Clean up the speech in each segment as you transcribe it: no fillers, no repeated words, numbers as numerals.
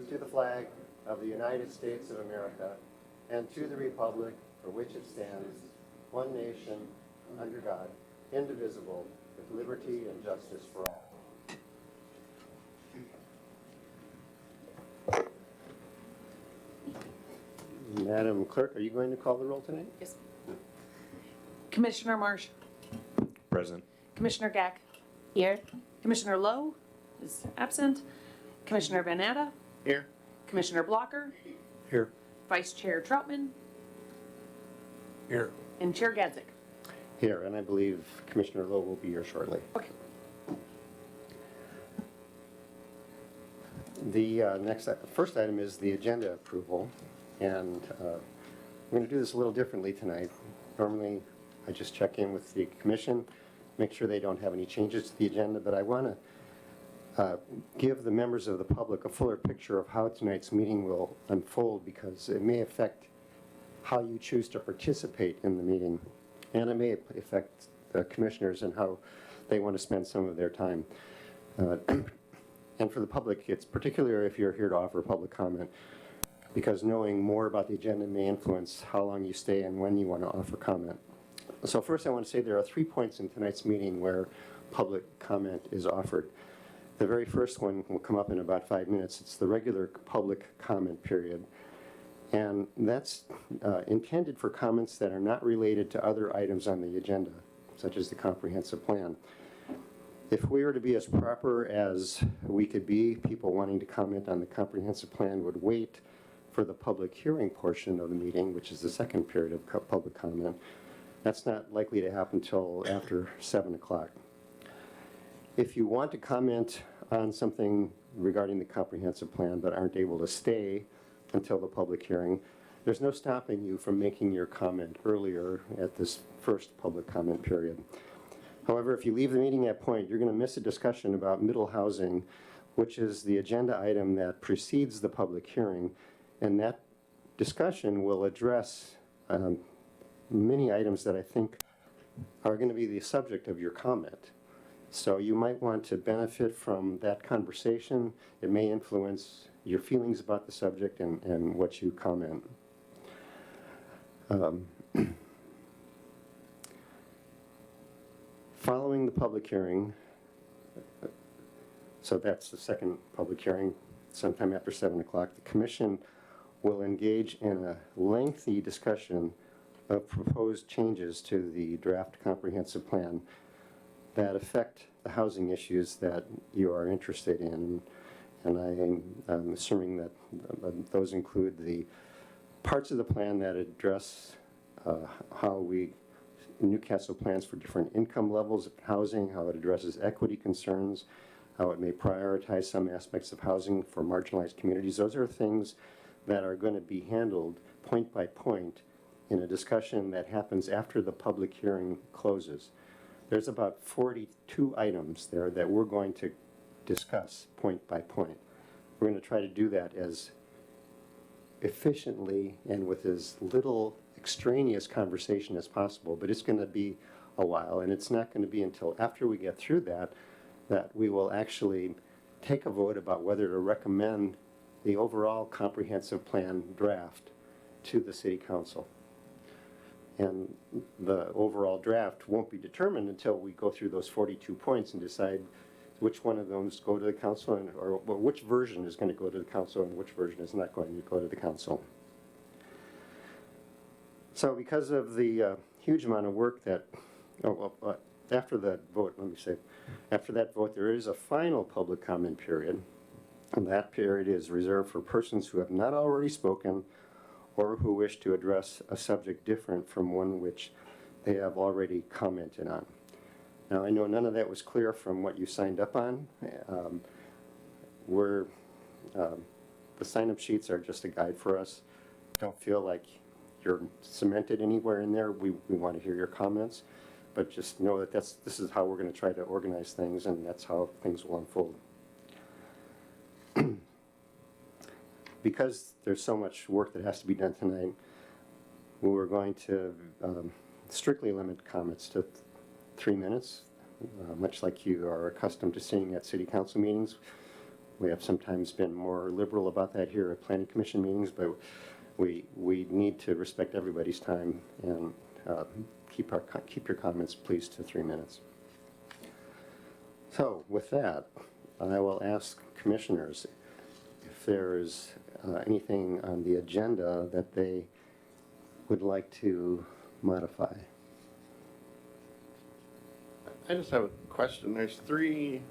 to the flag of the United States of America and to the republic for which it stands, one nation, under God, indivisible, with liberty and justice for all. Madam Clerk, are you going to call the roll tonight? Yes. Commissioner Marsh. Present. Commissioner Gack. Here. Commissioner Lowe is absent. Commissioner Van Natta. Here. Commissioner Blocker. Here. Vice Chair Troutman. Here. And Chair Gadzik. Here, and I believe Commissioner Lowe will be here shortly. Okay. The first item is the agenda approval, and we're going to do this a little differently tonight. Normally, I just check in with the commission, make sure they don't have any changes to the agenda, but I want to give the members of the public a fuller picture of how tonight's meeting will unfold, because it may affect how you choose to participate in the meeting, and it may affect the commissioners and how they want to spend some of their time. And for the public, it's particularly if you're here to offer public comment, because knowing more about the agenda may influence how long you stay and when you want to offer comment. So first I want to say there are 3 points in tonight's meeting where public comment is offered. The very first one will come up in about 5 minutes. It's the regular public comment period. And that's intended for comments that are not related to other items on the agenda, such as the comprehensive plan. If we were to be as proper as we could be, people wanting to comment on the comprehensive plan would wait for the public hearing portion of the meeting, which is the second period of public comment. That's not likely to happen until after 7 o'clock. If you want to comment on something regarding the comprehensive plan but aren't able to stay until the public hearing, there's no stopping you from making your comment earlier at this first public comment period. However, if you leave the meeting at point, you're going to miss a discussion about middle housing, which is the agenda item that precedes the public hearing, and that discussion will address many items that I think are going to be the subject of your comment. So you might want to benefit from that conversation. It may influence your feelings about the subject and what you comment. Following the public hearing, so that's the second public hearing, sometime after 7 o'clock, the commission will engage in a lengthy discussion of proposed changes to the draft comprehensive plan that affect the housing issues that you are interested in. And I'm assuming that those include the parts of the plan that address how Newcastle plans for different income levels of housing, how it addresses equity concerns, how it may prioritize some aspects of housing for marginalized communities. Those are things that are going to be handled point by point in a discussion that happens after the public hearing closes. There's about 42 items there that we're going to discuss point by point. We're going to try to do that as efficiently and with as little extraneous conversation as possible, but it's going to be a while, and it's not going to be until after we get through that that we will actually take a vote about whether to recommend the overall comprehensive plan draft to the City Council. And the overall draft won't be determined until we go through those 42 points and decide which one of those go to the council, or which version is going to go to the council and which version is not going to go to the council. So because of the huge amount of work that, after that vote, after that vote, there is a final public comment period. And that period is reserved for persons who have not already spoken or who wish to address a subject different from one which they have already commented on. Now, I know none of that was clear from what you signed up on. The sign-up sheets are just a guide for us. Don't feel like you're cemented anywhere in there. We want to hear your comments, but just know that this is how we're going to try to organize things, and that's how things will unfold. Because there's so much work that has to be done tonight, we're going to strictly limit comments to 3 minutes, much like you are accustomed to seeing at City Council meetings. We have sometimes been more liberal about that here at planning commission meetings, but we need to respect everybody's time and keep your comments, please, to 3 minutes. So with that, I will ask commissioners if there is anything on the agenda that they would like to modify. I just have a question. There's 3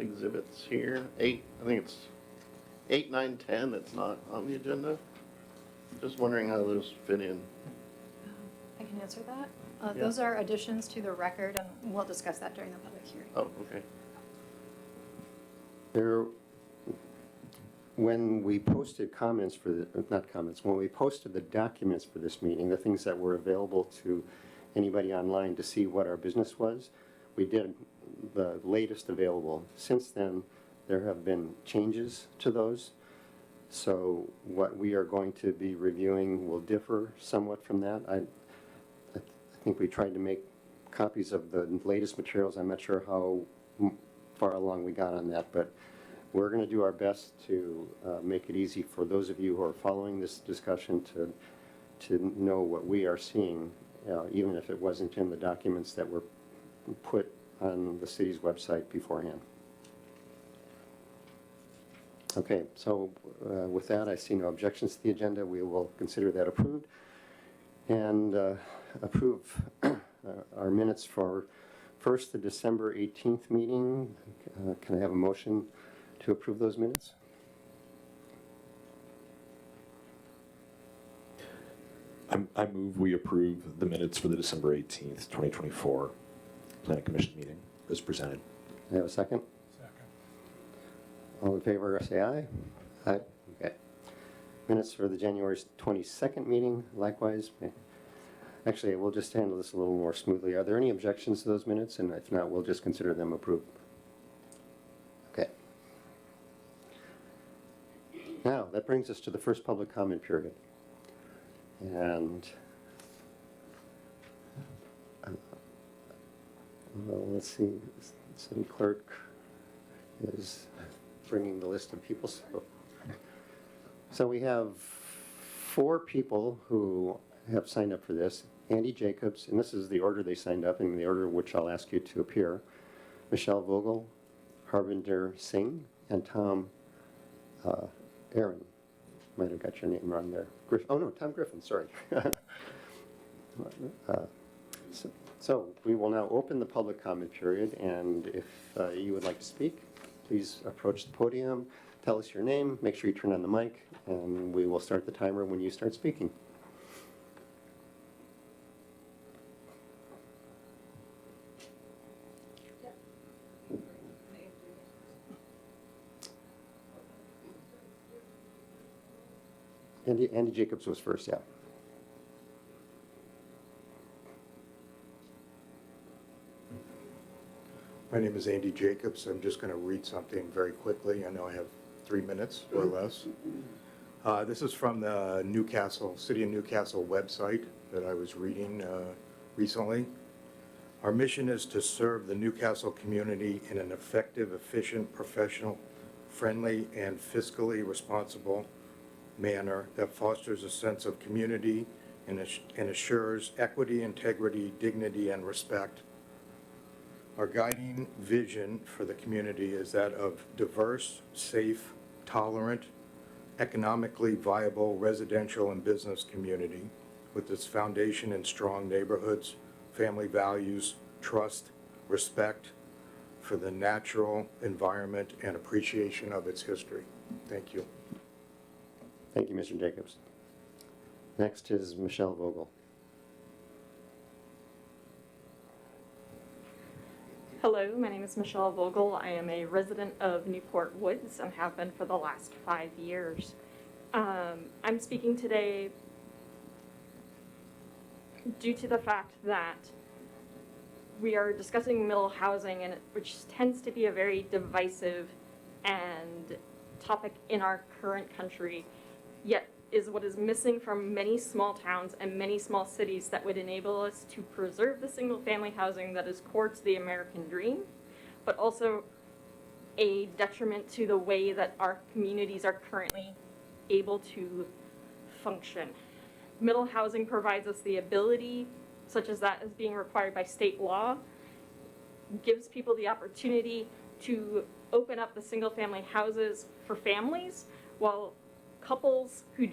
exhibits here. 8, I think it's 8, 9, 10 that's not on the agenda. Just wondering how those fit in. I can answer that. Yeah. Those are additions to the record, and we'll discuss that during the public hearing. Oh, okay. When we posted comments for the, not comments, when we posted the documents for this meeting, the things that were available to anybody online to see what our business was, we did the latest available. Since then, there have been changes to those. So what we are going to be reviewing will differ somewhat from that. I think we tried to make copies of the latest materials. I'm not sure how far along we got on that, but we're going to do our best to make it easy for those of you who are following this discussion to know what we are seeing, even if it wasn't in the documents that were put on the city's website beforehand. Okay, so with that, I see no objections to the agenda. We will consider that approved and approve our minutes for first, the December 18th meeting. Can I have a motion to approve those minutes? I move we approve the minutes for the December 18th, 2024 Planning Commission meeting as presented. Can I have a second? Second. All in favor, say aye. Aye. Okay. Minutes for the January 22nd meeting, likewise. Actually, we'll just handle this a little more smoothly. Are there any objections to those minutes? And if not, we'll just consider them approved. Okay. Now, that brings us to the first public comment period. And well, let's see, city clerk is bringing the list of people. So we have 4 people who have signed up for this. Andy Jacobs, and this is the order they signed up, in the order in which I'll ask you to appear. Michelle Vogel, Harvinder Singh, and Tom Aaron. Might have got your name wrong there. Oh no, Tom Griffin, sorry. So we will now open the public comment period, and if you would like to speak, please approach the podium, tell us your name, make sure you turn on the mic, and we will start the timer when you start speaking. Andy Jacobs was first, yeah. My name is Andy Jacobs. I'm just going to read something very quickly. I know I have 3 minutes or less. This is from the City of Newcastle website that I was reading recently. Our mission is to serve the Newcastle community in an effective, efficient, professional, friendly, and fiscally responsible manner that fosters a sense of community and assures equity, integrity, dignity, and respect. Our guiding vision for the community is that of diverse, safe, tolerant, economically viable residential and business community with its foundation in strong neighborhoods, family values, trust, respect for the natural environment, and appreciation of its history. Thank you. Thank you, Mr. Jacobs. Next is Michelle Vogel. Hello, my name is Michelle Vogel. I am a resident of Newport Woods and have been for the last 5 years. I'm speaking today due to the fact that we are discussing middle housing, which tends to be a very divisive and topic in our current country, yet is what is missing from many small towns and many small cities that would enable us to preserve the single-family housing that is core to the American dream, but also a detriment to the way that our communities are currently able to function. Middle housing provides us the ability, such as that is being required by state law, gives people the opportunity to open up the single-family houses for families, while couples who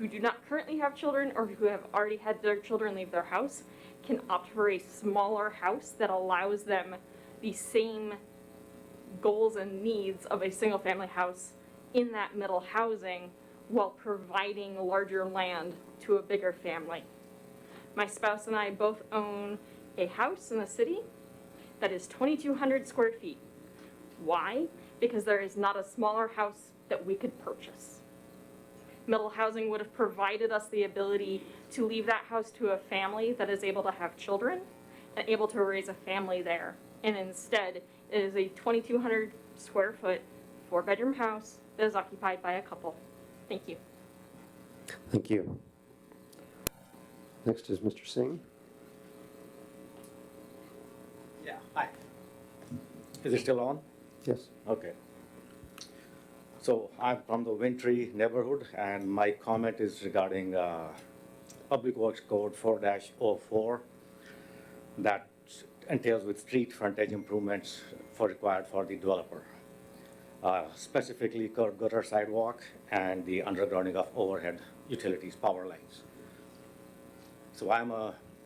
do not currently have children or who have already had their children leave their house can opt for a smaller house that allows them the same goals and needs of a single-family house in that middle housing while providing larger land to a bigger family. My spouse and I both own a house in the city that is 2,200 square feet. Why? Because there is not a smaller house that we could purchase. Middle housing would have provided us the ability to leave that house to a family that is able to have children and able to raise a family there. And instead, it is a 2,200 square foot, 4-bedroom house that is occupied by a couple. Thank you. Thank you. Next is Mr. Singh. Yeah, hi. Is it still on? Yes. Okay. So I'm from the Wintry neighborhood, and my comment is regarding Public Works Code 4-04 that entails with street frontage improvements required for the developer. Specifically curb gutter sidewalk and the undergrounding of overhead utilities, power lines. So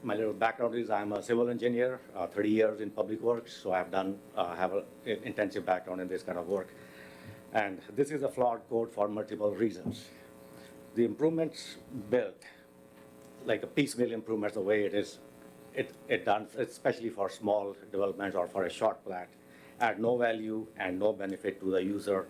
my little background is I'm a civil engineer, 30 years in public works, so have an intensive background in this kind of work. And this is a flawed code for multiple reasons. The improvements built, like a piecemeal improvements, the way it is, it done, especially for small developments or for a short plat, add no value and no benefit to the user.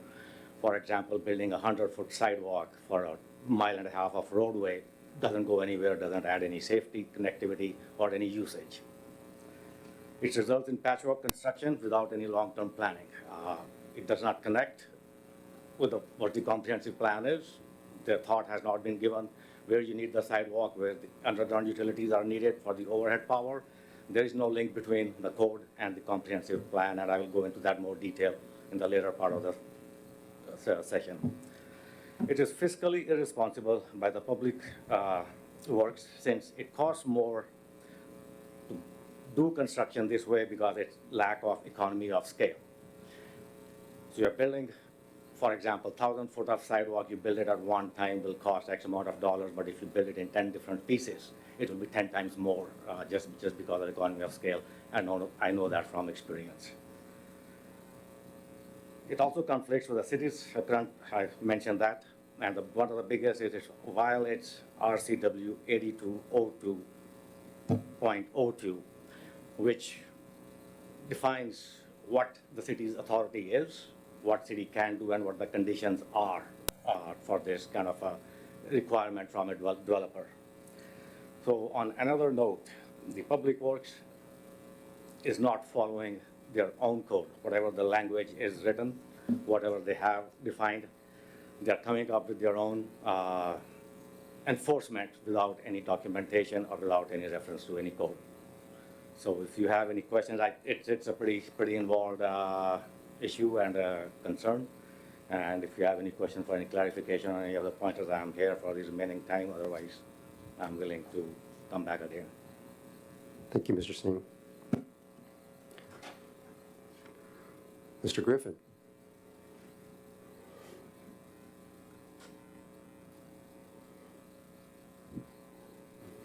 For example, building a 100-foot sidewalk for a 1.5 miles of roadway doesn't go anywhere, doesn't add any safety, connectivity, or any usage. It results in patchwork construction without any long-term planning. It does not connect with what the comprehensive plan is. The thought has not been given where you need the sidewalk, where the underground utilities are needed for the overhead power. There is no link between the code and the comprehensive plan, and I will go into that more detail in the later part of the session. It is fiscally irresponsible by the public works since it costs more to do construction this way because it's lack of economy of scale. So you're building, for example, 1,000 foot of sidewalk, you build it at one time, will cost X amount of dollars, but if you build it in 10 different pieces, it will be 10 times more just because of economy of scale. I know that from experience. It also conflicts with the city's current, I mentioned that, and one of the biggest is it violates RCW 8202.02, which defines what the city's authority is, what city can do, and what the conditions are for this kind of a requirement from a developer. So on another note, the Public Works is not following their own code. Whatever the language is written, whatever they have defined, they're coming up with their own enforcement without any documentation or without any reference to any code. So if you have any questions, it's a pretty involved issue and concern. And if you have any questions for any clarification on any of the pointers, I'm here for the remaining time. Otherwise, I'm willing to come back again. Thank you, Mr. Singh. Mr. Griffin.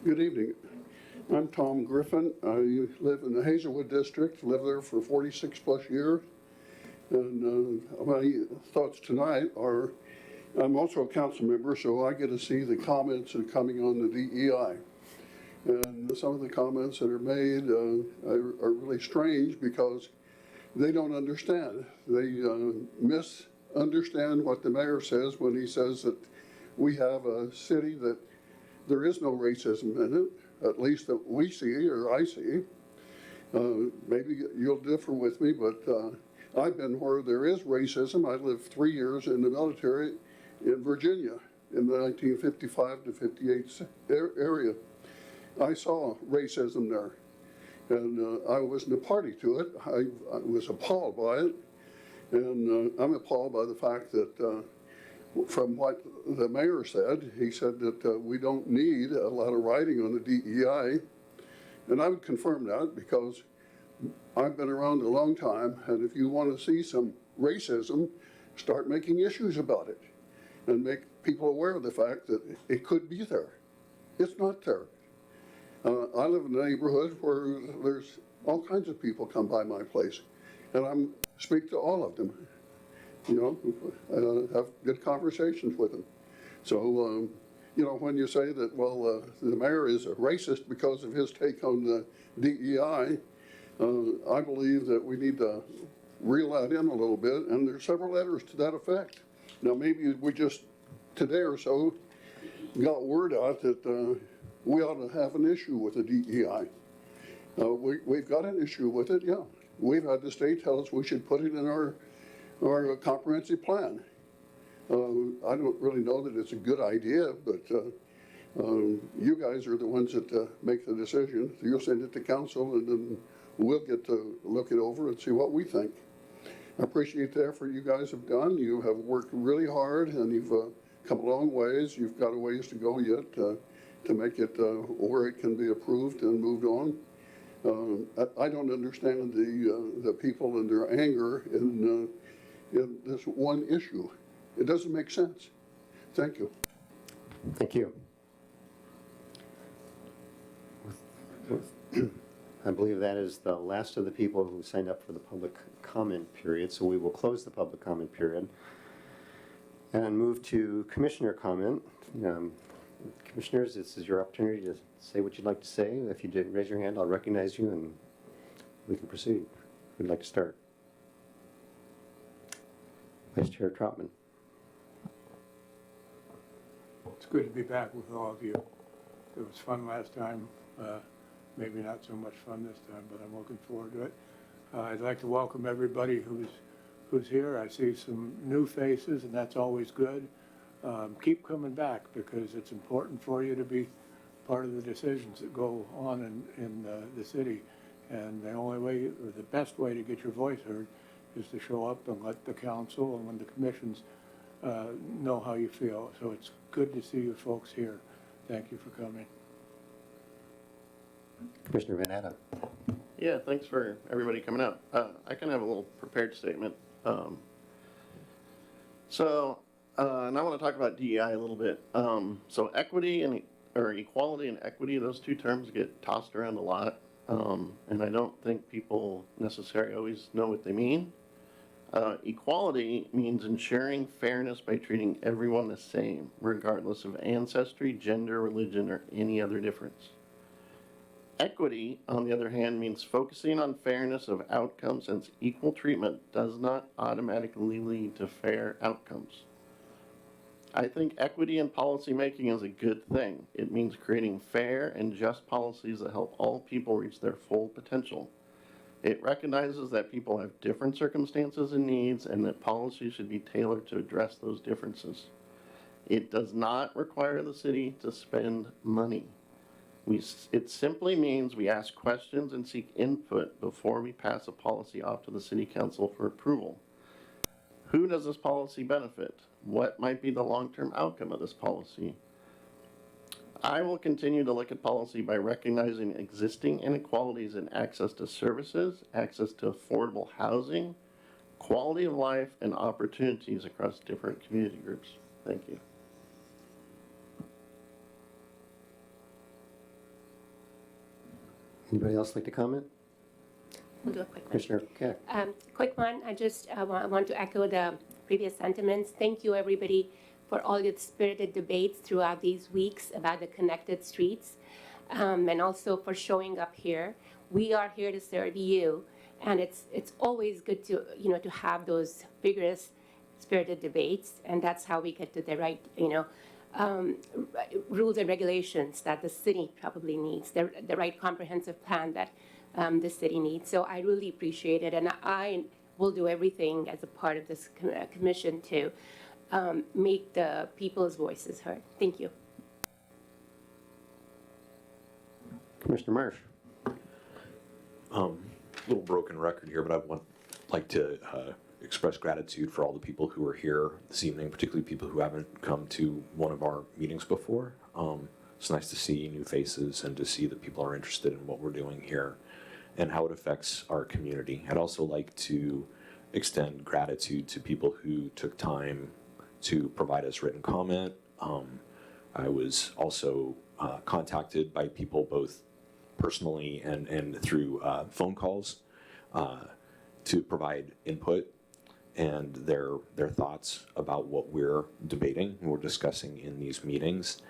Good evening. I'm Tom Griffin. I live in the Hazelwood District, lived there for 46 plus years. And my thoughts tonight are, I'm also a council member, so I get to see the comments that are coming on the DEI. And some of the comments that are made are really strange because they don't understand. They misunderstand what the mayor says when he says that we have a city that there is no racism in it, at least that we see or I see. Maybe you'll differ with me, but I've been where there is racism. I lived 3 years in the military in Virginia in the 1955 to 58 area. I saw racism there. And I wasn't a party to it. I was appalled by it. And I'm appalled by the fact that from what the mayor said, he said that we don't need a lot of writing on the DEI. And I would confirm that because I've been around a long time, and if you want to see some racism, start making issues about it and make people aware of the fact that it could be there. It's not there. I live in a neighborhood where there's all kinds of people come by my place, and I speak to all of them, have good conversations with them. So, when you say that, well, the mayor is a racist because of his take on the DEI, I believe that we need to reel that in a little bit, and there's several letters to that effect. Now, maybe we just, today or so, got word out that we ought to have an issue with the DEI. We've got an issue with it, yeah. We've had the state tell us we should put it in our comprehensive plan. I don't really know that it's a good idea, but you guys are the ones that make the decision. You'll send it to council, and then we'll get to look it over and see what we think. I appreciate the effort you guys have done. You have worked really hard, and you've come a long ways. You've got a ways to go yet to make it where it can be approved and moved on. I don't understand the people and their anger in this one issue. It doesn't make sense. Thank you. Thank you. I believe that is the last of the people who signed up for the public comment period, so we will close the public comment period and move to commissioner comment. Commissioners, this is your opportunity to say what you'd like to say. If you did raise your hand, I'll recognize you and we can proceed. Who'd like to start? Vice Chair Troutman. It's good to be back with all of you. It was fun last time. Maybe not so much fun this time, but I'm looking forward to it. I'd like to welcome everybody who's here. I see some new faces, and that's always good. Keep coming back because it's important for you to be part of the decisions that go on in the city. And the only way, or the best way to get your voice heard is to show up and let the council and when the commissions know how you feel. So it's good to see you folks here. Thank you for coming. Commissioner Van Atta. Yeah, thanks for everybody coming out. I can have a little prepared statement. And I want to talk about DEI a little bit. So equity or equality and equity, those two terms get tossed around a lot. And I don't think people necessarily always know what they mean. Equality means ensuring fairness by treating everyone the same, regardless of ancestry, gender, religion, or any other difference. Equity, on the other hand, means focusing on fairness of outcomes, since equal treatment does not automatically lead to fair outcomes. I think equity in policymaking is a good thing. It means creating fair and just policies that help all people reach their full potential. It recognizes that people have different circumstances and needs, and that policies should be tailored to address those differences. It does not require the city to spend money. It simply means we ask questions and seek input before we pass a policy off to the city council for approval. Who does this policy benefit? What might be the long-term outcome of this policy? I will continue to look at policy by recognizing existing inequalities in access to services, access to affordable housing, quality of life, and opportunities across different community groups. Thank you. Anybody else like to comment? We'll do a quick one. Commissioner Keck. Quick one, I just want to echo the previous sentiments. Thank you, everybody, for all your spirited debates throughout these weeks about the connected streets, and also for showing up here. We are here to serve you, and it's always good to to have those vigorous, spirited debates, and that's how we get to the right rules and regulations that the city probably needs, the right comprehensive plan that the city needs. So I really appreciate it, and I will do everything as a part of this commission to make the people's voices heard. Thank you. Commissioner Marsh. Little broken record here, but like to express gratitude for all the people who are here this evening, particularly people who haven't come to one of our meetings before. It's nice to see new faces and to see that people are interested in what we're doing here and how it affects our community. I'd also like to extend gratitude to people who took time to provide us written comment. I was also contacted by people both personally and through phone calls to provide input and their thoughts about what we're debating and we're discussing in these meetings.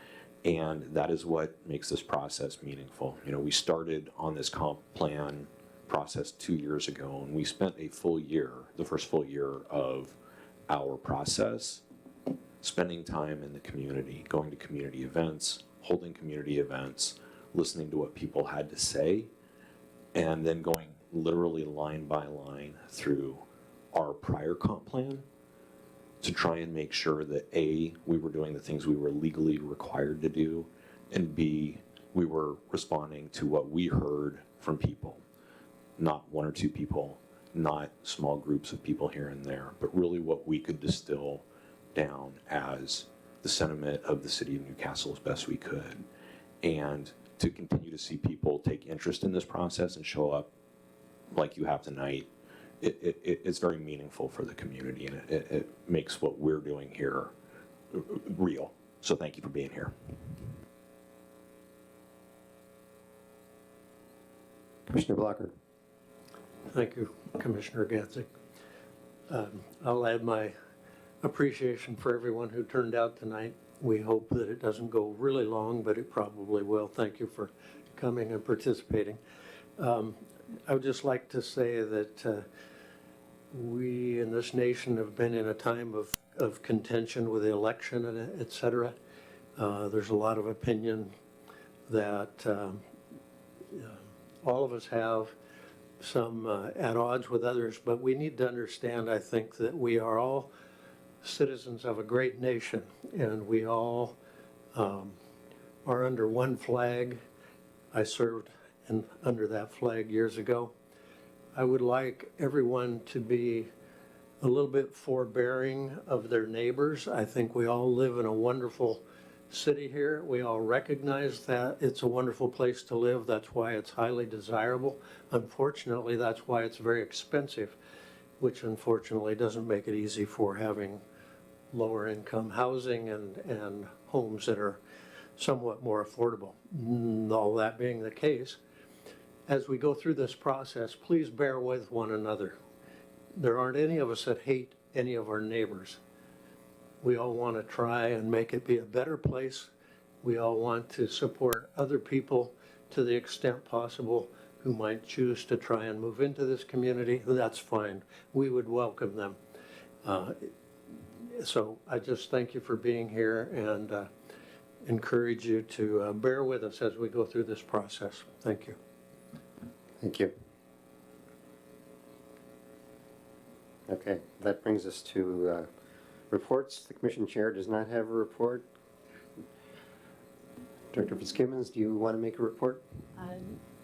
And that is what makes this process meaningful. You know, we started on this comp plan process 2 years ago, and we spent a full year, the first full year of our process, spending time in the community, going to community events, holding community events, listening to what people had to say, and then going literally line by line through our prior comp plan to try and make sure that A, we were doing the things we were legally required to do, and B, we were responding to what we heard from people. Not one or two people, not small groups of people here and there, but really what we could distill down as the sentiment of the city of Newcastle as best we could. And to continue to see people take interest in this process and show up like you have tonight, it's very meaningful for the community, and it makes what we're doing here real. So thank you for being here. Commissioner Blocker. Thank you, Commissioner Gatzek. I'll add my appreciation for everyone who turned out tonight. We hope that it doesn't go really long, but it probably will. Thank you for coming and participating. I would just like to say that we in this nation have been in a time of contention with the election, and et cetera. There's a lot of opinion that all of us have, some at odds with others, but we need to understand, I think, that we are all citizens of a great nation, and we all are under one flag. I served under that flag years ago. I would like everyone to be a little bit forbearing of their neighbors. I think we all live in a wonderful city here. We all recognize that it's a wonderful place to live. That's why it's highly desirable. Unfortunately, that's why it's very expensive, which unfortunately doesn't make it easy for having lower income housing and homes that are somewhat more affordable. All that being the case, as we go through this process, please bear with one another. There aren't any of us that hate any of our neighbors. We all want to try and make it be a better place. We all want to support other people to the extent possible who might choose to try and move into this community. That's fine. We would welcome them. So I just thank you for being here and encourage you to bear with us as we go through this process. Thank you. Thank you. Okay, that brings us to reports. The commission chair does not have a report. Director Fitzgibbons, do you want to make a report?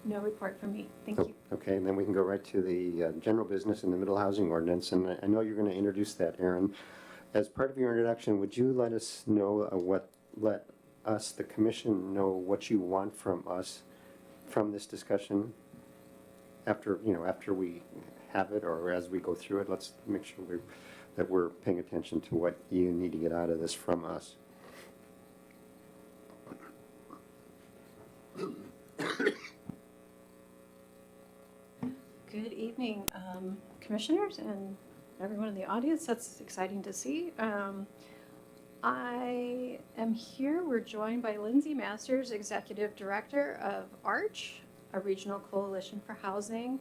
No report from me. Thank you. Okay, and then we can go right to the general business in the middle housing ordinance. And I know you're going to introduce that, Aaron. As part of your introduction, would you let us know let us, the commission, know what you want from us from this discussion after we have it, or as we go through it? Let's make sure that we're paying attention to what you need to get out of this from us. Good evening, commissioners and everyone in the audience. That's exciting to see. I am here. We're joined by Lindsay Masters, Executive Director of ARCH, a regional coalition for housing.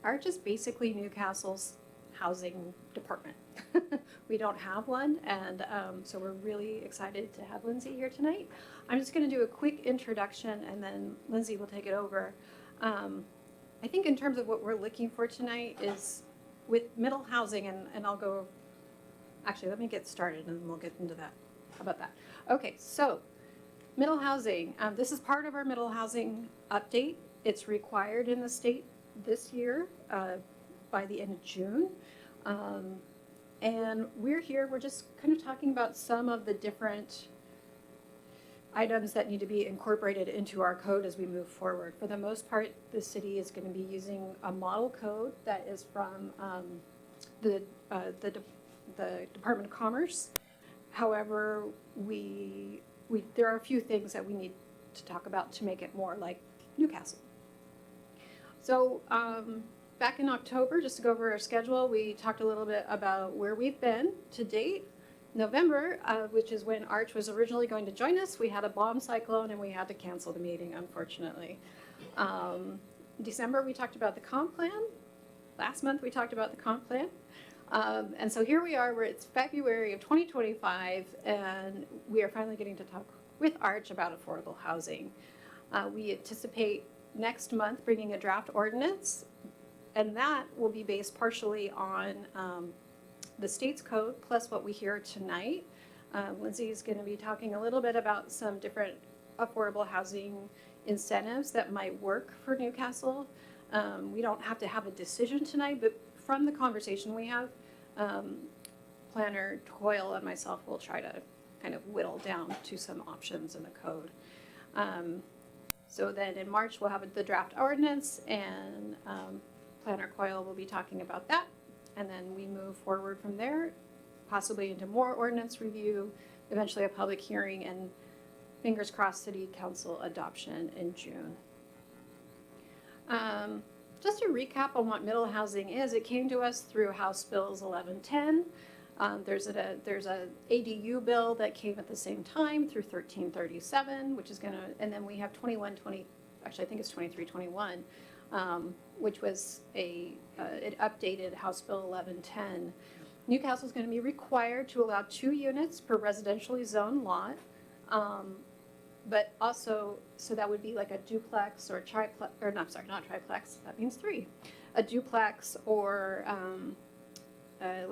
ARCH is basically Newcastle's housing department. We don't have one, and so we're really excited to have Lindsay here tonight. I'm just going to do a quick introduction, and then Lindsay will take it over. I think in terms of what we're looking for tonight is with middle housing, and I'll go, actually, let me get started and we'll get into that. How about that? Okay, so middle housing. This is part of our middle housing update. It's required in the state this year by the end of June. And we're just kind of talking about some of the different items that need to be incorporated into our code as we move forward. For the most part, the city is going to be using a model code that is from the Department of Commerce. However, there are a few things that we need to talk about to make it more like Newcastle. So back in October, just to go over our schedule, we talked a little bit about where we've been to date. November, which is when Arch was originally going to join us, we had a bomb cyclone and we had to cancel the meeting, unfortunately. December, we talked about the comp plan. Last month, we talked about the comp plan. And so here we are, where it's February of 2025, and we are finally getting to talk with Arch about affordable housing. We anticipate next month bringing a draft ordinance, and that will be based partially on the state's code plus what we hear tonight. Lindsay is going to be talking a little bit about some different affordable housing incentives that might work for Newcastle. We don't have to have a decision tonight, but from the conversation we have, Planner Toyle and myself will try to kind of whittle down to some options in the code. So then in March, we'll have the draft ordinance, and Planner Coyle will be talking about that. And then we move forward from there, possibly into more ordinance review, eventually a public hearing, and fingers crossed, city council adoption in June. Just to recap on what middle housing is, it came to us through House Bills 1110. There's a ADU bill that came at the same time through 1337, which is gonna, and then we have 2120, actually I think it's 2321, which was an updated House Bill 1110. Newcastle is going to be required to allow 2 units per residentially zoned lot, but also, so that would be like a duplex or triplex, or not, sorry, not triplex, that means 3. A duplex or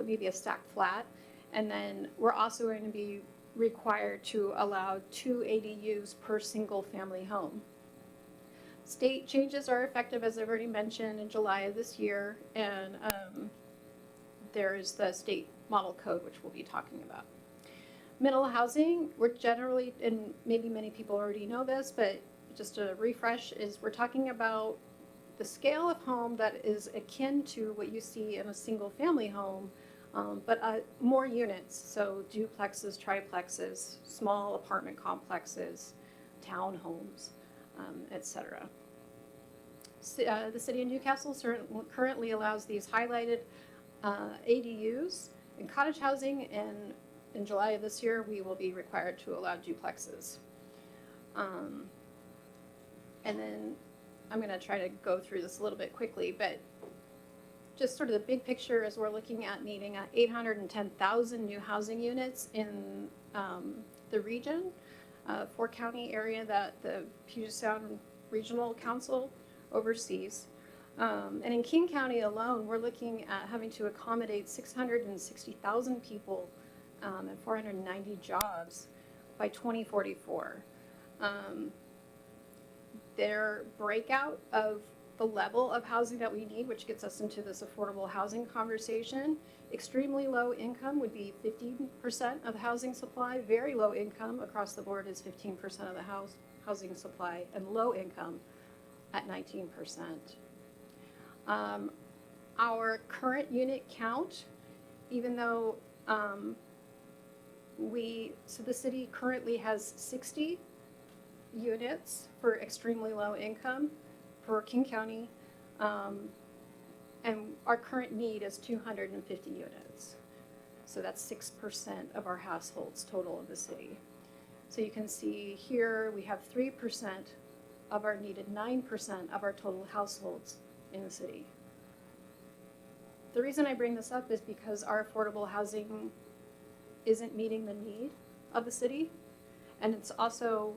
maybe a stacked flat. And then we're also going to be required to allow 2 ADUs per single family home. State changes are effective, as I've already mentioned, in July of this year, and there is the state model code, which we'll be talking about. Middle housing, we're generally, and maybe many people already know this, but just a refresh, is we're talking about the scale of home that is akin to what you see in a single family home, but more units, so duplexes, triplexes, small apartment complexes, townhomes, etc. The city of Newcastle currently allows these highlighted ADUs in cottage housing, and in July of this year, we will be required to allow duplexes. And then I'm going to try to go through this a little bit quickly, but just sort of the big picture is we're looking at needing 810,000 new housing units in the region, 4-county area that the Puget Sound Regional Council oversees. And in King County alone, we're looking at having to accommodate 660,000 people and 490 jobs by 2044. Their breakout of the level of housing that we need, which gets us into this affordable housing conversation. Extremely low income would be 15% of the housing supply. Very low income across the board is 15% of the housing supply, and low income at 19%. Our current unit count, even though so the city currently has 60 units for extremely low income for King County, and our current need is 250 units. So that's 6% of our households total of the city. So you can see here we have 3% of our needed 9% of our total households in the city. The reason I bring this up is because our affordable housing isn't meeting the need of the city, and it's also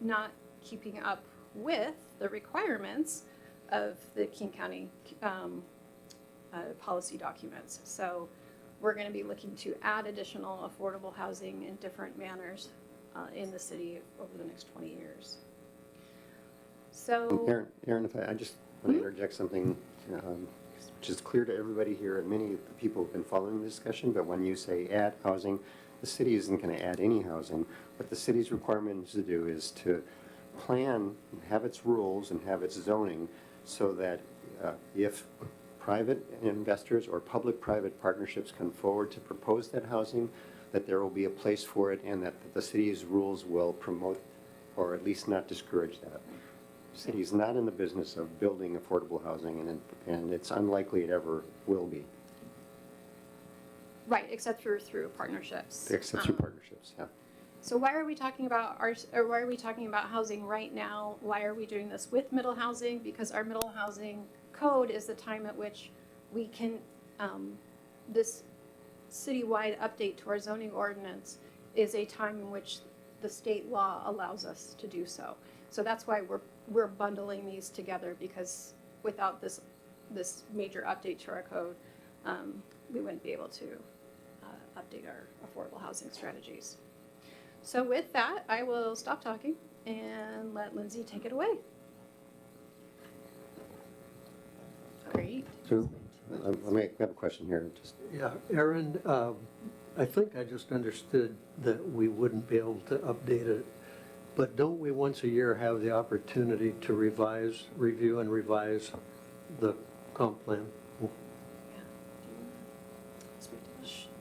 not keeping up with the requirements of the King County policy documents. So we're going to be looking to add additional affordable housing in different manners in the city over the next 20 years. So, Aaron, if I just want to interject something, which is clear to everybody here, and many of the people who've been following the discussion, but when you say add housing, the city isn't going to add any housing. What the city's requirement is to do is to plan, have its rules and have its zoning so that if private investors or public-private partnerships come forward to propose that housing, that there will be a place for it and that the city's rules will promote or at least not discourage that. The city is not in the business of building affordable housing, and it's unlikely it ever will be, right, except for through partnerships. except through partnerships, yeah. So why are we talking about why are we talking about housing right now? Why are we doing this with middle housing? Because our middle housing code is the time at which we can, this citywide update to our zoning ordinance is a time in which the state law allows us to do so. So that's why we're bundling these together, because without this major update to our code, we wouldn't be able to update our affordable housing strategies. So with that, I will stop talking and let Lindsay take it away. Great. So, I have a question here. Just Yeah, Aaron, I think I just understood that we wouldn't be able to update it, but don't we once a year have the opportunity to review and revise the comp plan?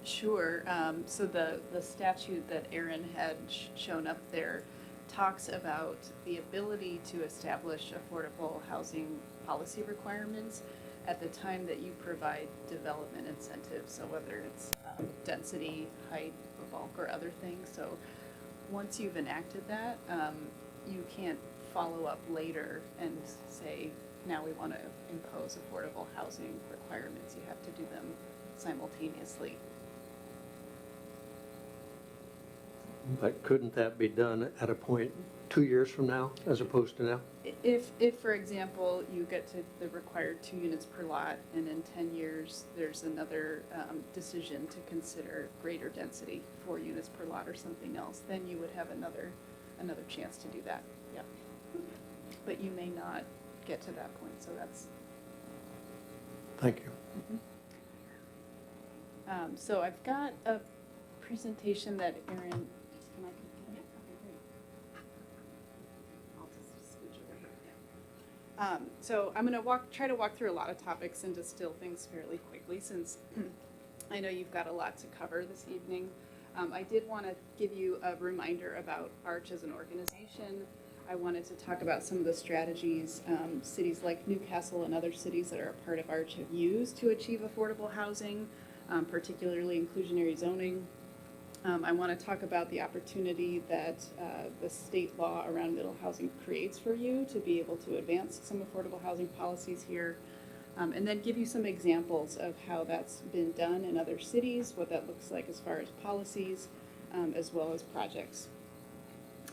Sure. So the statute that Aaron had shown up there talks about the ability to establish affordable housing policy requirements at the time that you provide development incentives. So whether it's density, height, bulk, or other things. So once you've enacted that, you can't follow up later and say, now we want to impose affordable housing requirements. You have to do them simultaneously. But couldn't that be done at a point 2 years from now as opposed to now? If, for example, you get to the required 2 units per lot, and in 10 years, there's another decision to consider greater density, 4 units per lot or something else, then you would have another chance to do that, yeah. But you may not get to that point, so that's. Thank you. So I've got a presentation that Aaron, so I'm going to try to walk through a lot of topics and distill things fairly quickly, since I know you've got a lot to cover this evening. I did want to give you a reminder about ARCH as an organization. I wanted to talk about some of the strategies cities like Newcastle and other cities that are a part of ARCH have used to achieve affordable housing, particularly inclusionary zoning. I want to talk about the opportunity that the state law around middle housing creates for you to be able to advance some affordable housing policies here, and then give you some examples of how that's been done in other cities, what that looks like as far as policies, as well as projects.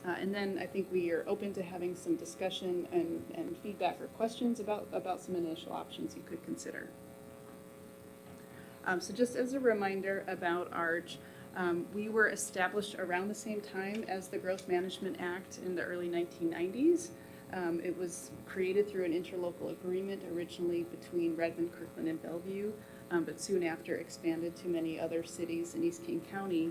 And then I think we are open to having some discussion and feedback or questions about some initial options you could consider. So just as a reminder about ARCH, we were established around the same time as the Growth Management Act in the early 1990s. It was created through an interlocal agreement originally between Redmond, Kirkland, and Bellevue, but soon after expanded to many other cities in East King County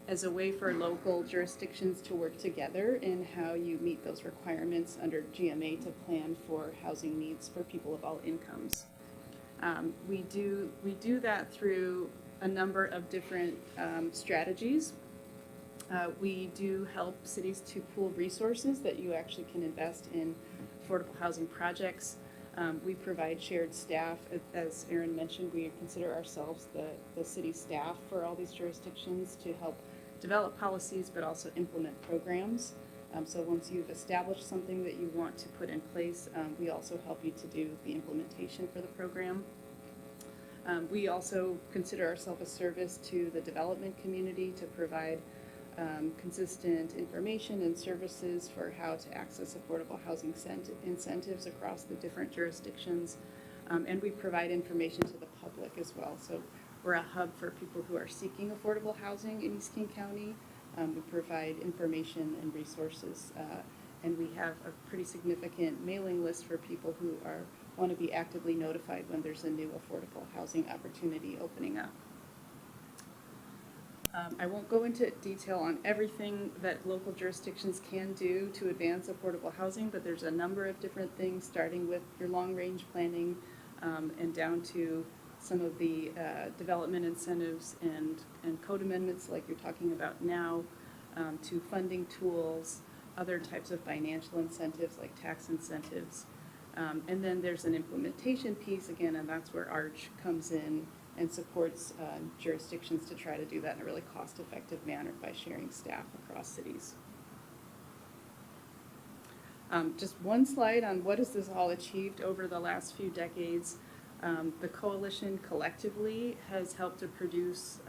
as a way for local jurisdictions to work together in how you meet those requirements under GMA to plan for housing needs for people of all incomes. We do that through a number of different strategies. We do help cities to pool resources that you actually can invest in affordable housing projects. We provide shared staff. As Aaron mentioned, we consider ourselves the city staff for all these jurisdictions to help develop policies but also implement programs. So once you've established something that you want to put in place, we also help you to do the implementation for the program. We also consider ourselves a service to the development community to provide consistent information and services for how to access affordable housing incentives across the different jurisdictions. And we provide information to the public as well. So we're a hub for people who are seeking affordable housing in East King County, We provide information and resources, and we have a pretty significant mailing list for people who want to be actively notified when there's a new affordable housing opportunity opening up. I won't go into detail on everything that local jurisdictions can do to advance affordable housing, but there's a number of different things, starting with your long-range planning and down to some of the development incentives and code amendments like you're talking about now, to funding tools, other types of financial incentives like tax incentives. And then there's an implementation piece again, and that's where ARCH comes in and supports jurisdictions to try to do that in a really cost-effective manner by sharing staff across cities. Just one slide on what has this all achieved over the last few decades. The coalition collectively has helped to produce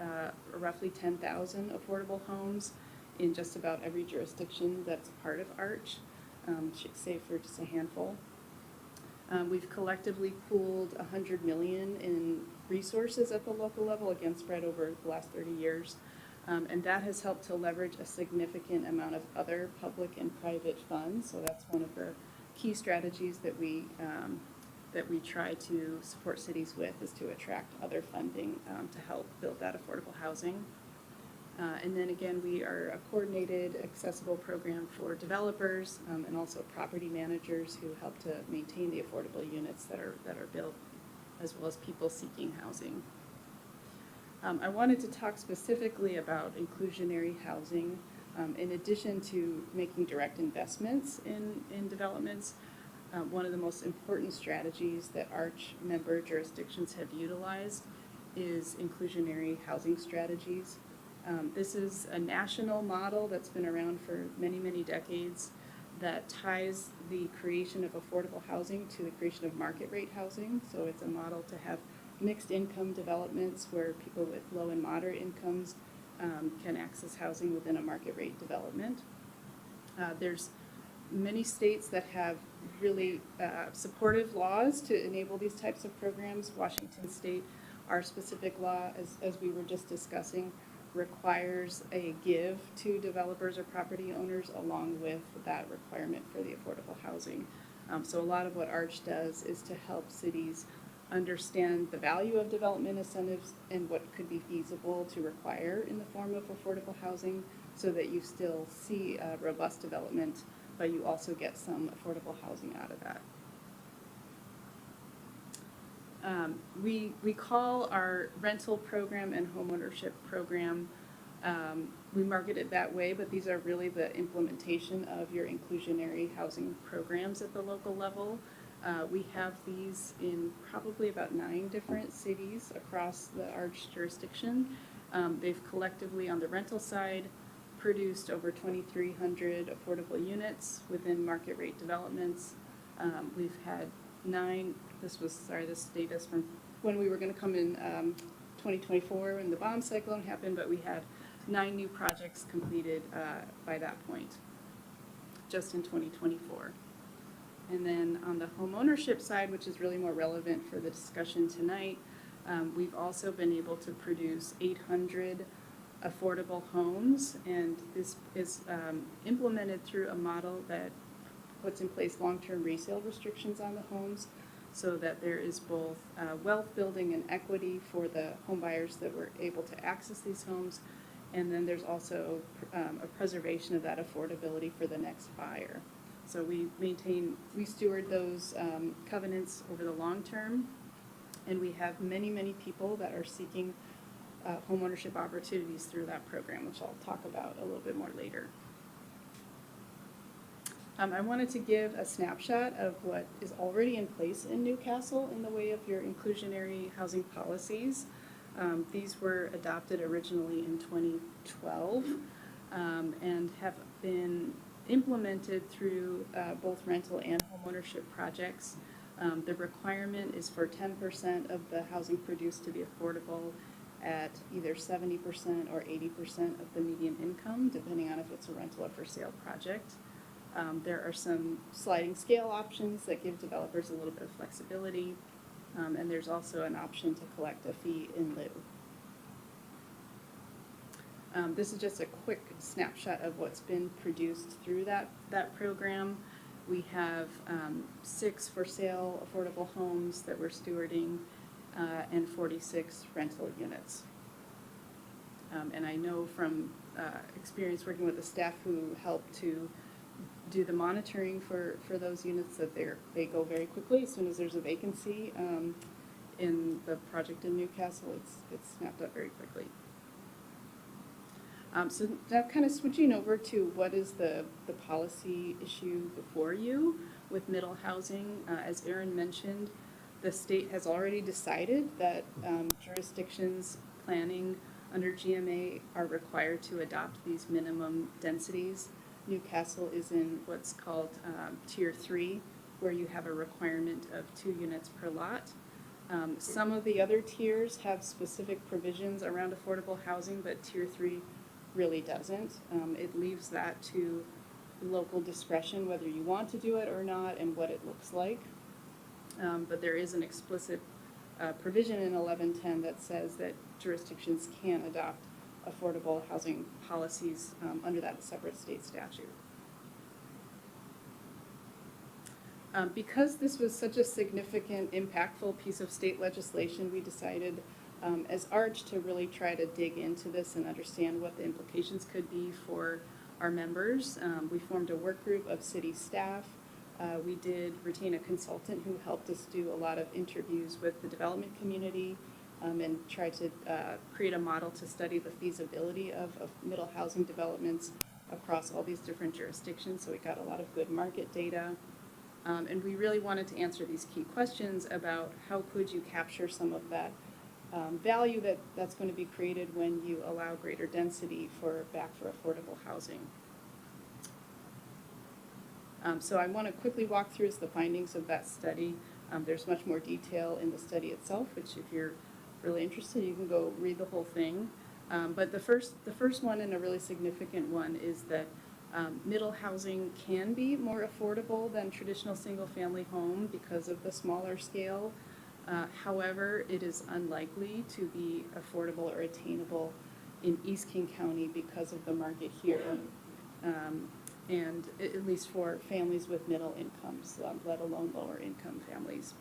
roughly 10,000 affordable homes in just about every jurisdiction that's a part of ARCH, save for just a handful. We've collectively pooled $100 million in resources at the local level, again spread over the last 30 years. And that has helped to leverage a significant amount of other public and private funds. So that's one of the key strategies that we try to support cities with, is to attract other funding to help build that affordable housing. And then again, we are a coordinated, accessible program for developers and also property managers who help to maintain the affordable units that are built, as well as people seeking housing. I wanted to talk specifically about inclusionary housing. In addition to making direct investments in developments, one of the most important strategies that ARCH member jurisdictions have utilized is inclusionary housing strategies. This is a national model that's been around for many, many decades that ties the creation of affordable housing to the creation of market rate housing. So it's a model to have mixed income developments where people with low and moderate incomes can access housing within a market rate development. There's many states that have really supportive laws to enable these types of programs. Washington State, our specific law, as we were just discussing, requires a give to developers or property owners along with that requirement for the affordable housing. So a lot of what ARCH does is to help cities understand the value of development incentives and what could be feasible to require in the form of affordable housing, so that you still see robust development, but you also get some affordable housing out of that. We call our rental program and homeownership program, we market it that way, but these are really the implementation of your inclusionary housing programs at the local level. We have these in probably about 9 different cities across the ARCH jurisdiction. They've collectively, on the rental side, produced over 2,300 affordable units within market rate developments. We've had 9, this data is from when we were going to come in 2024 when the bomb cyclone happened, but we had 9 new projects completed by that point, just in 2024. And then on the homeownership side, which is really more relevant for the discussion tonight, we've also been able to produce 800 affordable homes, and this is implemented through a model that puts in place long-term resale restrictions on the homes, so that there is both wealth building and equity for the home buyers that were able to access these homes, and then there's also a preservation of that affordability for the next buyer. So we steward those covenants over the long term, and we have many, many people that are seeking homeownership opportunities through that program, which I'll talk about a little bit more later. I wanted to give a snapshot of what is already in place in Newcastle in the way of your inclusionary housing policies. These were adopted originally in 2012 and have been implemented through both rental and homeownership projects. The requirement is for 10% of the housing produced to be affordable at either 70% or 80% of the median income, depending on if it's a rental or for sale project. There are some sliding scale options that give developers a little bit of flexibility, and there's also an option to collect a fee in lieu. This is just a quick snapshot of what's been produced through that program. We have 6 for sale affordable homes that we're stewarding and 46 rental units. And I know from experience working with the staff who help to do the monitoring for those units that they go very quickly. As soon as there's a vacancy in the project in Newcastle, it's snapped up very quickly. So now kind of switching over to what is the policy issue before you with middle housing. As Erin mentioned, the state has already decided that jurisdictions planning under GMA are required to adopt these minimum densities. Newcastle is in what's called Tier 3, where you have a requirement of 2 units per lot. Some of the other tiers have specific provisions around affordable housing, but Tier 3 really doesn't. It leaves that to local discretion whether you want to do it or not and what it looks like. But there is an explicit provision in 1110 that says that jurisdictions can adopt affordable housing policies under that separate state statute. Because this was such a significant, impactful piece of state legislation, we decided as ARCH to really try to dig into this and understand what the implications could be for our members. We formed a work group of city staff. We did retain a consultant who helped us do a lot of interviews with the development community and try to create a model to study the feasibility of middle housing developments across all these different jurisdictions. So we got a lot of good market data. And we really wanted to answer these key questions about how could you capture some of that value that's going to be created when you allow greater density back for affordable housing. So I want to quickly walk through the findings of that study. There's much more detail in the study itself, which if you're really interested, you can go read the whole thing. But the first one, and a really significant one, is that middle housing can be more affordable than traditional single-family home because of the smaller scale. However, it is unlikely to be affordable or attainable in East King County because of the market here, and at least for families with middle incomes, let alone lower income families.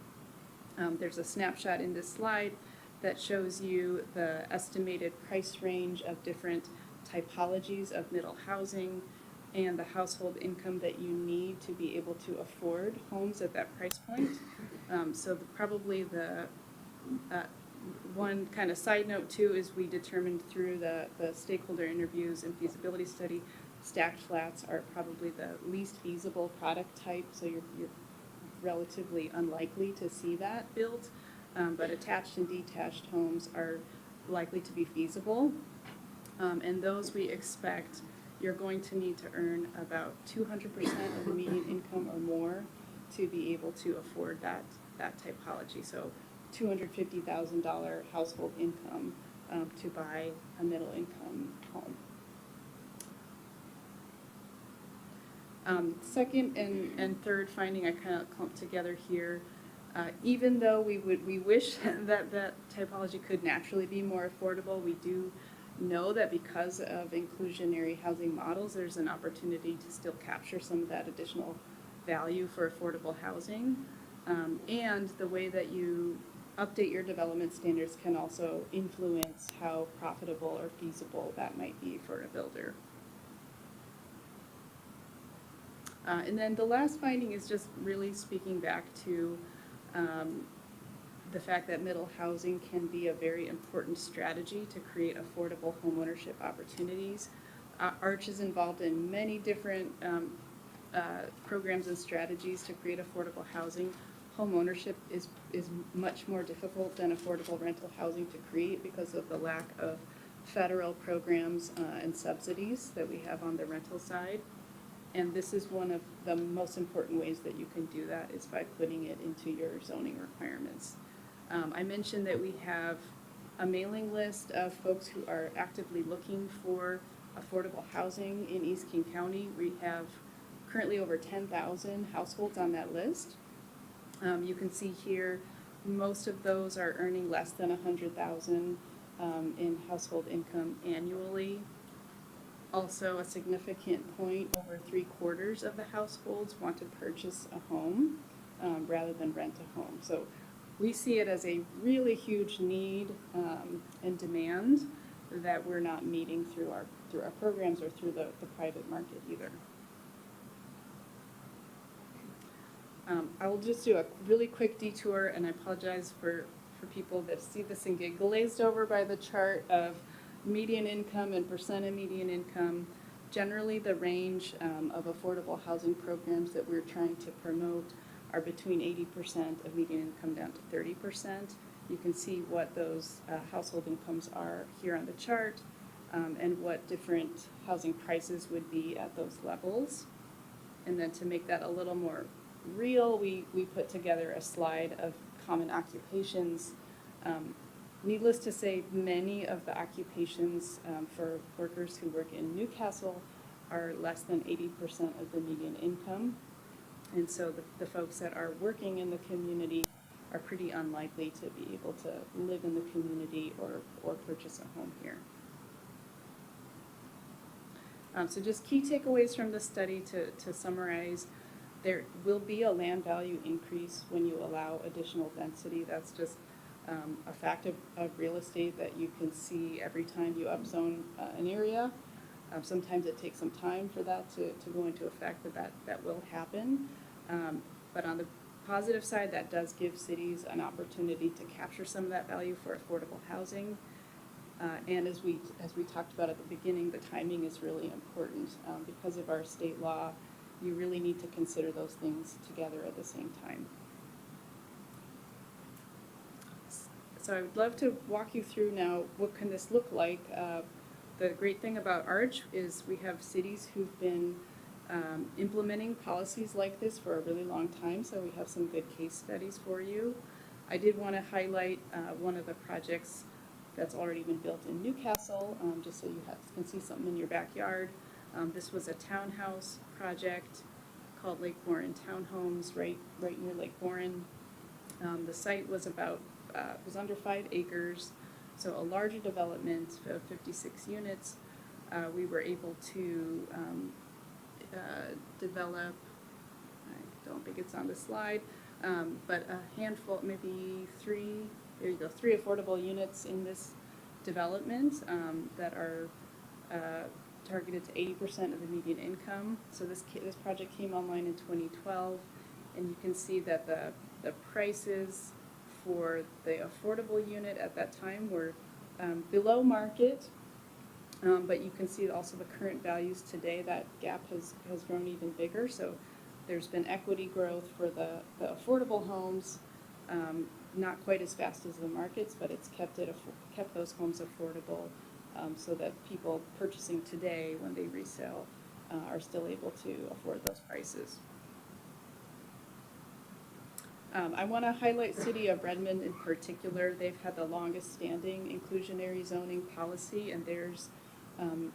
There's a snapshot in this slide that shows you the estimated price range of different typologies of middle housing and the household income that you need to be able to afford homes at that price point. So probably the one kind of side note too is we determined through the stakeholder interviews and feasibility study, stacked flats are probably the least feasible product type, so you're relatively unlikely to see that built. But attached and detached homes are likely to be feasible. And those we expect you're going to need to earn about 200% of the median income or more to be able to afford that typology. So $250,000 household income to buy a middle income home. Second and third finding I kind of clumped together here. Even though we wish that typology could naturally be more affordable, we do know that because of inclusionary housing models, there's an opportunity to still capture some of that additional value for affordable housing. And the way that you update your development standards can also influence how profitable or feasible that might be for a builder. And then the last finding is just really speaking back to the fact that middle housing can be a very important strategy to create affordable homeownership opportunities. ARCH is involved in many different programs and strategies to create affordable housing. Homeownership is much more difficult than affordable rental housing to create because of the lack of federal programs and subsidies that we have on the rental side. And this is one of the most important ways that you can do that is by putting it into your zoning requirements. I mentioned that we have a mailing list of folks who are actively looking for affordable housing in East King County. We have currently over 10,000 households on that list. You can see here most of those are earning less than $100,000 in household income annually. Also, a significant point, over 3/4 of the households want to purchase a home rather than rent a home. So we see it as a really huge need and demand that we're not meeting through our programs or through the private market either. I will just do a really quick detour, and I apologize for people that see this and get glazed over by the chart of median income and percent of median income. Generally, the range of affordable housing programs that we're trying to promote are between 80% of median income down to 30%. You can see what those household incomes are here on the chart and what different housing prices would be at those levels. And then to make that a little more real, we put together a slide of common occupations. Needless to say, many of the occupations for workers who work in Newcastle are less than 80% of the median income. And so the folks that are working in the community are pretty unlikely to be able to live in the community or purchase a home here. So just key takeaways from the study to summarize. There will be a land value increase when you allow additional density. That's just a fact of real estate that you can see every time you upzone an area. Sometimes it takes some time for that to go into effect, but that will happen. But on the positive side, that does give cities an opportunity to capture some of that value for affordable housing. And as we talked about at the beginning, the timing is really important. Because of our state law, you really need to consider those things together at the same time. So I would love to walk you through now, what can this look like? The great thing about ARCH is we have cities who've been implementing policies like this for a really long time, so we have some good case studies for you. I did want to highlight one of the projects that's already been built in Newcastle, just so you can see something in your backyard. This was a townhouse project called Lake Warren Townhomes, right near Lake Warren. The site was was under 5 acres, so a larger development of 56 units. We were able to develop, I don't think it's on the slide, but a handful, maybe 3 affordable units in this development that are targeted to 80% of the median income. So this project came online in 2012, and you can see that the prices for the affordable unit at that time were below market, but you can see also the current values today. That gap has grown even bigger. So there's been equity growth for the affordable homes, not quite as fast as the markets, but it's kept those homes affordable, so that people purchasing today, when they resell, are still able to afford those prices. I want to highlight City of Redmond in particular. They've had the longest standing inclusionary zoning policy, and theirs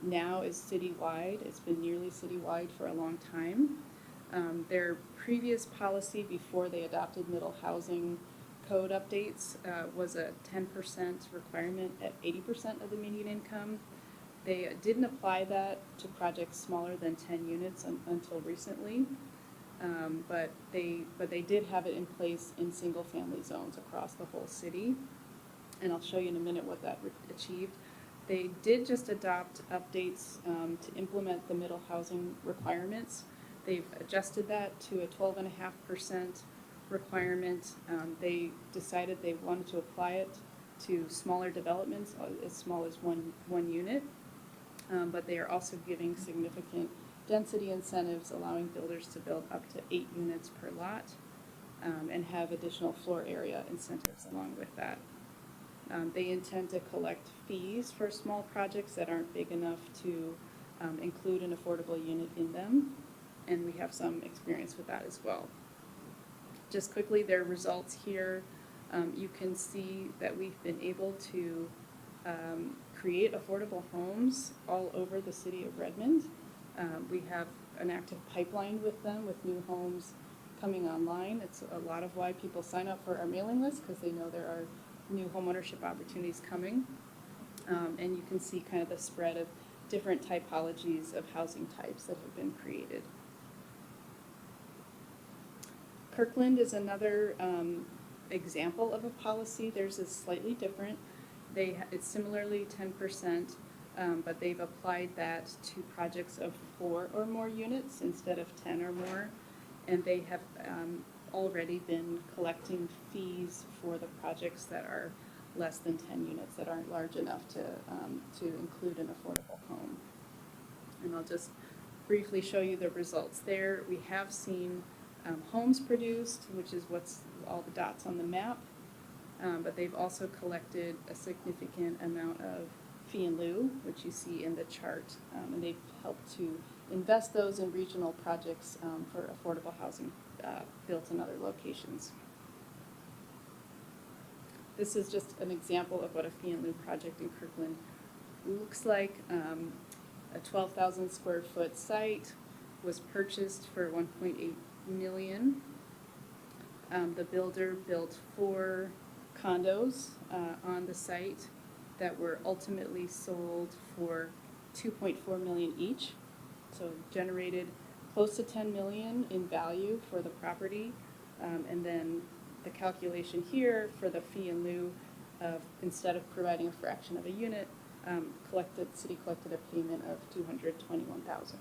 now is citywide. It's been nearly citywide for a long time. Their previous policy before they adopted middle housing code updates was a 10% requirement at 80% of the median income. They didn't apply that to projects smaller than 10 units until recently. But they did have it in place in single-family zones across the whole city, and I'll show you in a minute what that achieved. They did just adopt updates to implement the middle housing requirements. They've adjusted that to a 12.5% requirement. They decided they wanted to apply it to smaller developments, as small as one unit, but they are also giving significant density incentives, allowing builders to build up to 8 units per lot, and have additional floor area incentives along with that. They intend to collect fees for small projects that aren't big enough to include an affordable unit in them, and we have some experience with that as well. Just quickly, their results here, you can see that we've been able to create affordable homes all over the city of Redmond. We have an active pipeline with them, with new homes coming online. It's a lot of why people sign up for our mailing list, because they know there are new homeownership opportunities coming. And you can see kind of the spread of different typologies of housing types that have been created. Kirkland is another example of a policy. Theirs is slightly different. It's similarly 10%, but they've applied that to projects of 4 or more units instead of 10 or more. And they have already been collecting fees for the projects that are less than 10 units, that aren't large enough to include an affordable home. And I'll just briefly show you the results there. We have seen homes produced, which is what's all the dots on the map, but they've also collected a significant amount of fee in lieu, which you see in the chart, and they've helped to invest those in regional projects for affordable housing built in other locations. This is just an example of what a fee in lieu project in Kirkland looks like. A 12,000 square foot site was purchased for $1.8 million. The builder built 4 condos on the site that were ultimately sold for $2.4 million each. So generated close to $10 million in value for the property. And then the calculation here for the fee in lieu of, instead of providing a fraction of a unit, city collected a payment of $221,000.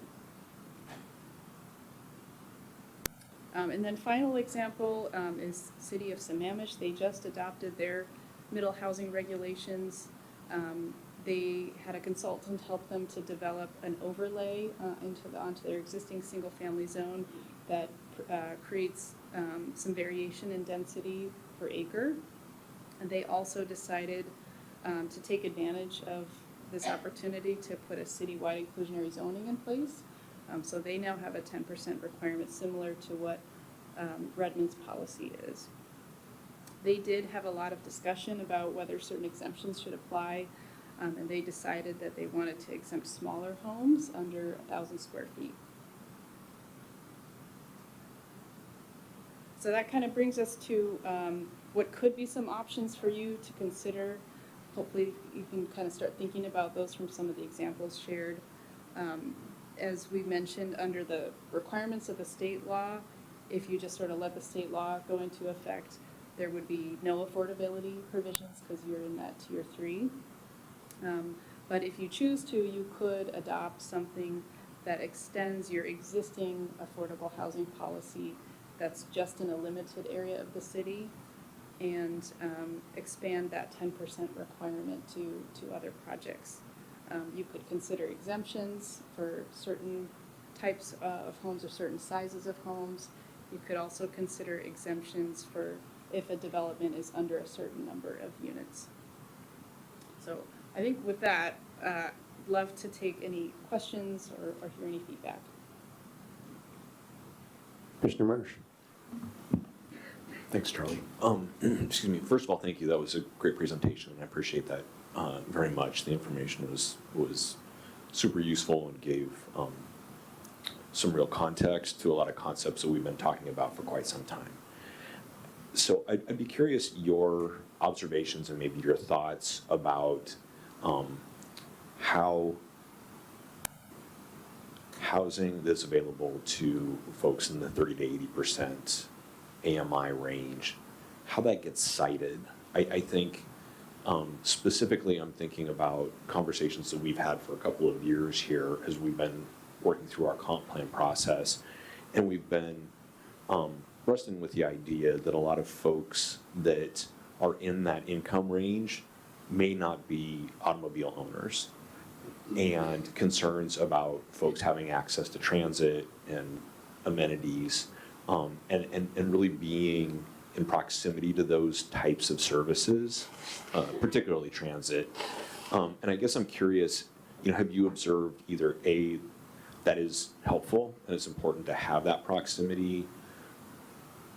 And then final example is City of Sammamish. They just adopted their middle housing regulations. They had a consultant help them to develop an overlay onto their existing single-family zone that creates some variation in density per acre. And they also decided to take advantage of this opportunity to put a citywide inclusionary zoning in place. So they now have a 10% requirement similar to what Redmond's policy is. They did have a lot of discussion about whether certain exemptions should apply, and they decided that they wanted to exempt smaller homes under 1,000 square feet. So that kind of brings us to what could be some options for you to consider. Hopefully you can kind of start thinking about those from some of the examples shared. As we mentioned, under the requirements of the state law, if you just sort of let the state law go into effect, there would be no affordability provisions because you're in that tier 3. But if you choose to, you could adopt something that extends your existing affordable housing policy that's just in a limited area of the city and expand that 10% requirement to other projects. You could consider exemptions for certain types of homes or certain sizes of homes. You could also consider exemptions for if a development is under a certain number of units. So I think with that, love to take any questions or hear any feedback. Commissioner Marsh. Thanks, Charlie. Excuse me. First of all, thank you. That was a great presentation, and I appreciate that very much. The information was super useful and gave some real context to a lot of concepts that we've been talking about for quite some time. So I'd be curious your observations and maybe your thoughts about how housing that's available to folks in the 30 to 80% AMI range, how that gets cited. I think specifically I'm thinking about conversations that we've had for a couple of years here as we've been working through our comp plan process, and we've been wrestling with the idea that a lot of folks that are in that income range may not be automobile owners, and concerns about folks having access to transit and amenities, and really being in proximity to those types of services, particularly transit. And I guess I'm curious, have you observed either A, that is helpful and it's important to have that proximity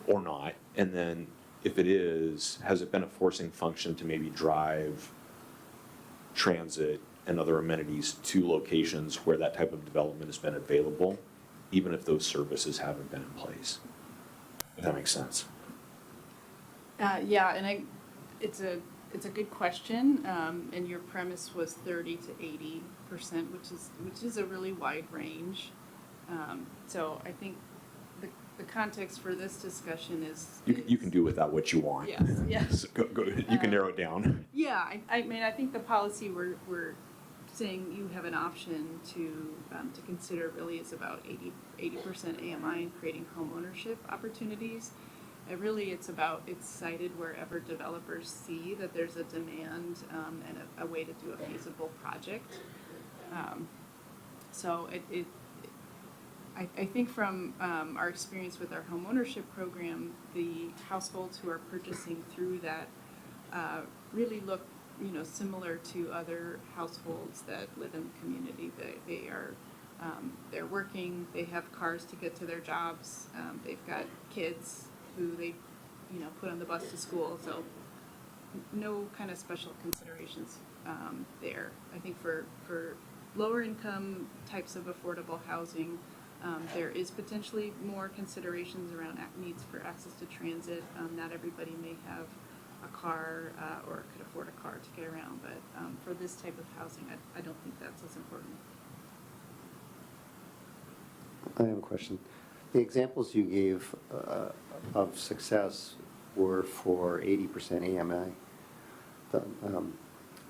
or not? And then if it is, has it been a forcing function to maybe drive transit and other amenities to locations where that type of development has been available, even if those services haven't been in place? If that makes sense. Yeah, and it's a It's a good question, and your premise was 30 to 80%, which is a really wide range. So I think the context for this discussion is. You can do with that what you want. Yes, yes. So go, you can narrow it down. Yeah, I mean, I think the policy we're saying you have an option to consider really is about 80% AMI and creating home ownership opportunities. And really, it's cited wherever developers see that there's a demand and a way to do a feasible project. So I think from our experience with our home ownership program, the households who are purchasing through that really look, similar to other households that live in the community. They're working, they have cars to get to their jobs, they've got kids who they, put on the bus to school. So no kind of special considerations there. I think for lower income types of affordable housing, there is potentially more considerations around needs for access to transit. Not everybody may have a car or could afford a car to get around, but for this type of housing, I don't think that's as important. I have a question. The examples you gave of success were for 80% AMI.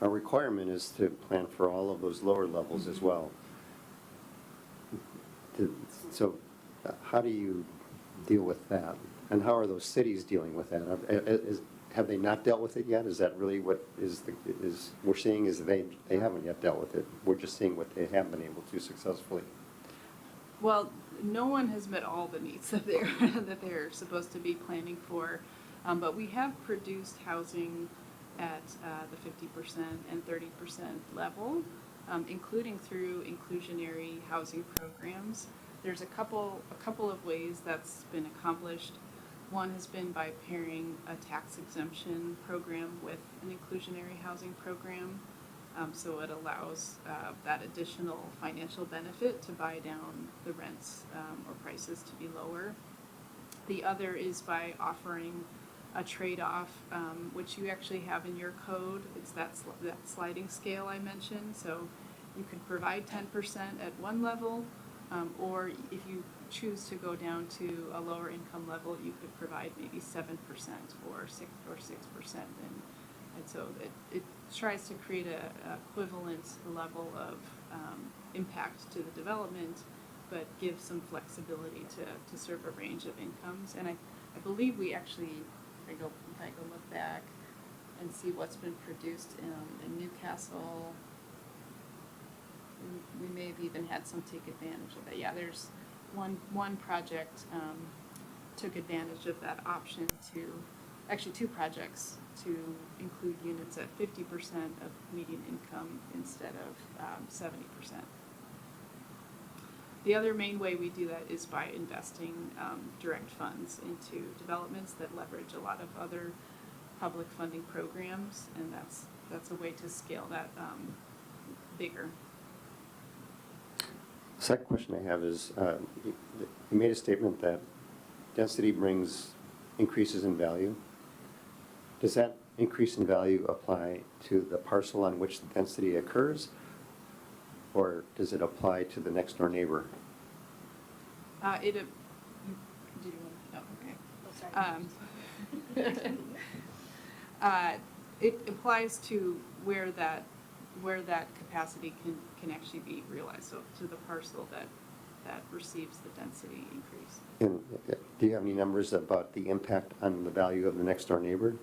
Our requirement is to plan for all of those lower levels as well. So how do you deal with that? And how are those cities dealing with that? Have they not dealt with it yet? Is that really what we're seeing is they haven't yet dealt with it? We're just seeing what they have been able to successfully. Well, no one has met all the needs that they're supposed to be planning for, but we have produced housing at the 50% and 30% level, including through inclusionary housing programs. There's a couple of ways that's been accomplished. One has been by pairing a tax exemption program with an inclusionary housing program. So it allows that additional financial benefit to buy down the rents or prices to be lower. The other is by offering a trade-off, which you actually have in your code. It's that sliding scale I mentioned. So you could provide 10% at one level, or if you choose to go down to a lower income level, you could provide maybe 7% or 6%. And so it tries to create a equivalent level of impact to the development, but give some flexibility to serve a range of incomes. And I believe we actually, if I go look back and see what's been produced in Newcastle, we may have even had some take advantage of it. Yeah, there's one project took advantage of that option actually two projects to include units at 50% of median income instead of 70%. The other main way we do that is by investing direct funds into developments that leverage a lot of other public funding programs, and that's a way to scale that bigger. The second question I have is, you made a statement that density brings increases in value. Does that increase in value apply to the parcel on which the density occurs, or does it apply to the next door neighbor? Did you want to? Oh, okay. It applies to where that capacity can actually be realized. So to the parcel that receives the density increase. And do you have any numbers about the impact on the value of the next door neighbor?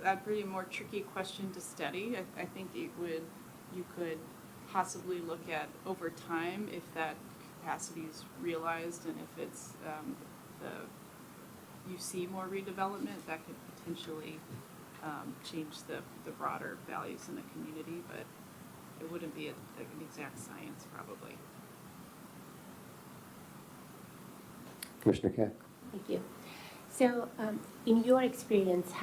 That'd be a more tricky question to study. I think you could possibly look at over time if that capacity is realized, and if it's you see more redevelopment, that could potentially change the broader values in the community, but it wouldn't be an exact science probably. Commissioner Kack? Thank you. So, in your experience,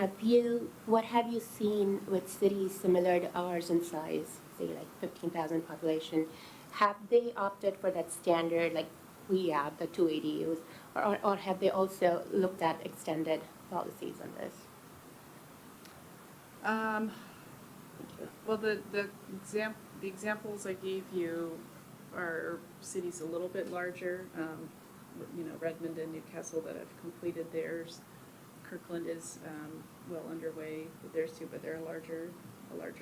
what have you seen with cities similar to ours in size, say like 15,000 population? Have they opted for that standard, like we have, the 2 ADUs, or have they also looked at extended policies on this? Well, the examples I gave you are cities a little bit larger, Redmond and Newcastle that have completed theirs. Kirkland is, well underway with theirs too, but they're a larger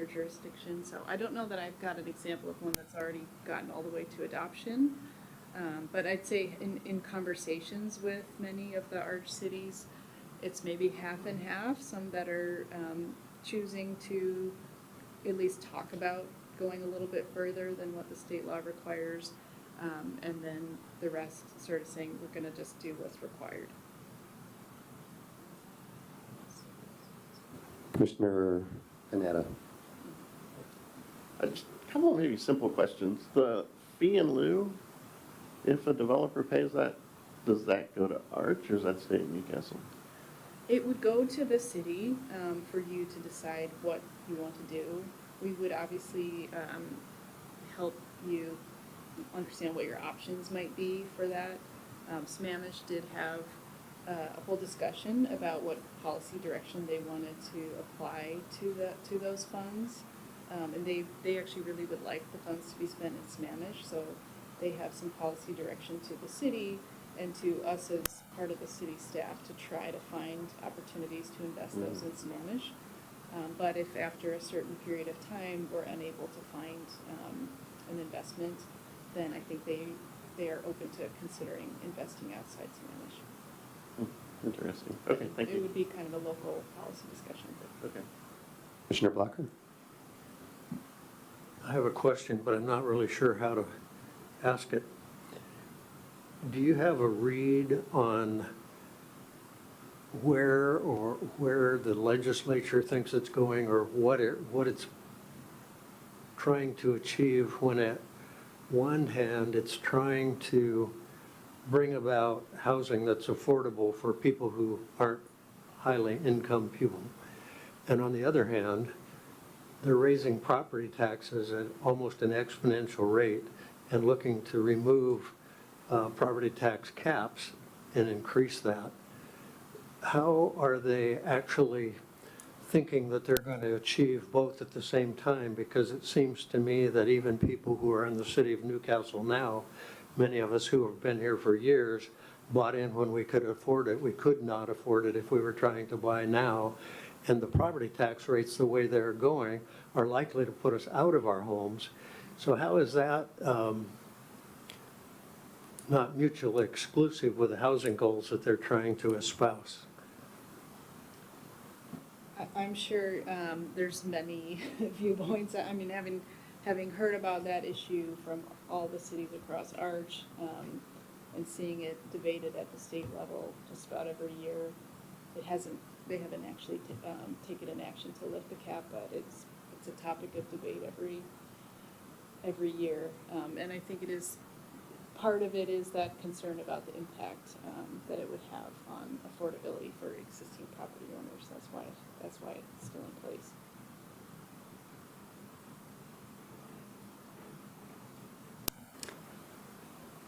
jurisdiction. So I don't know that I've got an example of one that's already gotten all the way to adoption. But I'd say in conversations with many of the ARCH cities, it's maybe half and half, some that are choosing to at least talk about going a little bit further than what the state law requires, and then the rest sort of saying, we're gonna just do what's required. Commissioner Panetta. Just a couple of maybe simple questions. The fee in lieu, if a developer pays that, does that go to ARCH or does that stay in Newcastle? It would go to the city for you to decide what you want to do. We would obviously help you understand what your options might be for that. Sammamish did have a whole discussion about what policy direction they wanted to apply to those funds. And they actually really would like the funds to be spent in Sammamish, so they have some policy direction to the city and to us as part of the city staff to try to find opportunities to invest those in Sammamish. But if after a certain period of time we're unable to find an investment, then I think they are open to considering investing outside Sammamish. Interesting. Okay, thank It you. would be kind of a local policy discussion. Okay. Commissioner Blocker? I have a question, but I'm not really sure how to ask it. Do you have a read on where the legislature thinks it's going, or what it's trying to achieve when at one hand it's trying to bring about housing that's affordable for people who aren't highly income people, and on the other hand, they're raising property taxes at almost an exponential rate and looking to remove property tax caps and increase that? How are they actually thinking that they're going to achieve both at the same time? Because it seems to me that even people who are in the city of Newcastle now, many of us who have been here for years, bought in when we could afford it. We could not afford it if we were trying to buy now. And the property tax rates, the way they're going, are likely to put us out of our homes. So how is that not mutually exclusive with the housing goals that they're trying to espouse? I'm sure there's many viewpoints. I mean, having heard about that issue from all the cities across ARCH and seeing it debated at the state level just about every year, they haven't actually taken an action to lift the cap, but it's a topic of debate every year. And I think it is, part of it is that concern about the impact that it would have on affordability for existing property owners. That's why it's still in place.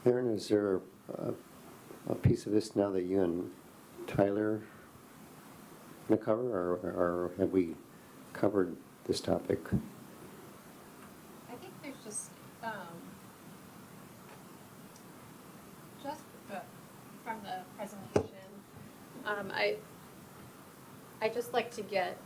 Aaron, is there a piece of this now that you and Tyler going to cover, or have we covered this topic? I think there's just from the presentation, I'd just like to get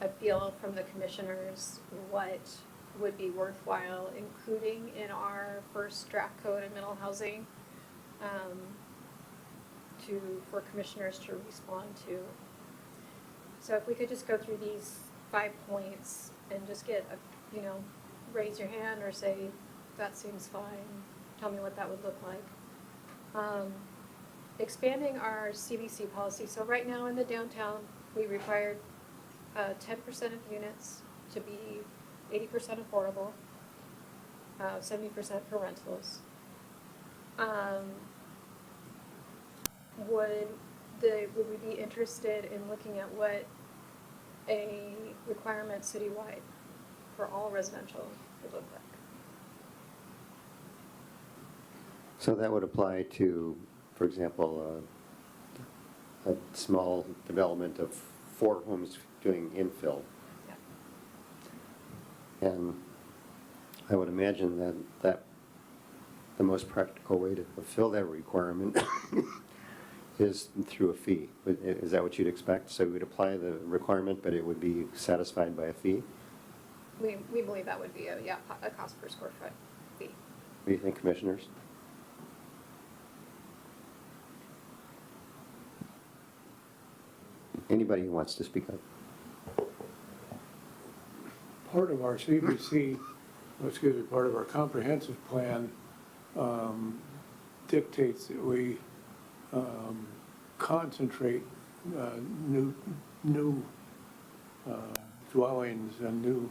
a feel from the commissioners what would be worthwhile including in our first draft code in mental housing for commissioners to respond to. So if we could just go through these 5 points and just get raise your hand or say, that seems fine, tell me what that would look like. Expanding our CBC policy. So right now in the downtown, we required 10% of units to be 80% affordable, 70% for rentals. Would we be interested in looking at what a requirement citywide for all residential would look So that would apply to, for example, a small development of 4 homes doing infill. And I would imagine that the most practical way to fulfill that requirement is through a fee. Is that what you'd expect? So we'd apply the requirement, but it would be satisfied by a fee? We believe that would be a cost per square foot fee. What do you think, commissioners? Anybody who wants to speak up? Part of our CBC, part of our comprehensive plan dictates that we concentrate new dwellings and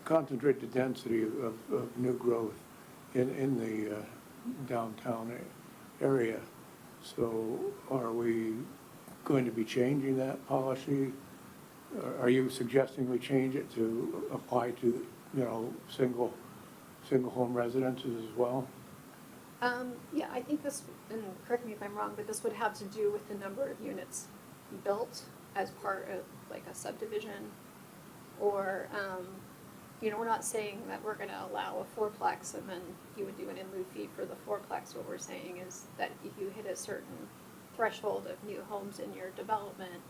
concentrate the density of new growth in the downtown area. So are we going to be changing that policy? Are you suggesting we change it to apply to, single home residences as well? Yeah, I think this, and correct me if I'm wrong, but this would have to do with the number of units built as part of like a subdivision. Or, we're not saying that we're gonna allow a fourplex and then you would do an in lieu fee for the fourplex. What we're saying is that if you hit a certain threshold of new homes in your development,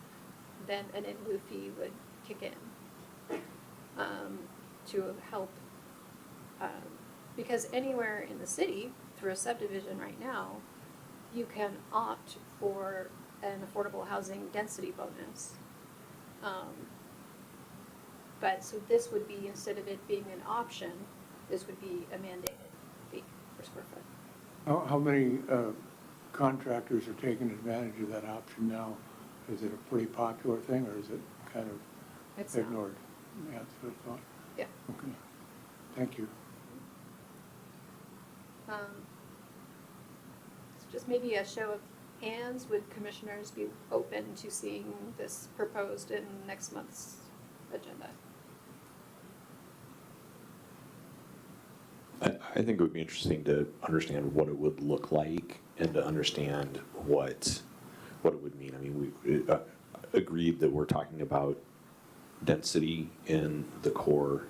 then an in lieu fee would kick in to help. Because anywhere in the city, through a subdivision right now, you can opt for an affordable housing density bonus. But so this would be, instead of it being an option, this would be a mandated fee per square foot. How many contractors are taking advantage of that option now? Is it a pretty popular thing, or is it kind of It's not. ignored? Yeah, that's what I thought. Yeah. Okay, thank you. So just maybe a show of hands, would commissioners be open to seeing this proposed in next month's agenda? I think it would be interesting to understand what it would look like and to understand what it would mean. I mean, we agreed that we're talking about density in the core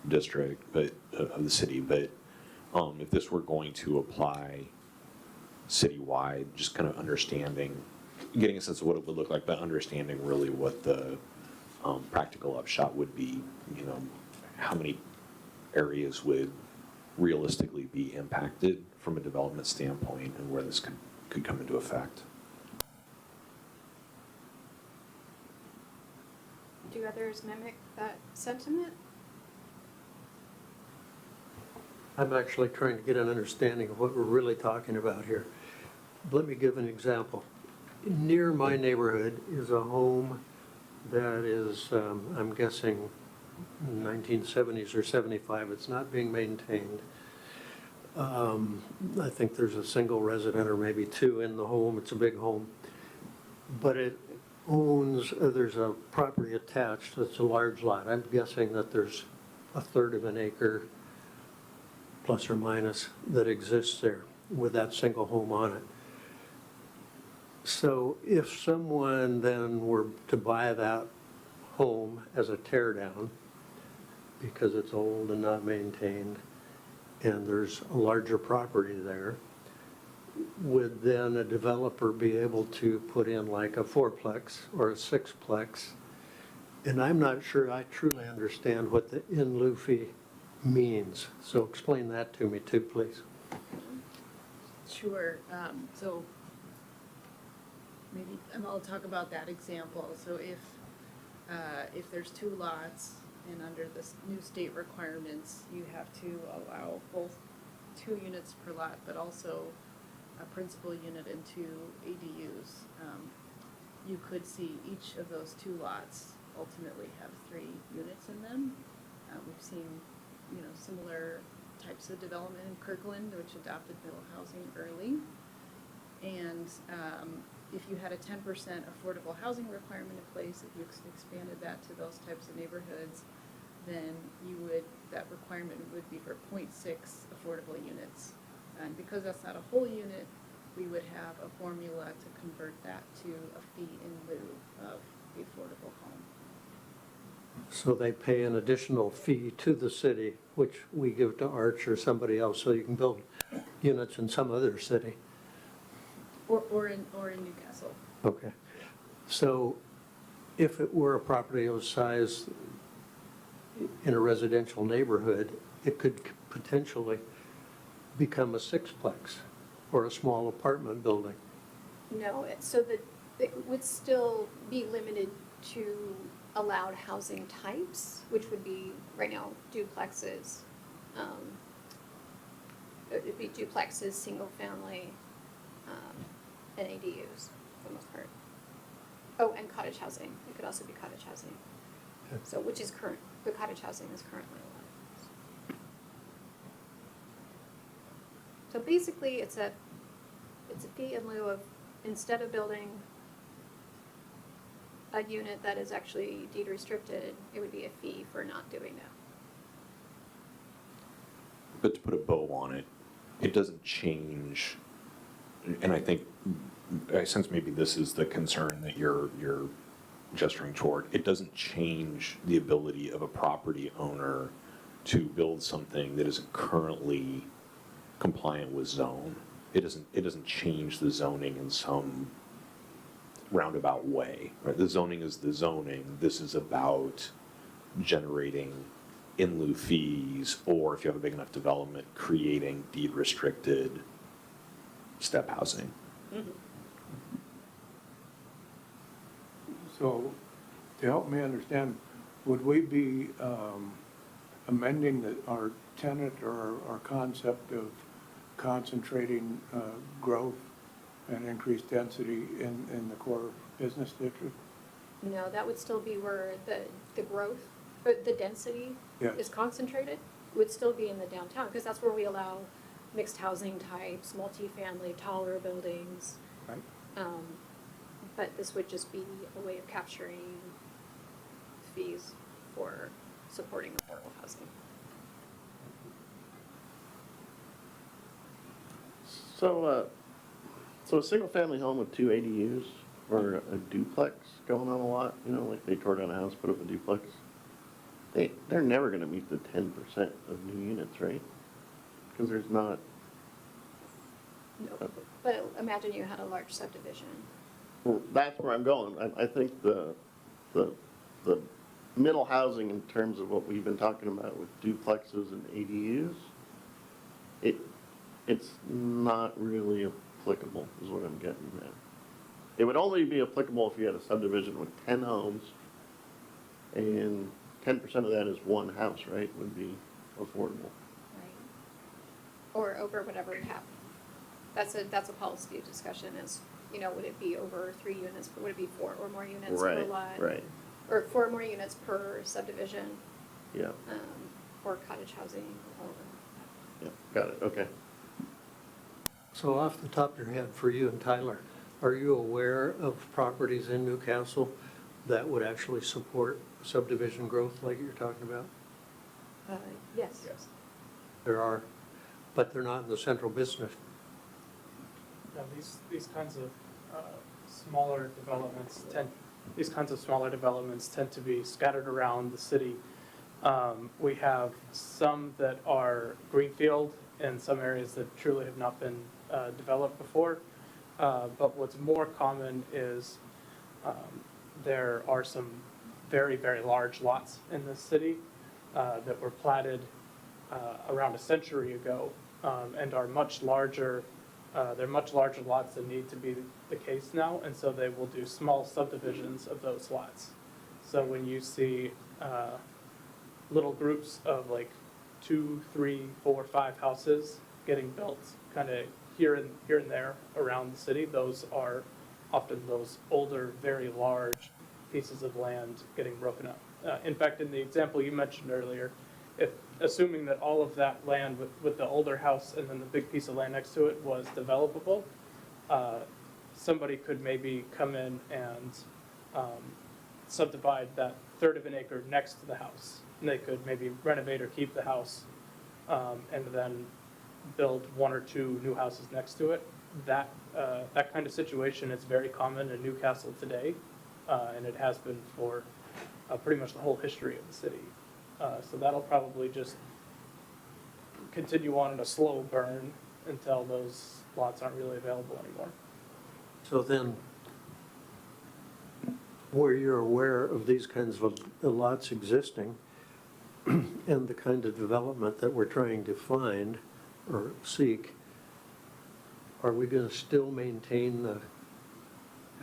district, but of the city. But if this were going to apply citywide, just kind of understanding, getting a sense of what it would look like, but understanding really what the practical upshot would be. How many areas would realistically be impacted from a development standpoint, and where this could come into effect. Do others mimic that sentiment? I'm actually trying to get an understanding of what we're really talking about here. Let me give an example. Near my neighborhood is a home that is, I'm guessing, 1970s or 75. It's not being maintained. I think there's a single resident or maybe 2 in the home. It's a big home. But it owns, there's a property attached that's a large lot. I'm guessing that there's 1/3 of an acre, plus or minus, that exists there with that single home on it. So if someone then were to buy that home as a tear down, because it's old and not maintained, and there's a larger property there, would then a developer be able to put in like a 4-plex or a 6-plex? And I'm not sure I truly understand what the in lieu fee means. So explain that to me too, please. Sure. So maybe, and I'll talk about that example. So if there's 2 lots, and under the new state requirements, you have to allow both 2 units per lot, but also a principal unit and 2 ADUs. You could see each of those 2 lots ultimately have 3 units in them. We've seen, similar types of development in Kirkland, which adopted middle housing early. And if you had a 10% affordable housing requirement in place, if you expanded that to those types of neighborhoods, then that requirement would be for 0.6 affordable units And because that's not a whole unit, we would have a formula to convert that to a fee in lieu of the affordable home. So they pay an additional fee to the city, which we give to Arch or somebody else, so you can build units in some other city. Or in Newcastle. Okay. So if it were a property of size in a residential neighborhood, it could potentially become a sixplex or a small apartment building. No, so that it would still be limited to allowed housing types, which would be, right now, duplexes. It'd be duplexes, single-family, and ADUs for the most part. Oh, and cottage housing. It could also be cottage housing. Okay. So, which is current, the cottage housing is currently allowed. So basically, it's a fee in lieu of, instead of building a unit that is actually deed restricted, it would be a fee for not doing that. But to put a bow on it, it doesn't change, and I sense maybe this is the concern that you're gesturing toward. It doesn't change the ability of a property owner to build something that isn't currently compliant with zone. It doesn't change the zoning in some roundabout way, right? The zoning is the zoning. This is about generating in lieu fees, or if you have a big enough development, creating deed restricted step housing. So, to help me understand, would we be amending our tenet or our concept of concentrating growth and increased density in the core business district? No, that would still be where the growth, or the density Yes. is concentrated, would still be in the downtown, because that's where we allow mixed housing types, multifamily, taller buildings. Right. But this would just be a way of capturing fees for supporting affordable housing. So, so a single-family home with 2 ADUs or a duplex going on a lot, you know, like they tore down a house, put up a duplex, they're never gonna meet the 10% of new units, right? Because there's not. No, but imagine you had a large subdivision. Well, that's where I'm going. I think the middle housing in terms of what we've been talking about with duplexes and ADUs, it's not really applicable, is what I'm getting at. It would only be applicable if you had a subdivision with 10 homes, and 10% of that is one house, right, would be affordable. Right. Or over whatever you have. That's a policy discussion is, you know, would it be over 3 units, would it be 4 or more units per Right, lot? right, Or 4 more units per subdivision, yeah, or cottage housing, or yeah, got it, okay. So off the top of your head, for you and Tyler, are you aware of properties in Newcastle that would actually support subdivision growth like you're talking about? yes. There are, but they're not in the central business. Yeah, these kinds of smaller developments tend to be scattered around the city. We have some that are greenfield in some areas that truly have not been developed before. But what's more common is there are some very, very large lots in this city that were platted around a century ago and are much larger. They're much larger lots than need to be the case now, and so they will do small subdivisions of those lots. So when you see little groups of like 2, 3, 4, 5 houses getting built kind of here and there around the city, those are often those older, very large pieces of land getting broken up. In fact, in the example you mentioned earlier, assuming that all of that land with the older house and then the big piece of land next to it was developable, somebody could maybe come in and subdivide that 1/3 of an acre next to the house. And they could maybe renovate or keep the house, and then build one or two new houses next to it. That kind of situation is very common in Newcastle today, and it has been for pretty much the whole history of the city. So that'll probably just continue on in a slow burn until those lots aren't really available anymore. So then, where you're aware of these kinds of lots existing and the kind of development that we're trying to find or seek, are we going to still maintain the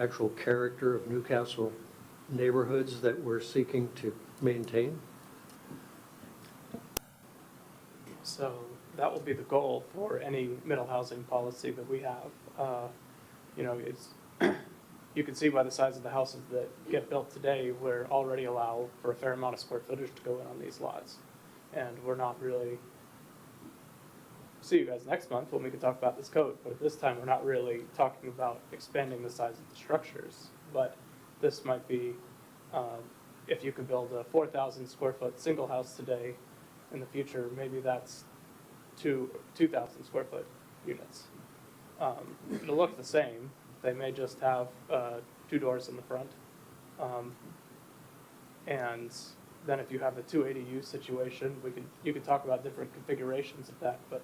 actual character of Newcastle neighborhoods that we're seeking to maintain? So that will be the goal for any middle housing policy that we have. You know, it's, you can see by the size of the houses that get built today, we're already allow for a fair amount of square footage to go in on these lots. And we're not really, see you guys next month when we can talk about this code, but at this time, we're not really talking about expanding the size of the structures. But this might be, if you could build a 4,000 square foot single house today, in the future, maybe that's 2,000 square foot units. It'll look the same. They may just have 2 doors in the front. And then if you have a 280U situation, you could talk about different configurations of that, but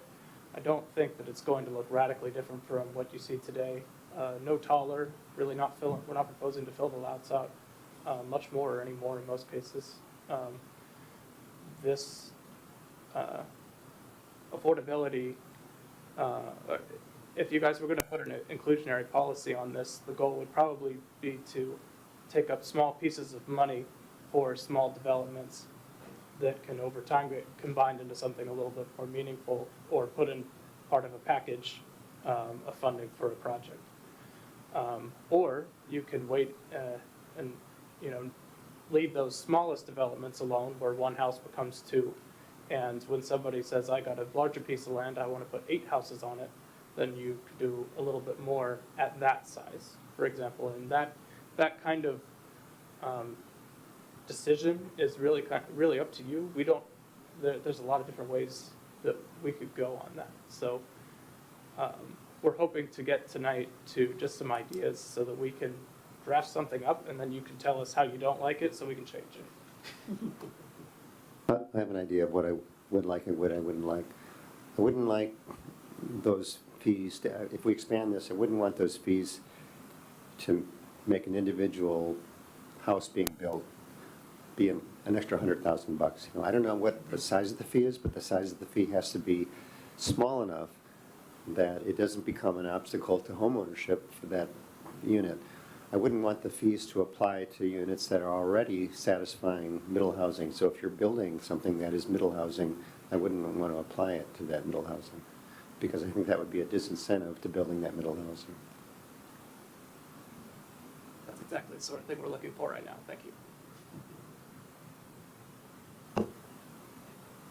I don't think that it's going to look radically different from what you see today. No taller, really not filling, we're not proposing to fill the lots out much more or any more in most cases. This affordability, if you guys were going to put an inclusionary policy on this, the goal would probably be to take up small pieces of money for small developments that can over time get combined into something a little bit more meaningful or put in part of a package of funding for a project. Or you can wait and, you know, leave those smallest developments alone where one house becomes 2. And when somebody says, I got a larger piece of land, I want to put 8 houses on it, then you could do a little bit more at that size, for example. And that kind of decision is really up to you. We don't, there's a lot of different ways that we could go on that. So we're hoping to get tonight to just some ideas so that we can draft something up and then you can tell us how you don't like it so we can change it. I have an idea of what I would like and what I wouldn't like. I wouldn't like those fees, if we expand this, I wouldn't want those fees to make an individual house being built be an extra $100,000. You know, I don't know what the size of the fee is, but the size of the fee has to be small enough that it doesn't become an obstacle to homeownership for that unit. I wouldn't want the fees to apply to units that are already satisfying middle housing. So if you're building something that is middle housing, I wouldn't want to apply it to that middle housing, because I think that would be a disincentive to building that middle housing. That's exactly the sort of thing we're looking for right now. Thank you.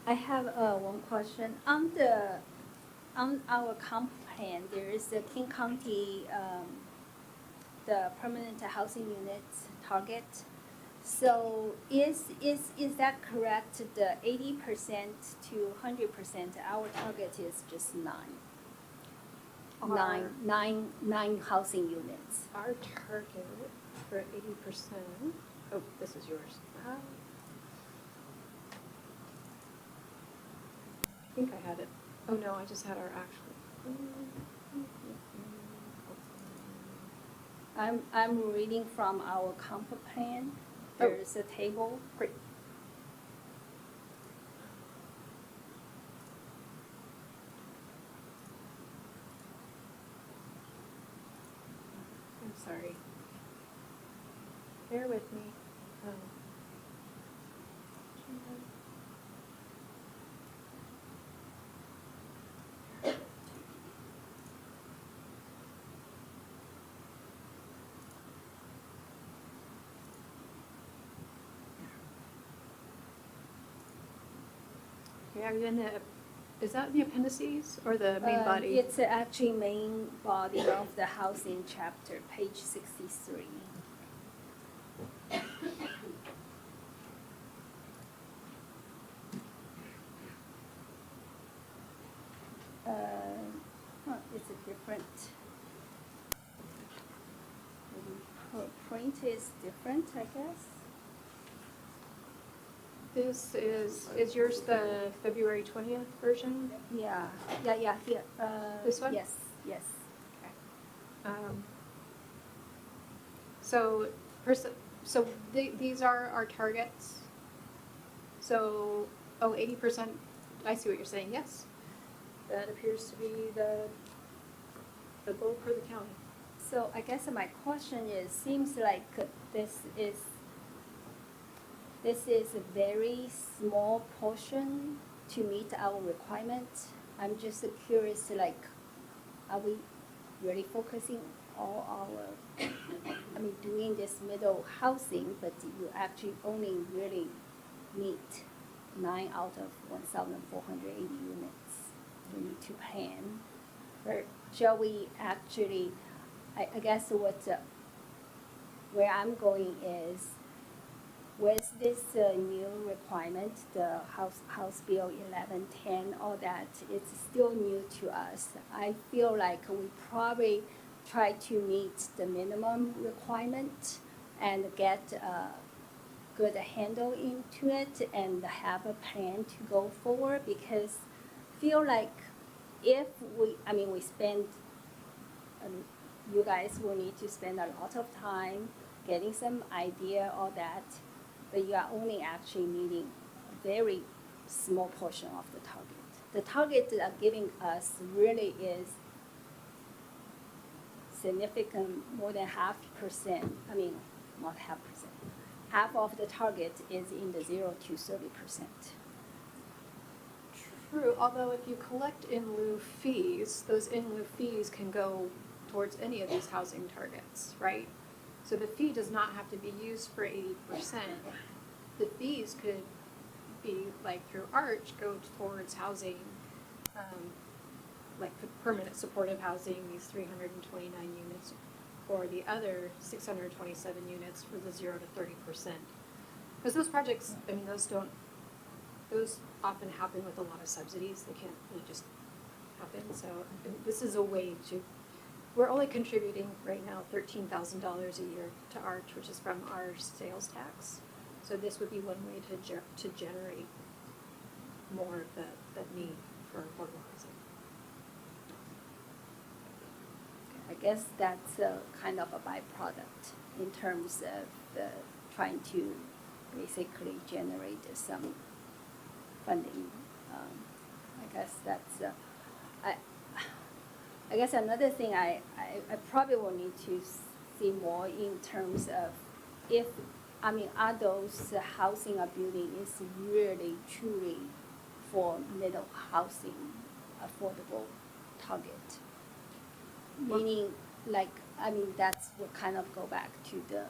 I have one question. On our comp plan, there is the King County, the permanent housing units target. So is that correct? The 80% to 100%, our target is just 9. Nine housing units. Our target for 80%, oh, this is yours. I think I had it. Oh, no, I just had our actual. I'm reading from our comp plan. There's a table. Great. I'm sorry. Bear with me. Okay, are you in the, is that the appendices or the main body? It's actually main body of the housing chapter, page 63. it's a different, maybe print is different, I guess. This is yours the February 20th version? Yeah, here. This one? Yes, yes. So, these are our targets. So, 80%, I see what you're saying, yes. That appears to be the goal for the county. So I guess my question is, seems like this is a very small portion to meet our requirement. I'm just curious, like, are we really focusing all our, doing this middle housing, but you actually only really meet 9 out of 1,480 units we need to plan? Or shall we actually, I guess where I'm going is, with this new requirement, the House Bill 1110, all that, it's still new to us. I feel like we probably try to meet the minimum requirement and get a good handle into it and have a plan to go forward, because I feel like if we spend, you guys will need to spend a lot of time getting some idea, all that, but you are only actually meeting a very small portion of the target. The target that are giving us really is significant, more than 0.5%, not 0.5%. Half of the target is in the 0 to 30%. True, although if you collect in lieu fees, those in lieu fees can go towards any of these housing targets, right? So the fee does not have to be used for 80%. The fees could be, like through Arch, go towards housing, like the permanent supportive housing, these 329 units, or the other 627 units for the 0 to 30%. Because those projects, those often happen with a lot of subsidies. They can't really just happen. So this is a way to, we're only contributing right now $13,000 a year to Arch, which is from our sales tax. So this would be one way to generate more of the need for affordable housing. I guess that's kind of a byproduct in terms of trying to basically generate some funding. I guess that's, I guess another thing I probably will need to see more in terms of if, are those housing or building is really truly for middle housing affordable target? Meaning, that's what kind of go back to the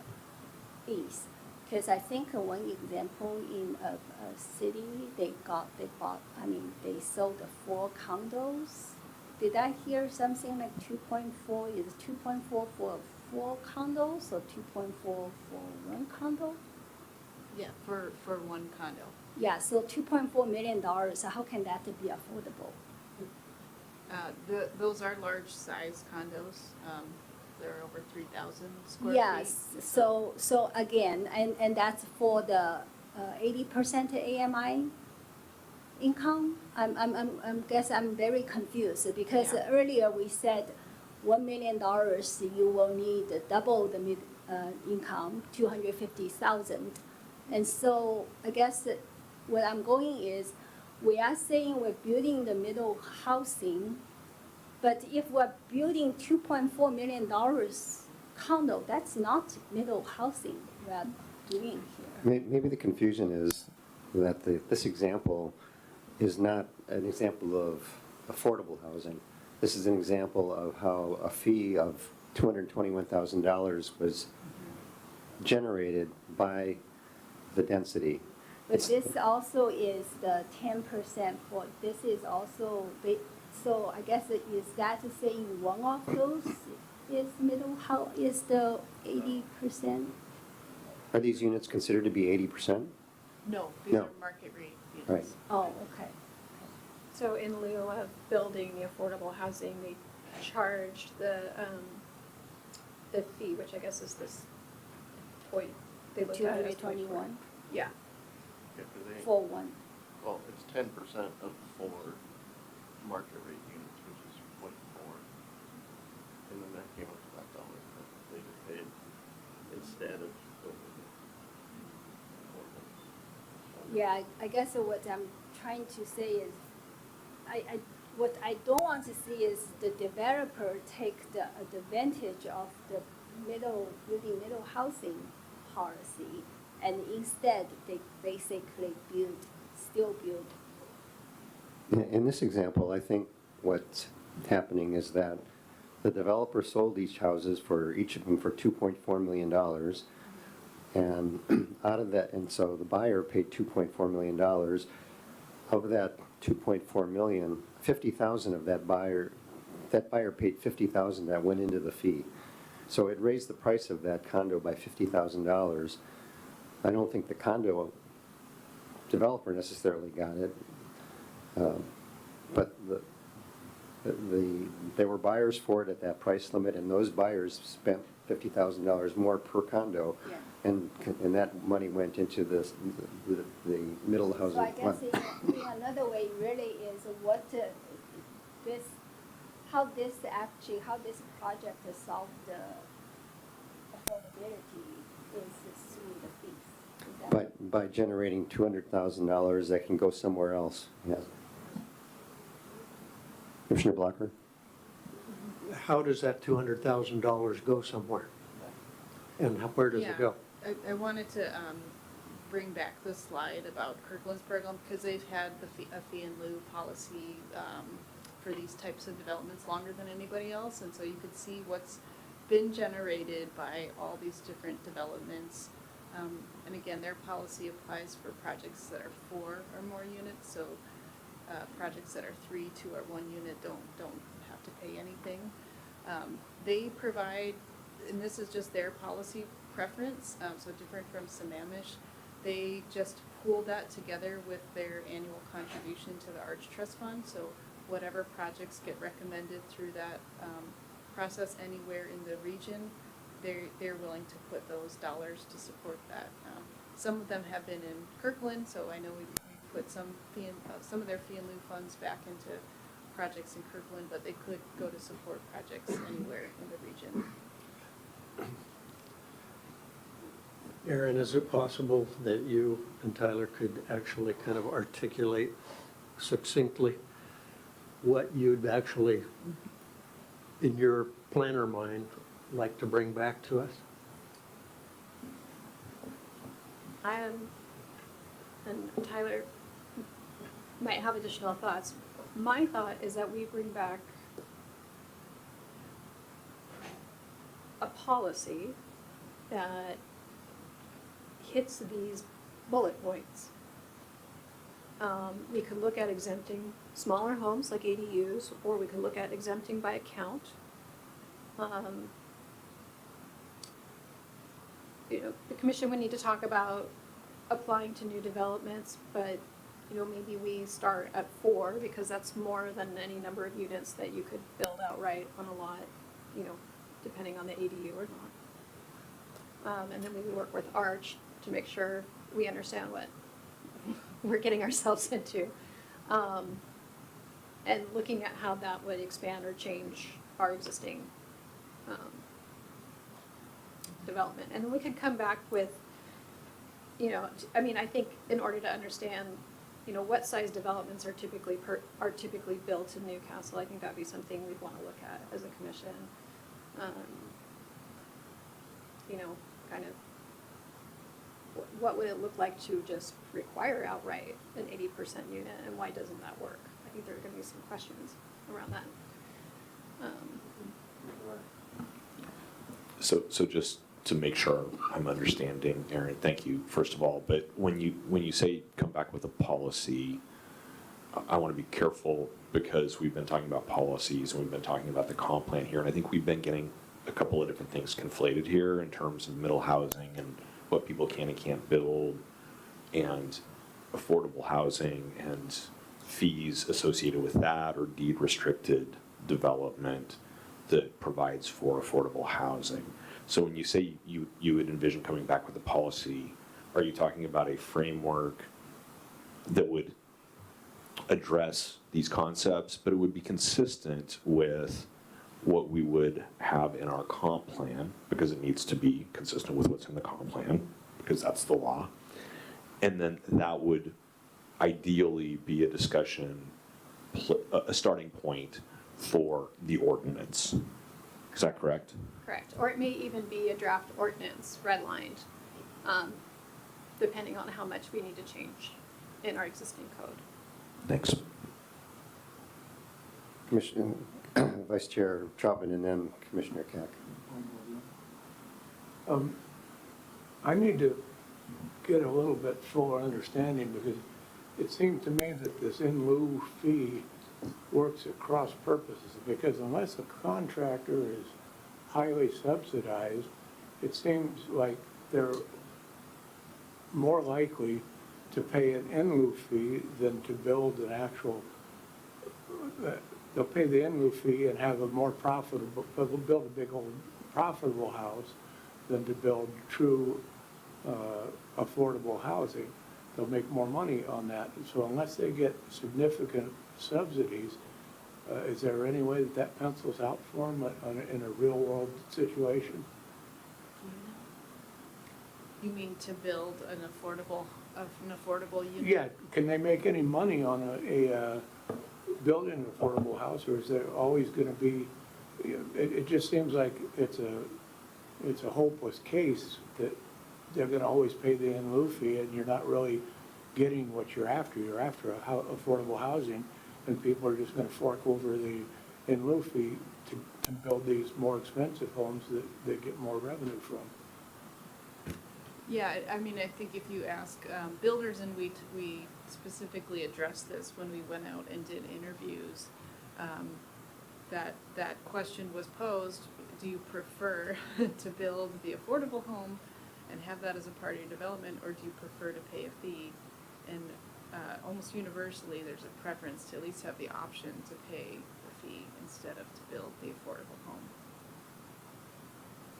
fees. Because I think one example in a city, they sold 4 condos. Did I hear something like 2.4? Is 2.4 for 4 condos or 2.4 for 1 condo? Yeah, for one condo. Yeah, so $2.4 million, how can that be affordable? Those are large size condos. They're over 3,000 square Yes, feet. so again, and that's for the 80% AMI income? I'm very confused because earlier we said $1 million you will need double the income, 250,000. And so I guess that what I'm going is, we are saying we're building the middle housing, but if we're building $2.4 million condo, that's not middle housing we're doing here. Maybe the confusion is that this example is not an example of affordable housing. This is an example of how a fee of $221,000 was generated by the density. But this also is the 10% for, this is also, so I guess is that saying one of those is is the 80%? Are these units considered to be 80%? No, these No. are market rate units. Right. Oh, okay. So in lieu of building the affordable housing, they charged the fee, which I guess is this point they looked at as 221 Yeah. Yeah, 'cause they- for one. Well, it's 10% of 4 market rate units, which is 0.4. And then that came up to that dollar that they just paid instead of. Yeah, I guess what I'm trying to say is, what I don't want to see is the developer take the advantage of the building middle housing policy, and instead they basically still build. In this example, I think what's happening is that the developer sold each houses for each of them for $2.4 million. And out of that, and so the buyer paid $2.4 million. Of that $2.4 million, 50,000 of that buyer paid 50,000 that went into the fee. So it raised the price of that condo by $50,000. I don't think the condo developer necessarily got it. But there were buyers for it at that price limit, and those buyers spent $50,000 more per condo. Yeah. And that money went into the middle housing So I fund. guess in another way really is how this project solve the affordability is through the fees. Is that- By generating $200,000 that can go somewhere else, yes. Commissioner Blocker? How does that $200,000 go somewhere? And where does Yeah. it go? I wanted to bring back the slide about Kirkland's program because they've had a fee in lieu policy for these types of developments longer than anybody else. And so you could see what's been generated by all these different developments. And again, their policy applies for projects that are 4 or more units. So projects that are 3, 2, or 1 unit don't have to pay anything. They provide, and this is just their policy preference, so different from Sammamish. They just pool that together with their annual contribution to the Arch Trust Fund. So whatever projects get recommended through that process anywhere in the region, they're willing to put those dollars to support that. Some of them have been in Kirkland, so I know we put some of their fee and lieu funds back into projects in Kirkland, but they could go to support projects anywhere in the region. Aaron, is it possible that you and Tyler could actually kind of articulate succinctly what you'd actually, in your planner mind, like to bring back to us? And Tyler might have additional thoughts. My thought is that we bring back a policy that hits these bullet points. We could look at exempting smaller homes like ADUs, or we could look at exempting by account. The commission would need to talk about applying to new developments, but, maybe we start at 4 because that's more than any number of units that you could build outright on a lot, depending on the ADU or not. And then we would work with Arch to make sure we understand what we're getting ourselves into. And looking at how that would expand or change our existing development. And then we could come back with, I think in order to understand, what size developments are typically built in Newcastle, I think that'd be something we'd want to look at as a commission. Kind of, what would it look like to just require outright an 80% unit, and why doesn't that work? I think there are going to be some questions around that. So just to make sure I'm understanding, Aaron, thank you, first of all, but when you say come back with a policy, I want to be careful because we've been talking about policies and we've been talking about the comp plan here, and I think we've been getting a couple of different things conflated here in terms of middle housing and what people can and can't build, and affordable housing and fees associated with that or deed restricted development that provides for affordable housing. So when you say you would envision coming back with a policy, are you talking about a framework that would address these concepts, but it would be consistent with what we would have in our comp plan, because it needs to be consistent with what's in the comp plan, because that's the law. And then that would ideally be a discussion, a starting point for the ordinance. Is that correct? Correct. Or it may even be a draft ordinance redlined, depending on how much we need to change in our existing code. Thanks. Commissioner, Vice Chair Troutman, and then Commissioner Keck. I need to get a little bit fuller understanding, because it seemed to me that this in lieu fee works at cross purposes, because unless a contractor is highly subsidized, it seems like they're more likely to pay an in lieu fee than to build an actual, they'll pay the in lieu fee and have a more profitable, they'll build a big old profitable house than to build true affordable housing. They'll make more money on that. So unless they get significant subsidies, is there any way that that pencils out for them in a real world situation? You mean to build an affordable unit? Yeah, can they make any money on a building an affordable house, or is there always gonna be, it just seems like it's a hopeless case that they're gonna always pay the in lieu fee, and you're not really getting what you're after. You're after affordable housing, and people are just gonna fork over the in lieu fee to build these more expensive homes that they get more revenue from. Yeah, I mean, I think if you ask builders, and we specifically addressed this when we went out and did interviews, that question was posed: do you prefer to build the affordable home and have that as a part of your development, or do you prefer to pay a fee? And almost universally, there's a preference to at least have the option to pay the fee instead of to build the affordable home.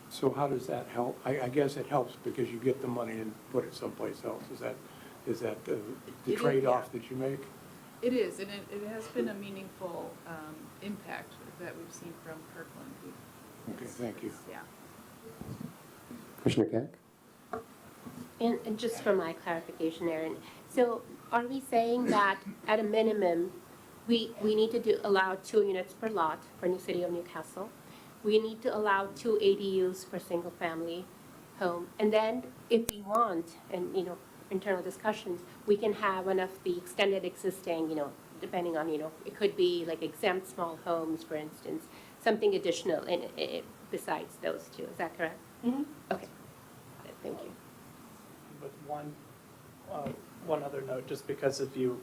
So how does that help? I guess it helps because you get the money and put it someplace else. Is that the It is, trade-off yeah. that you make? It is, and it has been a meaningful impact that we've seen from Kirkland. Okay, thank you. Yeah. Commissioner Keck? And just for my clarification, Erin, so are we saying that at a minimum, we need to allow 2 units per lot for the city of Newcastle? We need to allow 2 ADUs for single-family home. And then if we want, and, internal discussions, we can have one of the extended existing, depending on, it could be like exempt small homes, for instance, something additional besides those 2. Is that correct? Mm-hmm. Okay. Thank you. With one other note, just because if you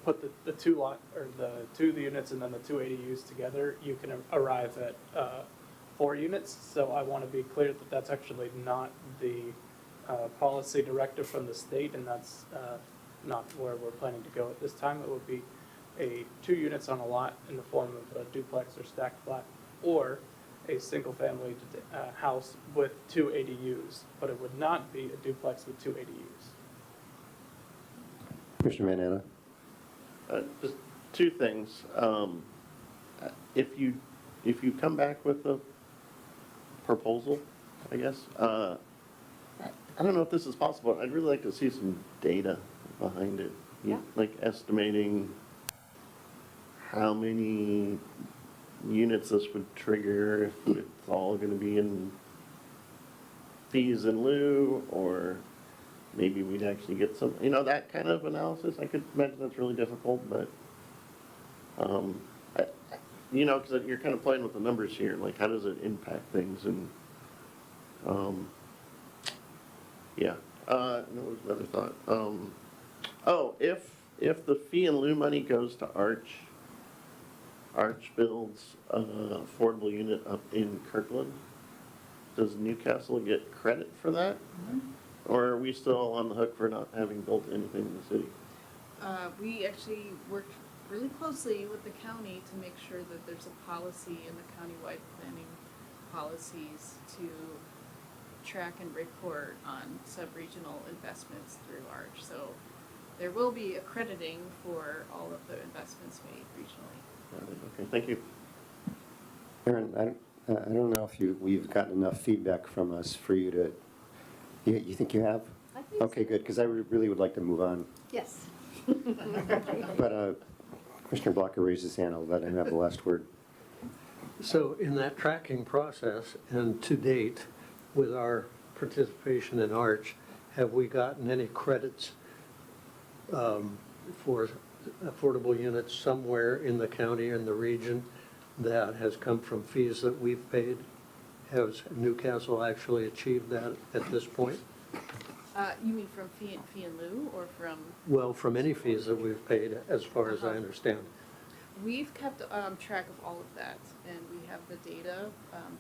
put the 2 lot, or the 2 units and then the 2 ADUs together, you can arrive at 4 units. So I want to be clear that that's actually not the policy directive from the state, and that's not where we're planning to go at this time. It would be 2 units on a lot in the form of a duplex or stacked flat, or a single-family house with 2 ADUs, but it would not be a duplex with 2 ADUs. Commissioner Manana? Just 2 things. If you come back with a proposal, I guess, I don't know if this is possible. I'd really like to see some data behind it. Yeah. Like estimating how many units this would trigger, if it's all going to be in fees in lieu, or maybe we'd actually get some, that kind of analysis. I could imagine that's really difficult, but, because you're kind of playing with the numbers here, like how does it impact things, and, yeah. What was the other thought? If the fee in lieu money goes to Arch builds an affordable unit up in Kirkland, does Newcastle get credit for that? Mm-hmm. Or are we still on the hook for not having built anything in the city? We actually worked really closely with the county to make sure that there's a policy in the countywide planning policies to track and report on sub-regional investments through ARCH. So there will be accrediting for all of the investments made regionally. Okay, thank you. Aaron, I don't know if we've gotten enough feedback from us for you to, you think you have? I think Okay, good, because I really would like to move on. Yes. But Commissioner Blocker raised his hand, I'll let him have the last word. So in that tracking process, and to date, with our participation in ARCH, have we gotten any credits for affordable units somewhere in the county or in the region that has come from fees that we've paid? Has Newcastle actually achieved that at this point? You mean from fee in lieu or from? Well, from any fees that we've paid, as far as I understand. We've kept track of all of that, and we have the data.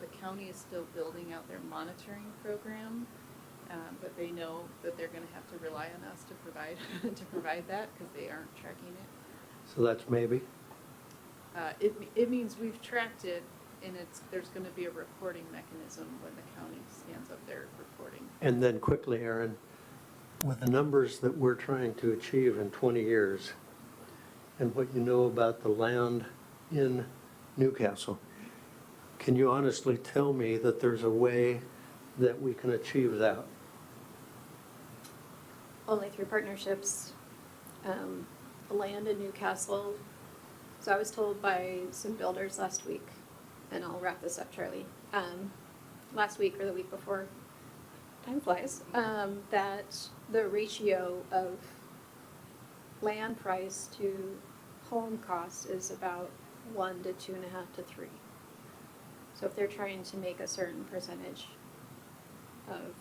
The county is still building out their monitoring program, but they know that they're going to have to rely on us to provide to provide that because they aren't tracking it. So that's maybe? It means we've tracked it, and there's going to be a reporting mechanism when the county stands up their reporting. And then quickly, Aaron, with the numbers that we're trying to achieve in 20 years, and what you know about the land in Newcastle, can you honestly tell me that there's a way that we can achieve that? Only through partnerships. The land in Newcastle. So I was told by some builders last week, and I'll wrap this up, Charlie. Last week or the week before, time flies, that the ratio of land price to home cost is about 1 to 2.5 to 3. So if they're trying to make a certain percentage of,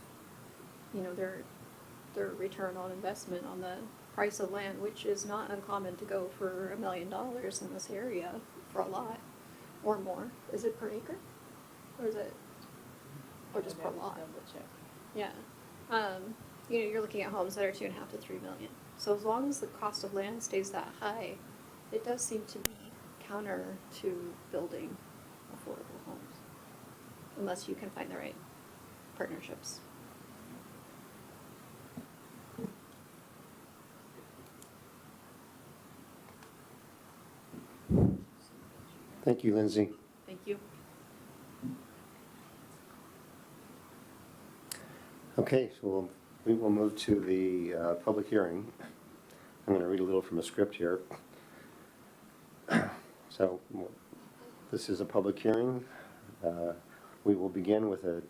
their return on investment on the price of land, which is not uncommon to go for $1 million in this area for a lot or more. Is it per acre? Or is it, or just per lot? Yeah. You're looking at homes that are 2.5 to 3 million. So as long as the cost of land stays that high, it does seem to be counter to building affordable homes, unless you can find the right partnerships. Thank you, Lindsay. Thank you. Okay, so we will move to the public hearing. I'm going to read a little from a script here. So this is a public hearing. We will begin with an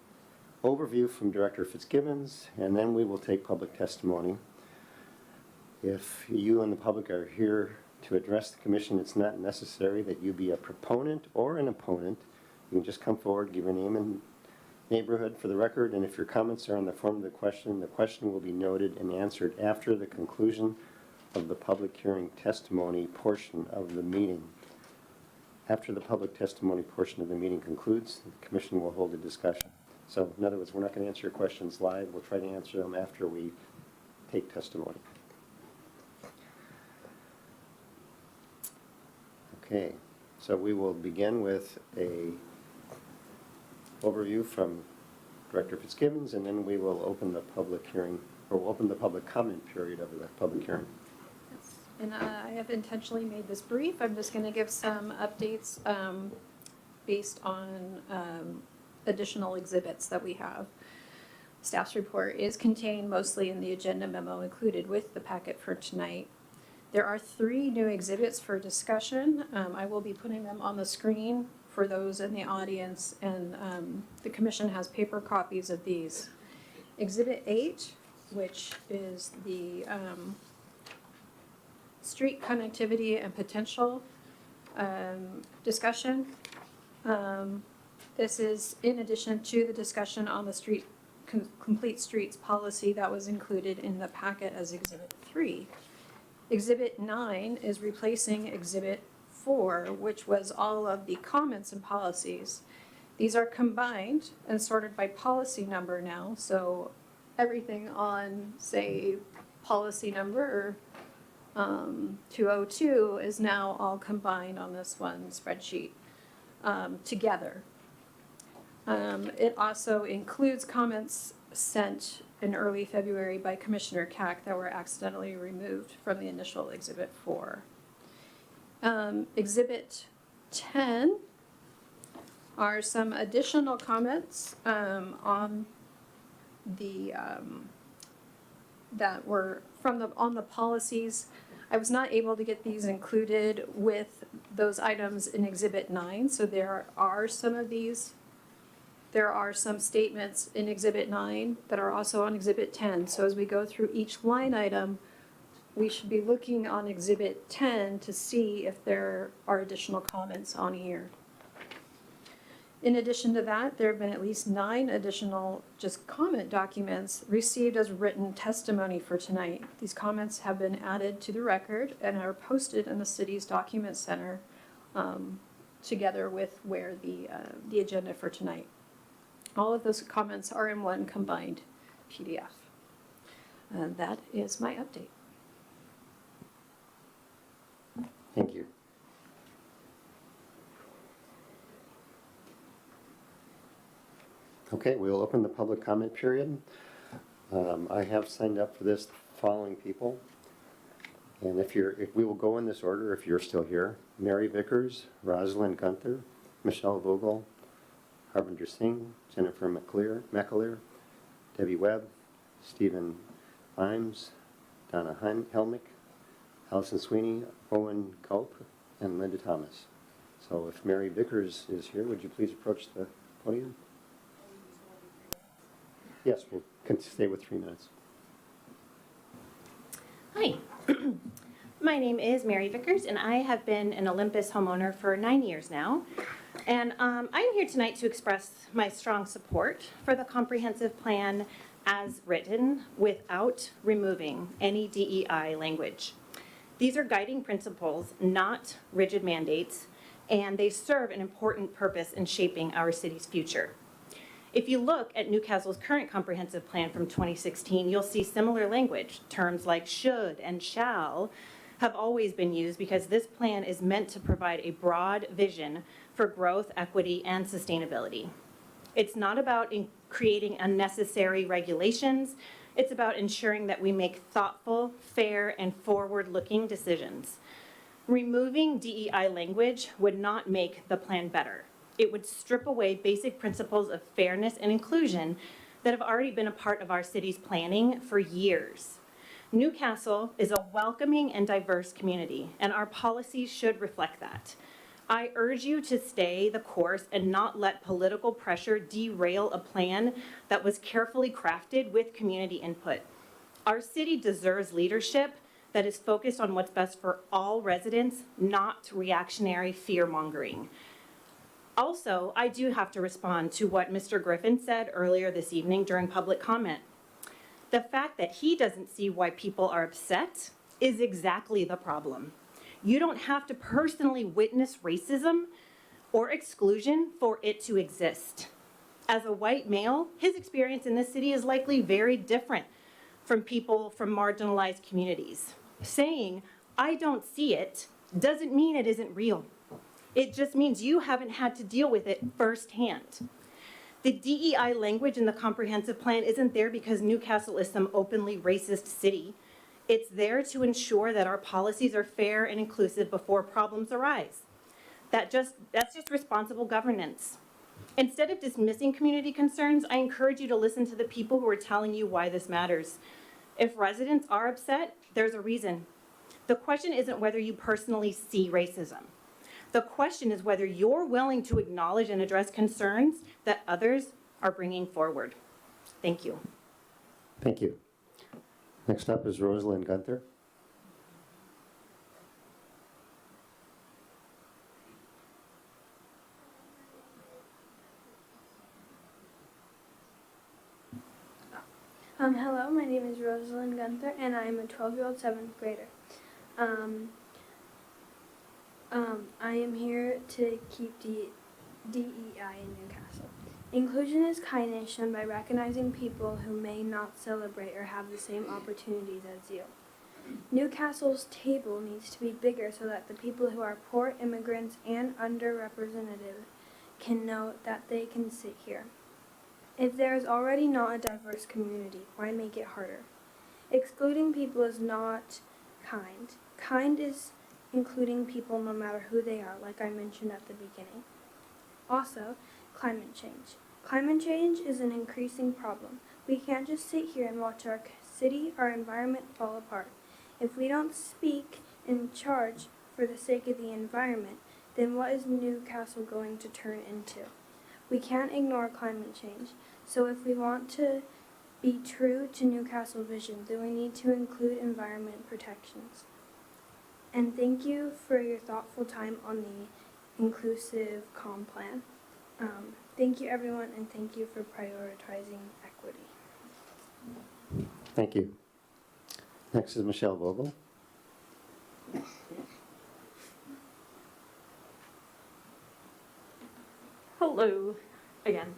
overview from Director Fitzgibbons, and then we will take public testimony. If you and the public are here to address the commission, it's not necessary that you be a proponent or an opponent. You can just come forward, give your name and neighborhood for the record, and if your comments are on the form of the question will be noted and answered after the conclusion of the public hearing testimony portion of the meeting. After the public testimony portion of the meeting concludes, the commission will hold a discussion. So in other words, we're not going to answer your questions live. We'll try to answer them after we take testimony. Okay, so we will begin with a overview from Director Fitzgibbons, and then we will open the public hearing, or we'll open the public comment period of the public hearing. Yes. And I have intentionally made this brief. I'm just going to give some updates based on additional exhibits that we have. Staff's report is contained mostly in the agenda memo included with the packet for tonight. There are 3 new exhibits for discussion. I will be putting them on the screen for those in the audience, and the commission has paper copies of these. Exhibit 8, which is the street connectivity and potential discussion. This is in addition to the discussion on the complete streets policy that was included in the packet as Exhibit 3. Exhibit 9 is replacing Exhibit 4, which was all of the comments and policies. These are combined and sorted by policy number now, so everything on, say, policy number 202 is now all combined on this one spreadsheet together. It also includes comments sent in early February by Commissioner Kack that were accidentally removed from the initial Exhibit 4. Exhibit 10 are some additional comments on the that were from on the policies. I was not able to get these included with those items in Exhibit 9, so there are some of these. There are some statements in Exhibit 9 that are also on Exhibit 10. So as we go through each line item, we should be looking on Exhibit 10 to see if there are additional comments on here. In addition to that, there have been at least 9 additional just comment documents received as written testimony for tonight. These comments have been added to the record and are posted in the city's document center together with where the agenda for tonight. All of those comments are in one combined PDF. That is my update. Thank you. Okay, we'll open the public comment period. I have signed up for this, the following people. And if we will go in this order if you're still here. Mary Vickers, Rosalind Gunther, Michelle Vogel, Harvinder Singh, Jennifer McAleer, Debbie Webb, Stephen Imes, Donna Helmick, Allison Sweeney, Owen Culp, and Linda Thomas. So if Mary Vickers is here, would you please approach the podium? Yes, we'll stay with 3 minutes. Hi, my name is Mary Vickers, and I have been an Olympus homeowner for 9 years now. And I'm here tonight to express my strong support for the comprehensive plan as written without removing any DEI language. These are guiding principles, not rigid mandates, and they serve an important purpose in shaping our city's future. If you look at Newcastle's current comprehensive plan from 2016, you'll see similar language. Terms like should and shall have always been used because this plan is meant to provide a broad vision for growth, equity, and sustainability. It's not about creating unnecessary regulations. It's about ensuring that we make thoughtful, fair, and forward-looking decisions. Removing DEI language would not make the plan better. It would strip away basic principles of fairness and inclusion that have already been a part of our city's planning for years. Newcastle is a welcoming and diverse community, and our policies should reflect that. I urge you to stay the course and not let political pressure derail a plan that was carefully crafted with community input. Our city deserves leadership that is focused on what's best for all residents, not reactionary fear-mongering. Also, I do have to respond to what Mr. Griffin said earlier this evening during public comment. The fact that he doesn't see why people are upset is exactly the problem. You don't have to personally witness racism or exclusion for it to exist. As a white male, his experience in this city is likely very different from people from marginalized communities. Saying, I don't see it, doesn't mean it isn't real. It just means you haven't had to deal with it firsthand. The DEI language in the comprehensive plan isn't there because Newcastle is some openly racist city. It's there to ensure that our policies are fair and inclusive before problems arise. That's just responsible governance. Instead of dismissing community concerns, I encourage you to listen to the people who are telling you why this matters. If residents are upset, there's a reason. The question isn't whether you personally see racism. The question is whether you're willing to acknowledge and address concerns that others are bringing forward. Thank you. Thank you. Next up is Rosalind Gunther. Hello, my name is Rosalind Gunther, and I'm a 12-year-old 7th grader. I am here to keep DEI in Newcastle. Inclusion is kindness shown by recognizing people who may not celebrate or have the same opportunities as you. Newcastle's table needs to be bigger so that the people who are poor, immigrants, and underrepresented can know that they can sit here. If there is already not a diverse community, why make it harder? Excluding people is not kind. Kind is including people no matter who they are, like I mentioned at the beginning. Also, climate change. Climate change is an increasing problem. We can't just sit here and watch our city, our environment fall apart. If we don't speak in charge for the sake of the environment, then what is Newcastle going to turn into? We can't ignore climate change. So if we want to be true to Newcastle vision, then we need to include environment protections. And thank you for your thoughtful time on the inclusive comm plan. Thank you everyone, and thank you for prioritizing equity. Thank you. Next is Michelle Vogel. Hello again.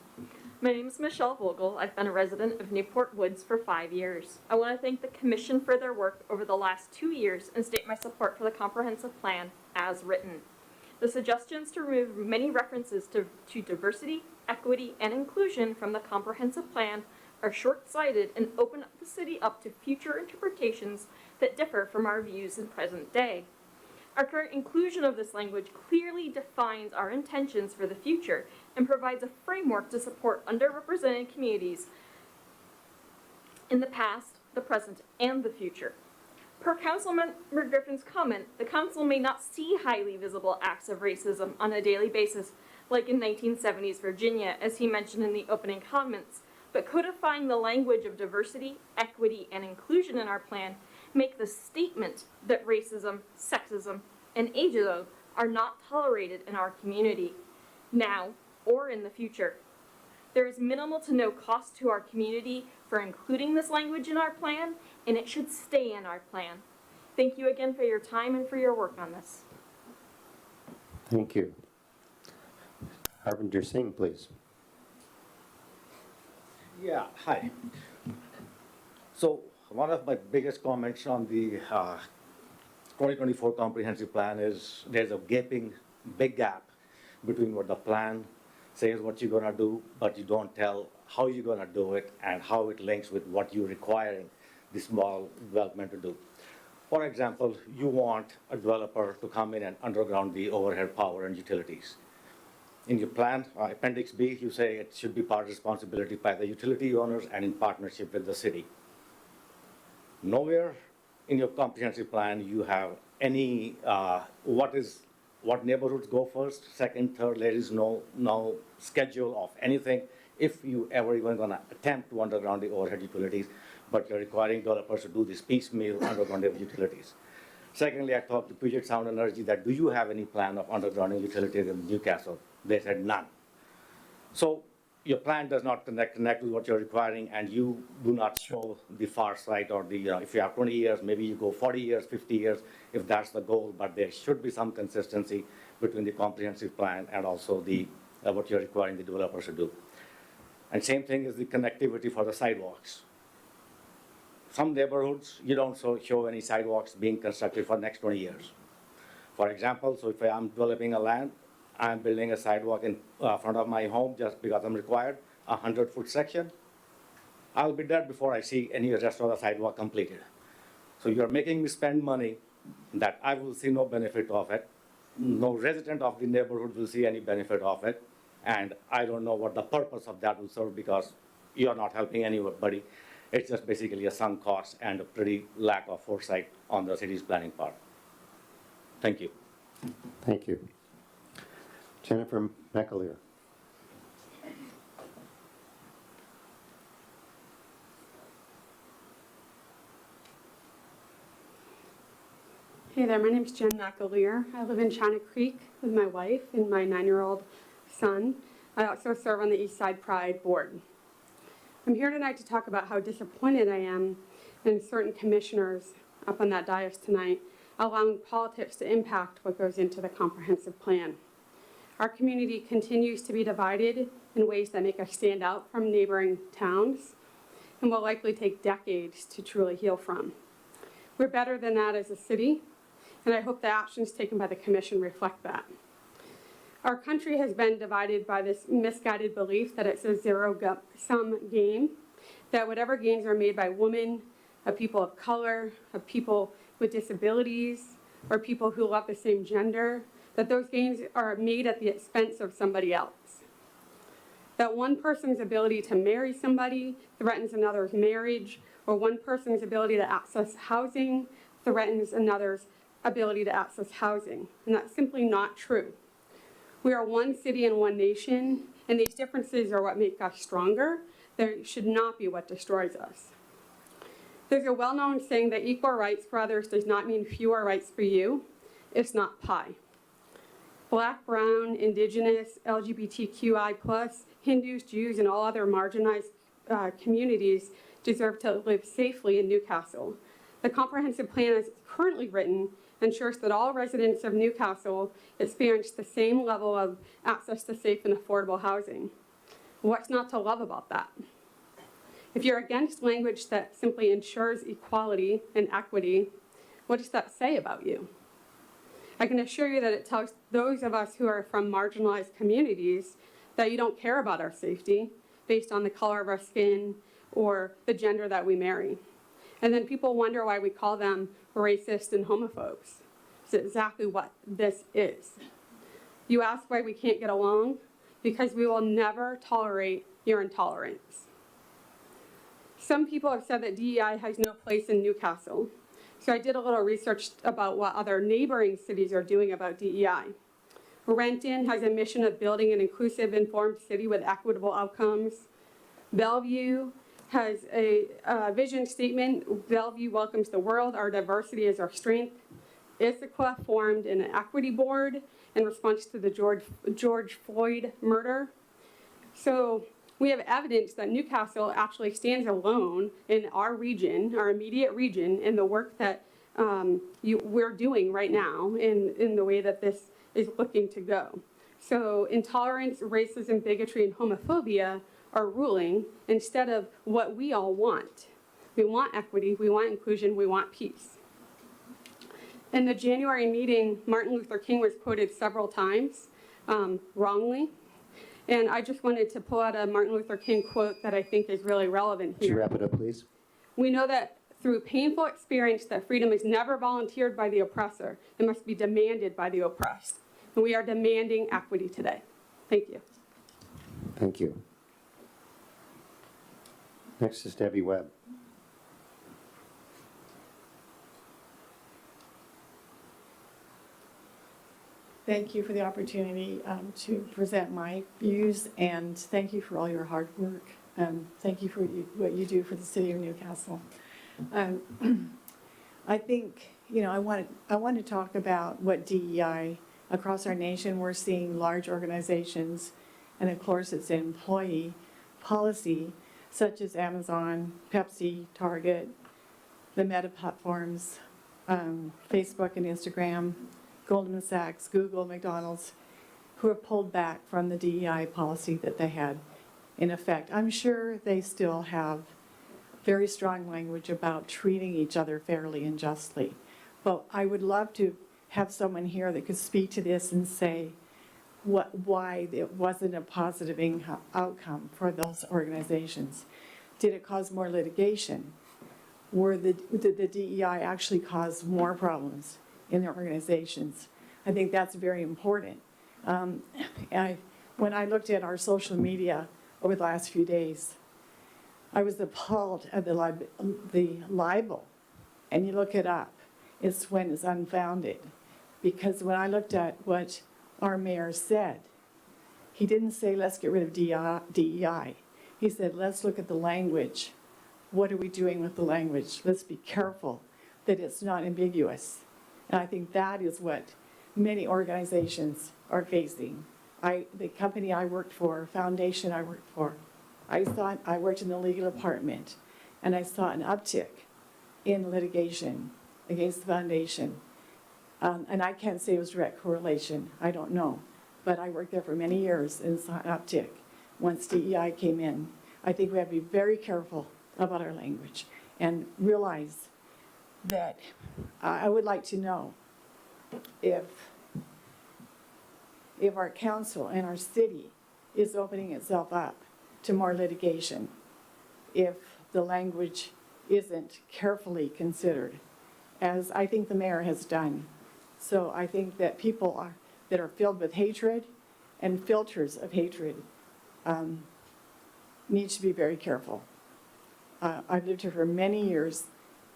My name is Michelle Vogel. I've been a resident of Newport Woods for 5 years. I want to thank the Commission for their work over the last 2 years and state my support for the comprehensive plan as written. The suggestions to remove many references to diversity, equity, and inclusion from the comprehensive plan are short-sighted and open the city up to future interpretations that differ from our views in present day. Our current inclusion of this language clearly defines our intentions for the future and provides a framework to support underrepresented communities in the past, the present, and the future. Per Councilmember Griffin's comment, the Council may not see highly visible acts of racism on a daily basis like in 1970s Virginia, as he mentioned in the opening comments, but codifying the language of diversity, equity, and inclusion in our plan make the statement that racism, sexism, and ageism are not tolerated in our community, now or in the future. There is minimal to no cost to our community for including this language in our plan, and it should stay in our plan. Thank you again for your time and for your work on this. Thank you. Harvinder Singh, please. Yeah, hi. So one of my biggest comments on the 2024 comprehensive plan is there's a gaping big gap between what the plan says what you're gonna do, but you don't tell how you're gonna do it and how it links with what you're requiring the small development to do. For example, you want a developer to come in and underground the overhead power and utilities. In your plan, Appendix B, you say it should be part responsibility by the utility owners and in partnership with the city. Nowhere in your comprehensive plan you have any, what neighborhoods go first, second, third, there is no schedule of anything if you ever even gonna attempt to underground the overhead utilities, but you're requiring developers to do this piecemeal underground of utilities. Secondly, I talked to Puget Sound Energy that do you have any plan of undergrounding utilities in Newcastle? They said none. So your plan does not connect with what you're requiring, and you do not show the far side or the, if you have 20 years, maybe you go 40 years, 50 years, if that's the goal, but there should be some consistency between the comprehensive plan and also the, what you're requiring the developers to do. And same thing is the connectivity for the sidewalks. Some neighborhoods, you don't show any sidewalks being constructed for the next 20 years. For example, so if I'm developing a land, I'm building a sidewalk in front of my home just because I'm required, a 100-foot section, I'll be dead before I see any rest of the sidewalk completed. So you're making me spend money that I will see no benefit of it. No resident of the neighborhood will see any benefit of it. And I don't know what the purpose of that will serve because you're not helping anybody. It's just basically a sunk cost and a pretty lack of foresight on the city's planning part. Thank you. Thank you. Jennifer McAleer. Hey there, my name is Jen McAleer. I live in China Creek with my wife and my 9-year-old son. I also serve on the East Side Pride Board. I'm here tonight to talk about how disappointed I am in certain commissioners up on that dais tonight, allowing politics to impact what goes into the comprehensive plan. Our community continues to be divided in ways that make us stand out from neighboring towns and will likely take decades to truly heal from. We're better than that as a city, and I hope the actions taken by the commission reflect that. Our country has been divided by this misguided belief that it's a zero-sum game, that whatever gains are made by women, of people of color, of people with disabilities, or people who love the same gender, that those gains are made at the expense of somebody else. That one person's ability to marry somebody threatens another's marriage, or one person's ability to access housing threatens another's ability to access housing. And that's simply not true. We are one city and one nation, and these differences are what make us stronger. They should not be what destroys us. There's a well-known saying that equal rights for others does not mean fewer rights for you. It's not pie. Black, brown, indigenous, LGBTQI+, Hindus, Jews, and all other marginalized communities deserve to live safely in Newcastle. The comprehensive plan as it's currently written ensures that all residents of Newcastle experience the same level of access to safe and affordable housing. What's not to love about that? If you're against language that simply ensures equality and equity, what does that say about you? I can assure you that it tells those of us who are from marginalized communities that you don't care about our safety based on the color of our skin or the gender that we marry. And then people wonder why we call them racist and homophobes. It's exactly what this is. You ask why we can't get along? Because we will never tolerate your intolerance. Some people have said that DEI has no place in Newcastle. So I did a little research about what other neighboring cities are doing about DEI. Renton has a mission of building an inclusive, informed city with equitable outcomes. Bellevue has a vision statement. Bellevue welcomes the world. Our diversity is our strength. Issaquah formed an equity board in response to the George Floyd murder. So we have evidence that Newcastle actually stands alone in our region, our immediate region, in the work that we're doing right now in the way that this is looking to go. So intolerance, racism, bigotry, and homophobia are ruling instead of what we all want. We want equity, we want inclusion, we want peace. In the January meeting, Martin Luther King was quoted several times, wrongly. And I just wanted to pull out a Martin Luther King quote that I think is really relevant here. Could you wrap it up, please? We know that through painful experience that freedom is never volunteered by the oppressor. It must be demanded by the oppressed. And we are demanding equity today. Thank you. Thank you. Next is Debbie Webb. Thank you for the opportunity to present my views, and thank you for all your hard work. Thank you for what you do for the city of Newcastle. I think, I want to talk about what DEI across our nation. We're seeing large organizations, and of course it's employee policy, such as Amazon, Pepsi, Target, the Meta platforms, Facebook and Instagram, Goldman Sachs, Google, McDonald's, who have pulled back from the DEI policy that they had in effect. I'm sure they still have very strong language about treating each other fairly and justly. But I would love to have someone here that could speak to this and say why it wasn't a positive outcome for those organizations. Did it cause more litigation? Did the DEI actually cause more problems in their organizations? I think that's very important. When I looked at our social media over the last few days, I was appalled at the libel. And you look it up, it's when it's unfounded. Because when I looked at what our mayor said, he didn't say, let's get rid of DEI. He said, let's look at the language. What are we doing with the language? Let's be careful that it's not ambiguous. And I think that is what many organizations are facing. The company I worked for, foundation I worked for, I worked in the legal department, and I saw an uptick in litigation against the foundation. And I can't say it was direct correlation, I don't know. But I worked there for many years and saw an uptick once DEI came in. I think we have to be very careful about our language and realize that I would like to know if our council and our city is opening itself up to more litigation, if the language isn't carefully considered, as I think the mayor has done. So I think that people that are filled with hatred and filters of hatred need to be very careful. I've lived here for many years,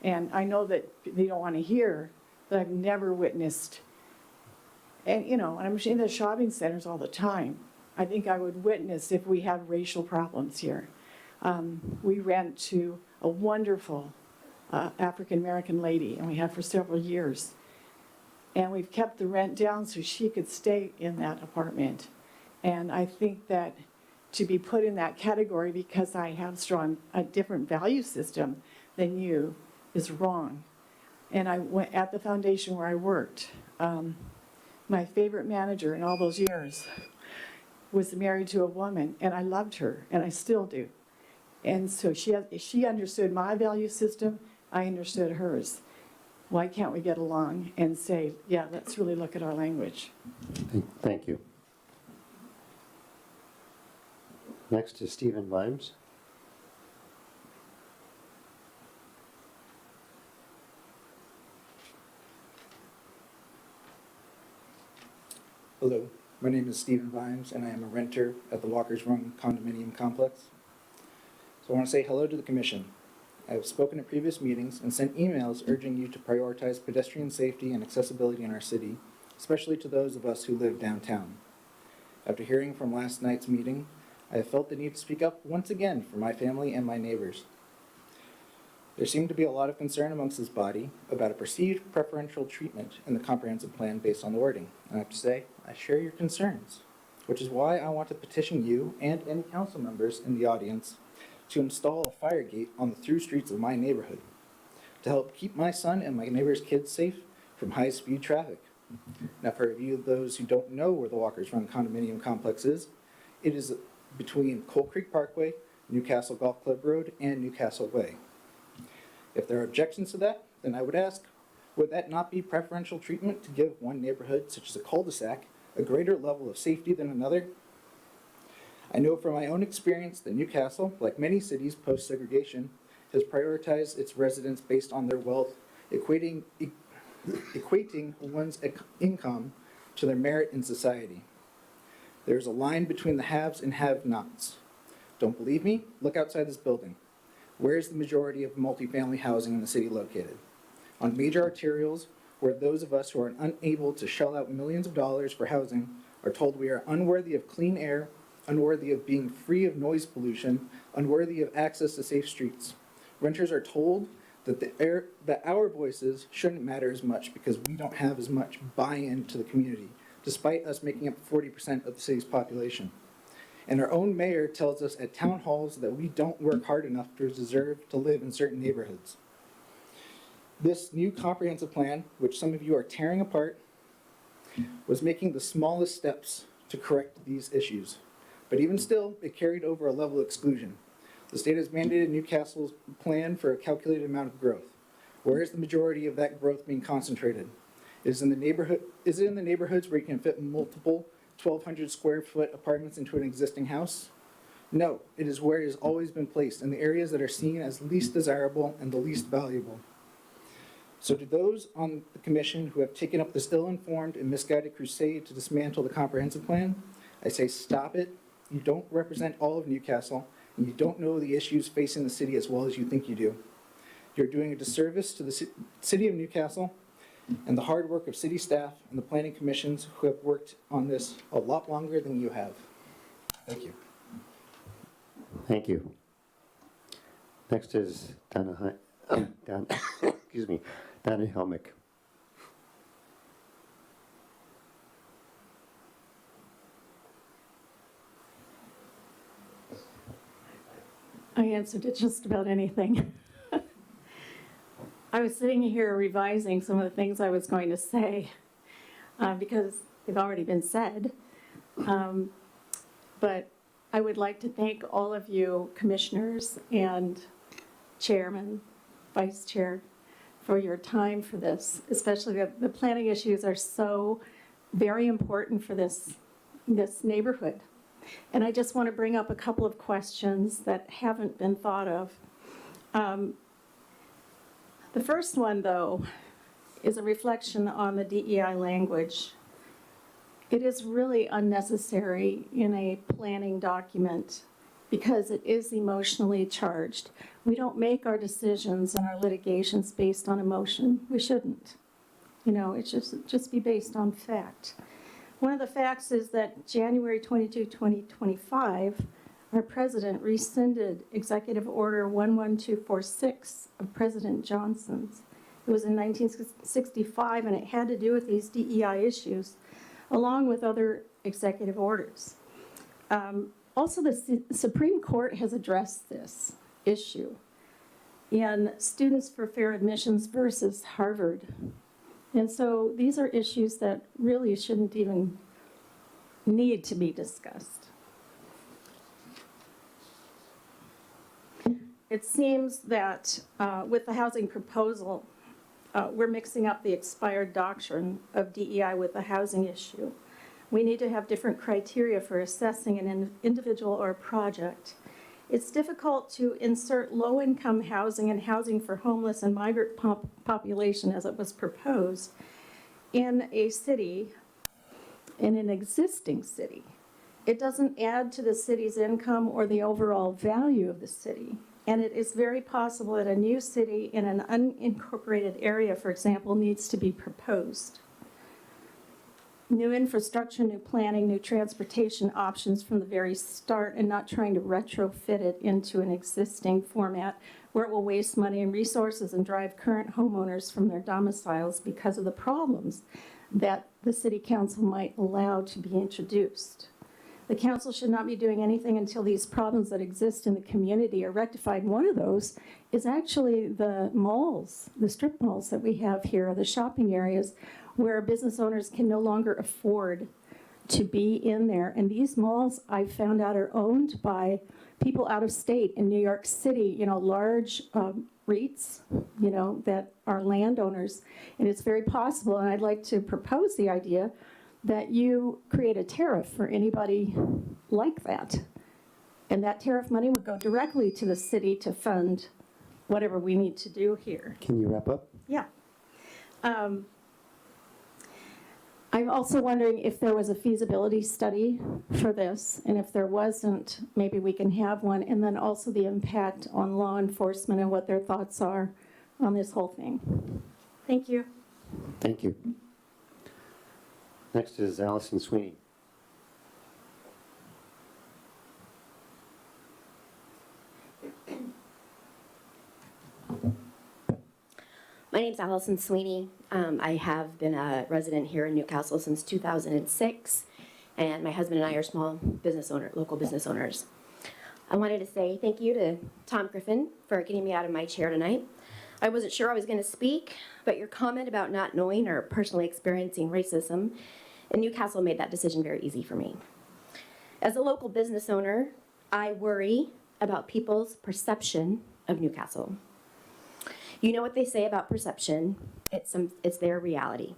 and I know that they don't want to hear that I've never witnessed. And, you know, I'm in the shopping centers all the time. I think I would witness if we have racial problems here. We rent to a wonderful African-American lady, and we have for several years. And we've kept the rent down so she could stay in that apartment. And I think that to be put in that category because I have a different value system than you is wrong. And I went at the foundation where I worked. My favorite manager in all those years was married to a woman, and I loved her, and I still do. And so she understood my value system, I understood hers. Why can't we get along and say, yeah, let's really look at our language? Thank you. Next is Stephen Vimes. Hello, my name is Stephen Vimes, and I am a renter at the Walker's Run condominium complex. So I want to say hello to the commission. I have spoken at previous meetings and sent emails urging you to prioritize pedestrian safety and accessibility in our city, especially to those of us who live downtown. After hearing from last night's meeting, I have felt the need to speak up once again for my family and my neighbors. There seemed to be a lot of concern amongst this body about a perceived preferential treatment in the comprehensive plan based on the wording. And I have to say, I share your concerns, which is why I want to petition you and any council members in the audience to install a fire gate on the through streets of my neighborhood to help keep my son and my neighbor's kids safe from high-speed traffic. Now, for a few of those who don't know where the Walker's Run condominium complex is, it is between Coal Creek Parkway, Newcastle Golf Club Road, and Newcastle Way. If there are objections to that, then I would ask, would that not be preferential treatment to give one neighborhood, such as a cul-de-sac, a greater level of safety than another? I know from my own experience that Newcastle, like many cities post-segregation, has prioritized its residents based on their wealth, equating one's income to their merit in society. There's a line between the haves and have-nots. Don't believe me? Look outside this building. Where is the majority of multifamily housing in the city located? On major arterials, where those of us who are unable to shell out millions of dollars for housing are told we are unworthy of clean air, unworthy of being free of noise pollution, unworthy of access to safe streets. Renters are told that our voices shouldn't matter as much because we don't have as much buy-in to the community, despite us making up 40% of the city's population. And our own mayor tells us at town halls that we don't work hard enough to deserve to live in certain neighborhoods. This new comprehensive plan, which some of you are tearing apart, was making the smallest steps to correct these issues. But even still, it carried over a level of exclusion. The state has mandated Newcastle's plan for a calculated amount of growth. Where is the majority of that growth being concentrated? Is it in the neighborhoods where you can fit multiple 1,200 square foot apartments into an existing house? No, it is where it has always been placed, in the areas that are seen as least desirable and the least valuable. So to those on the commission who have taken up this ill-informed and misguided crusade to dismantle the comprehensive plan, I say stop it. You don't represent all of Newcastle, and you don't know the issues facing the city as well as you think you do. You're doing a disservice to the city of Newcastle and the hard work of city staff and the planning commissions who have worked on this a lot longer than you have. Thank you. Thank you. Next is Donna excuse me, Donna Helmick. I answered to just about anything. I was sitting here revising some of the things I was going to say because they've already been said. But I would like to thank all of you commissioners and chairman, vice chair, for your time for this, especially the planning issues are so very important for this neighborhood. And I just want to bring up a couple of questions that haven't been thought of. The first one, though, is a reflection on the DEI language. It is really unnecessary in a planning document because it is emotionally charged. We don't make our decisions and our litigations based on emotion. We shouldn't. You know, it should just be based on fact. One of the facts is that January 22, 2025, our president rescinded Executive Order 11246 of President Johnson's. It was in 1965, and it had to do with these DEI issues, along with other executive orders. Also, the Supreme Court has addressed this issue in Students for Fair Admissions versus Harvard. And so these are issues that really shouldn't even need to be discussed. It seems that with the housing proposal, we're mixing up the expired doctrine of DEI with the housing issue. We need to have different criteria for assessing an individual or a project. It's difficult to insert low-income housing and housing for homeless and migrant population as it was proposed in a city, in an existing city. It doesn't add to the city's income or the overall value of the city. And it is very possible that a new city in an unincorporated area, for example, needs to be proposed. New infrastructure, new planning, new transportation options from the very start, and not trying to retrofit it into an existing format where it will waste money and resources and drive current homeowners from their domiciles because of the problems that the city council might allow to be introduced. The council should not be doing anything until these problems that exist in the community are rectified. One of those is actually the malls, the strip malls that we have here, the shopping areas where business owners can no longer afford to be in there. And these malls, I found out, are owned by people out of state in New York City, you know, large REITs, you know, that are landowners. And it's very possible, and I'd like to propose the idea that you create a tariff for anybody like that. And that tariff money would go directly to the city to fund whatever we need to do here. Can you wrap up? Yeah. I'm also wondering if there was a feasibility study for this, and if there wasn't, maybe we can have one, and then also the impact on law enforcement and what their thoughts are on this whole thing. Thank you. Thank you. Next is Allison Sweeney. My name's Allison Sweeney. I have been a resident here in Newcastle since 2006, and my husband and I are small business owner, local business owners. I wanted to say thank you to Tom Griffin for getting me out of my chair tonight. I wasn't sure I was going to speak, but your comment about not knowing or personally experiencing racism in Newcastle made that decision very easy for me. As a local business owner, I worry about people's perception of Newcastle. You know what they say about perception, it's their reality.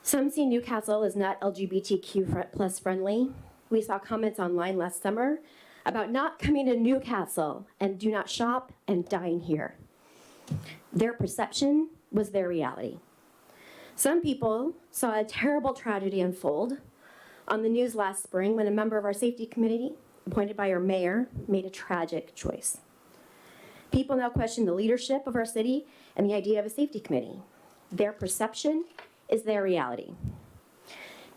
Some see Newcastle as not LGBTQ plus friendly. We saw comments online last summer about not coming to Newcastle and do not shop and dine here. Their perception was their reality. Some people saw a terrible tragedy unfold on the news last spring when a member of our safety committee, appointed by our mayor, made a tragic choice. People now question the leadership of our city and the idea of a safety committee. Their perception is their reality.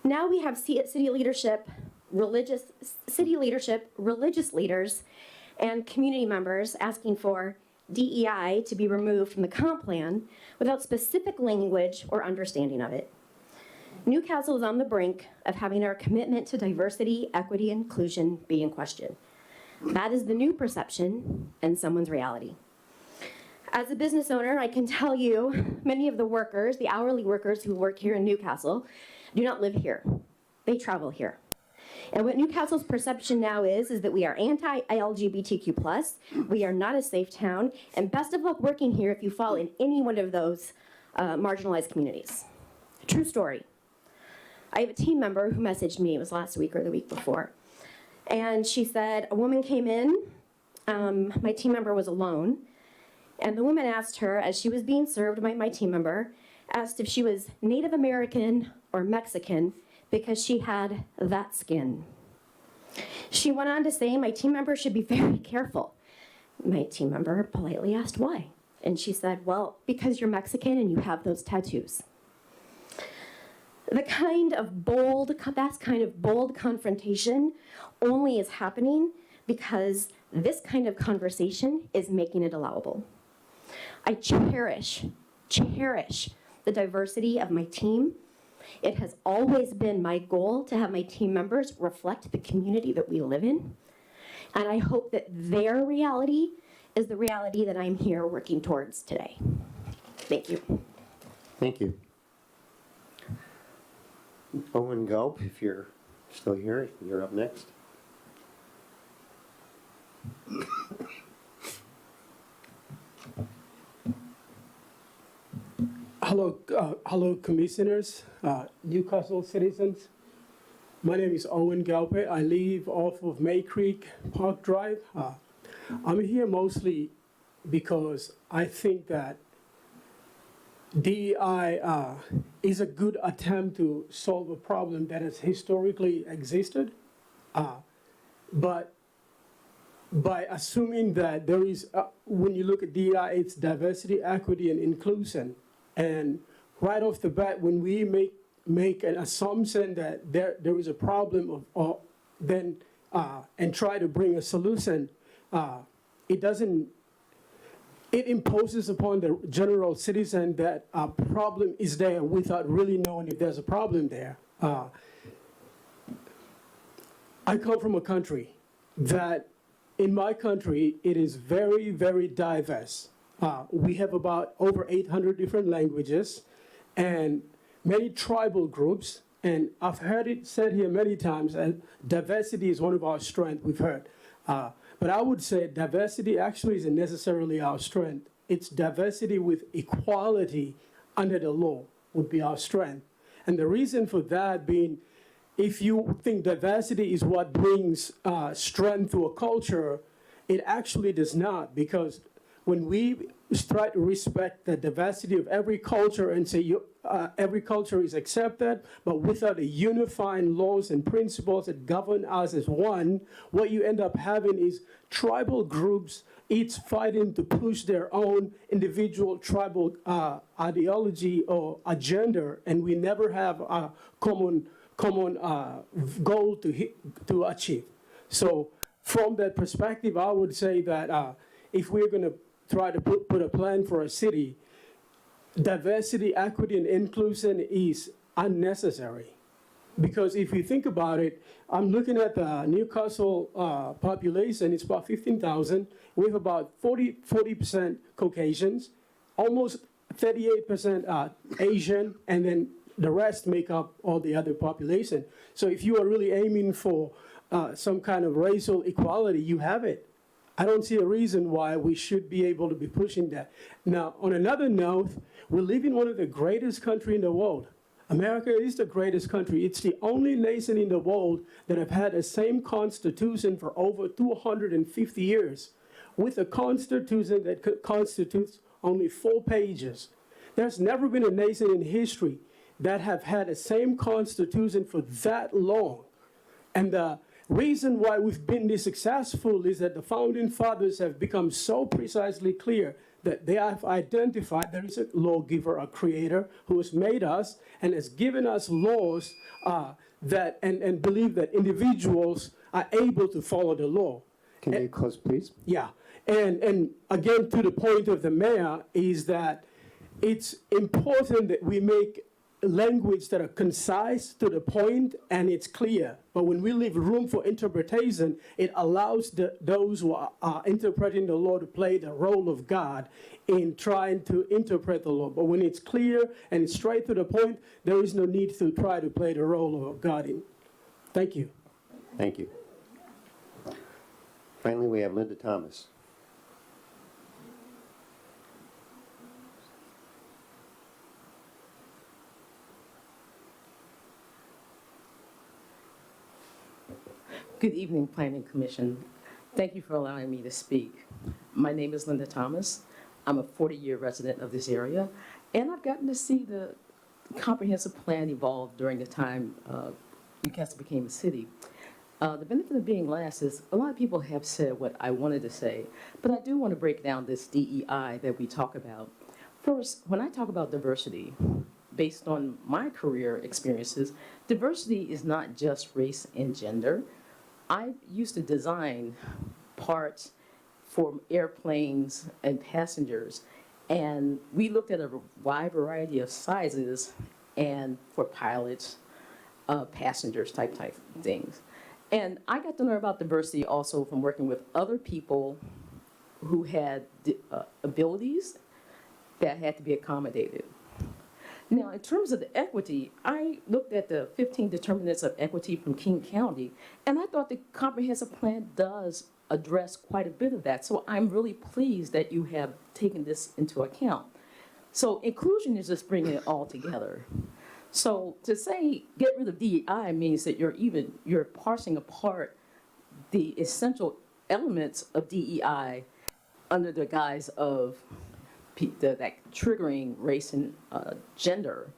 Now we have city leadership, religious leaders, and community members asking for DEI to be removed from the comp plan without specific language or understanding of it. Newcastle is on the brink of having our commitment to diversity, equity, and inclusion be in question. That is the new perception and someone's reality. As a business owner, I can tell you many of the workers, the hourly workers who work here in Newcastle, do not live here. They travel here. And what Newcastle's perception now is that we are anti-LGBTQ+, we are not a safe town, and best of luck working here if you fall in any one of those marginalized communities. True story. I have a team member who messaged me, it was last week or the week before, and she said a woman came in, my team member was alone, and the woman asked her, as she was being served by my team member, asked if she was Native American or Mexican because she had that skin. She went on to say my team member should be very careful. My team member politely asked why. And she said, well, because you're Mexican and you have those tattoos. That kind of bold confrontation only is happening because this kind of conversation is making it allowable. I cherish the diversity of my team. It has always been my goal to have my team members reflect the community that we live in. And I hope that their reality is the reality that I'm here working towards today. Thank you. Thank you. Owen Gulp, if you're still here, you're up next. Hello, commissioners, Newcastle citizens. My name is Owen Galpe. I live off of May Creek Park Drive. I'm here mostly because I think that DEI is a good attempt to solve a problem that has historically existed. But by assuming that there is, when you look at DEI, it's diversity, equity, and inclusion. And right off the bat, when we make an assumption that there is a problem and try to bring a solution, it imposes upon the general citizen that a problem is there without really knowing if there's a problem there. I come from a country that, in my country, it is very, very diverse. We have about over 800 different languages and many tribal groups. And I've heard it said here many times, and diversity is one of our strengths, we've heard. But I would say diversity actually isn't necessarily our strength. It's diversity with equality under the law would be our strength. And the reason for that being, if you think diversity is what brings strength to a culture, it actually does not, because when we try to respect the diversity of every culture and say every culture is accepted, but without a unifying laws and principles that govern us as one, what you end up having is tribal groups each fighting to push their own individual tribal ideology or agenda, and we never have a common goal to achieve. So from that perspective, I would say that if we're going to try to put a plan for a city, diversity, equity, and inclusion is unnecessary. Because if you think about it, I'm looking at the Newcastle population, it's about 15,000. We have about 40% Caucasians, almost 38% Asian, and then the rest make up all the other population. So if you are really aiming for some kind of racial equality, you have it. I don't see a reason why we should be able to be pushing that. Now, on another note, we live in one of the greatest countries in the world. America is the greatest country. It's the only nation in the world that have had the same constitution for over 250 years, with a constitution that constitutes only 4 pages. There's never been a nation in history that have had the same constitution for that long. And the reason why we've been this successful is that the founding fathers have become so precisely clear that they have identified there is a lawgiver, a creator, who has made us and has given us laws and believe that individuals are able to follow the law. Can you close, please? Yeah. And again, to the point of the mayor, is that it's important that we make language that are concise, to the point, and it's clear. But when we leave room for interpretation, it allows those who are interpreting the law to play the role of God in trying to interpret the law. But when it's clear and it's straight to the point, there is no need to try to play the role of God in. Thank you. Thank you. Finally, we have Linda Thomas. Good evening, Planning Commission. Thank you for allowing me to speak. My name is Linda Thomas. I'm a 40-year resident of this area, and I've gotten to see the comprehensive plan evolve during the time Newcastle became a city. The benefit of being last is a lot of people have said what I wanted to say, but I do want to break down this DEI that we talk about. First, when I talk about diversity, based on my career experiences, diversity is not just race and gender. I used to design parts for airplanes and passengers, and we looked at a wide variety of sizes and for pilots, passengers type things. And I got to learn about diversity also from working with other people who had abilities that had to be accommodated. Now, in terms of the equity, I looked at the 15 determinants of equity from King County, and I thought the comprehensive plan does address quite a bit of that. So I'm really pleased that you have taken this into account. So inclusion is just bringing it all together. So to say get rid of DEI means that you're parsing apart the essential elements of DEI under the guise of that triggering race and gender.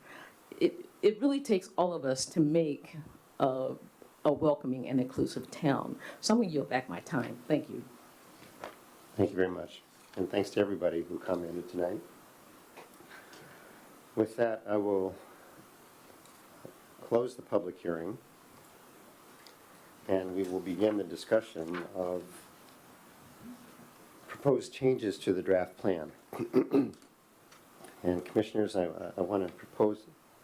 It really takes all of us to make a welcoming and inclusive town. So I'm going to yield back my time. Thank you. Thank you very much. And thanks to everybody who commented tonight. With that, I will close the public hearing, and we will begin the discussion of proposed changes to the draft plan. And commissioners, I want to propose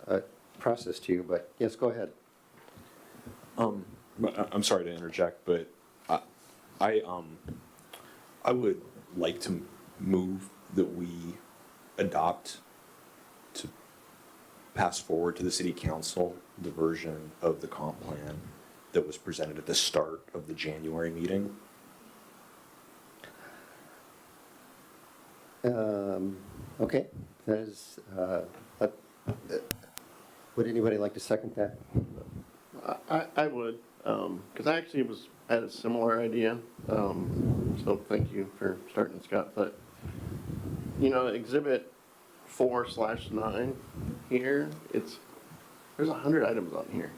a process to you, but yes, go ahead. I'm sorry to interject, but I would like to move that we adopt to pass forward to the city council the version of the comp plan that was presented at the start of the January meeting. Okay, that is, would anybody like to second that? I would, because I actually had a similar idea, so thank you for starting, Scott. But, you know, Exhibit 4/9 here, there's 100 items on here.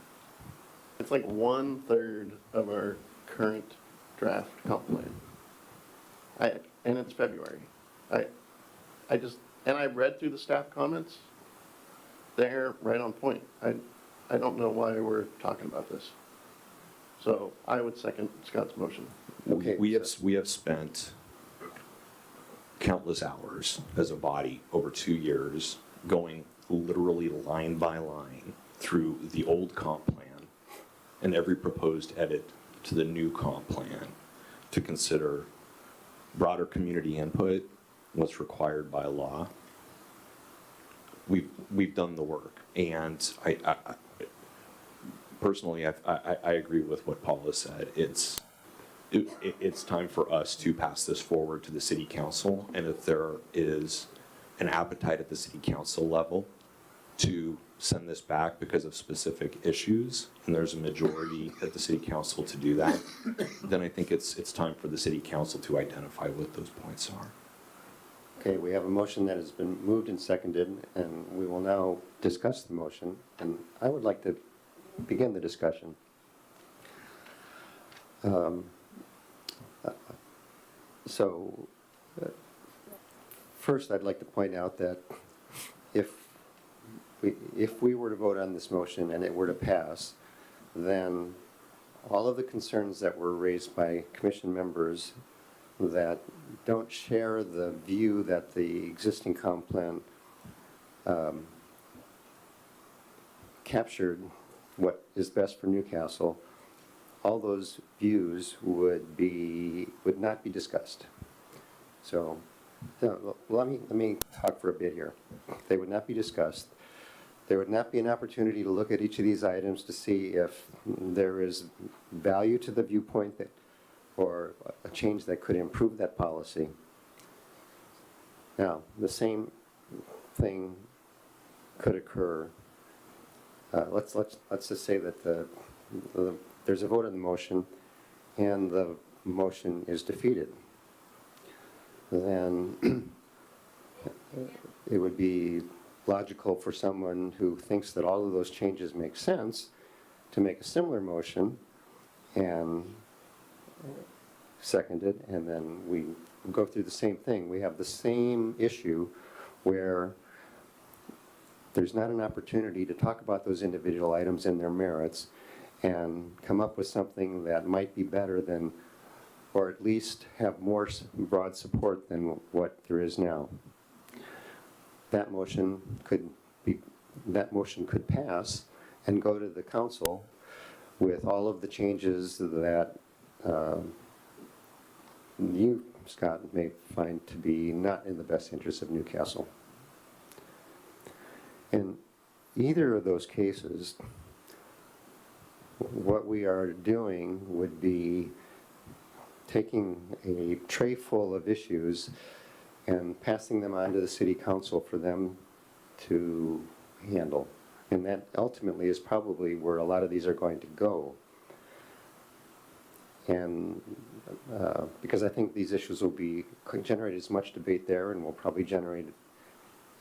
It's like 1/3 of our current draft comp plan. And it's February. And I read through the staff comments. They're right on point. I don't know why we're talking about this. So I would second Scott's motion. Okay. We have spent countless hours as a body over 2 years going literally line by line through the old comp plan and every proposed edit to the new comp plan to consider broader community input, what's required by law. We've done the work, and I personally I agree with what Paula said. It's time for us to pass this forward to the city council, and if there is an appetite at the city council level to send this back because of specific issues, and there's a majority at the city council to do that, then I think it's time for the city council to identify what those points are. Okay, we have a motion that has been moved and seconded, and we will now discuss the motion. And I would like to begin the discussion. First, I'd like to point out that if we were to vote on this motion and it were to pass, then all of the concerns that were raised by commission members that don't share the view that the existing comp plan captured what is best for Newcastle, all those views would not be discussed. So let me talk for a bit here. They would not be discussed. there would not be an opportunity to look at each of these items to see if there is value to the viewpoint that, or a change that could improve that policy. Now, the same thing could occur. Let's just say that there's a vote on the motion and the motion is defeated. Then it would be logical for someone who thinks that all of those changes make sense to make a similar motion and second it, and then we go through the same thing. We have the same issue where there's not an opportunity to talk about those individual items and their merits and come up with something that might be better than, or at least have more broad support than what there is now. That motion could pass and go to the council with all of the changes that you, Scott, may find to be not in the best interest of Newcastle. In either of those cases, what we are doing would be taking a tray full of issues and passing them on to the city council for them to handle. And that ultimately is probably where a lot of these are going to go. And because I think these issues will generate as much debate there and will probably generate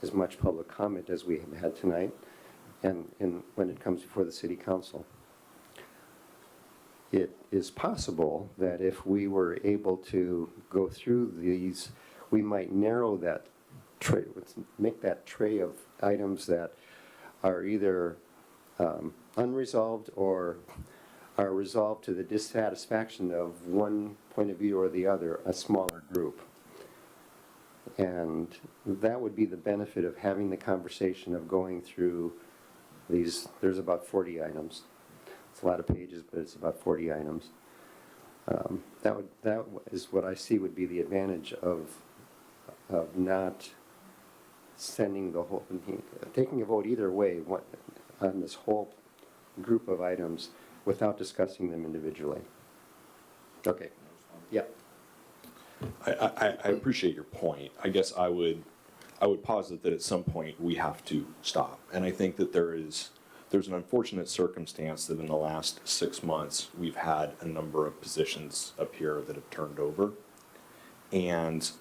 as much public comment as we have had tonight and when it comes before the city council. It is possible that if we were able to go through these, we might narrow that tray, make that tray of items that are either unresolved or are resolved to the dissatisfaction of one point of view or the other, a smaller group. And that would be the benefit of having the conversation of going through these. There's about 40 items. It's a lot of pages, but it's about 40 items. That is what I see would be the advantage of not sending the whole, taking a vote either way on this whole group of items without discussing them individually. Okay. Yeah. I appreciate your point. I guess I would posit that at some point we have to stop. And I think that there's an unfortunate circumstance that in the last 6 months we've had a number of positions up here that have turned over. And